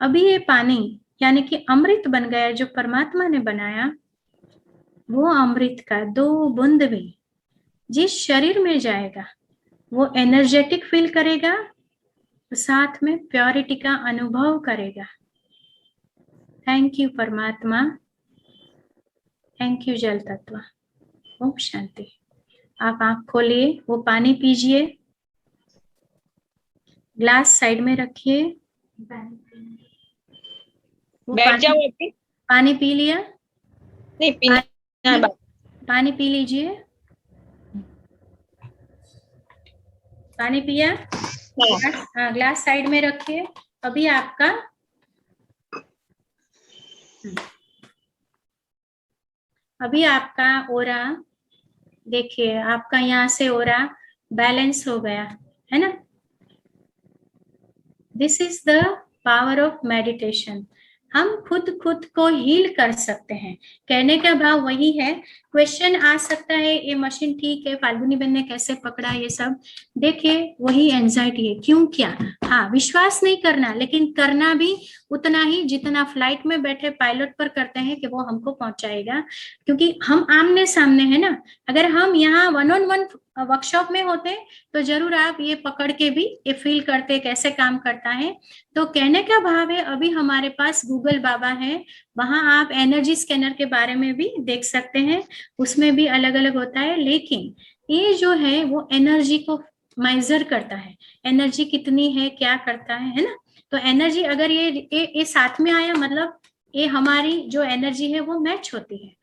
अभी ये पानी यानी कि अमृत बन गया जो परमात्मा ने बनाया। वो अमृत का 2 बूंद भी जिस शरीर में जाएगा वो एनर्जेटिक फील करेगा, तो साथ में प्योरिटी का अनुभव करेगा। थैंक यू परमात्मा, थैंक यू जल तत्व। ओम शांति। आप आंख खोलिए, वो पानी पीजिए। ग्लास साइड में रखिए। बैठ जाओ अभी। पानी पी लिया? नहीं पीना है, पानी पी लीजिए। पानी पिया? हाँ, ग्लास साइड में रखिए। अभी आपका ओरा देखिए, आपका यहाँ से ओरा बैलेंस हो गया है ना। This is the power of meditation. हम खुद को हील कर सकते हैं। कहने का भाव वही है। क्वेश्चन आ सकता है ये मशीन ठीक है, फाल्गुनी बहन ने कैसे पकड़ा, ये सब देखिए वही एंजाइटी है। क्यों? क्या? हाँ, विश्वास नहीं करना, लेकिन करना भी उतना ही जितना फ्लाइट में बैठे पायलट पर करते हैं कि वो हमको पहुंचाएगा, क्योंकि हम आमने सामने है ना। अगर हम यहाँ 1-on-1 वर्कशॉप में होते तो जरूर आप ये पकड़ के भी ये फील करते कैसे काम करता है। तो कहने का भाव है, अभी हमारे पास गूगल बाबा है, वहां आप एनर्जी स्कैनर के बारे में भी देख सकते हैं, उसमें भी अलग अलग होता है। लेकिन ये जो है वो एनर्जी को मेजर करता है, एनर्जी कितनी है, क्या करता है ना। तो एनर्जी अगर ये साथ में आया, मतलब ये हमारी जो एनर्जी है वो मैच होती है।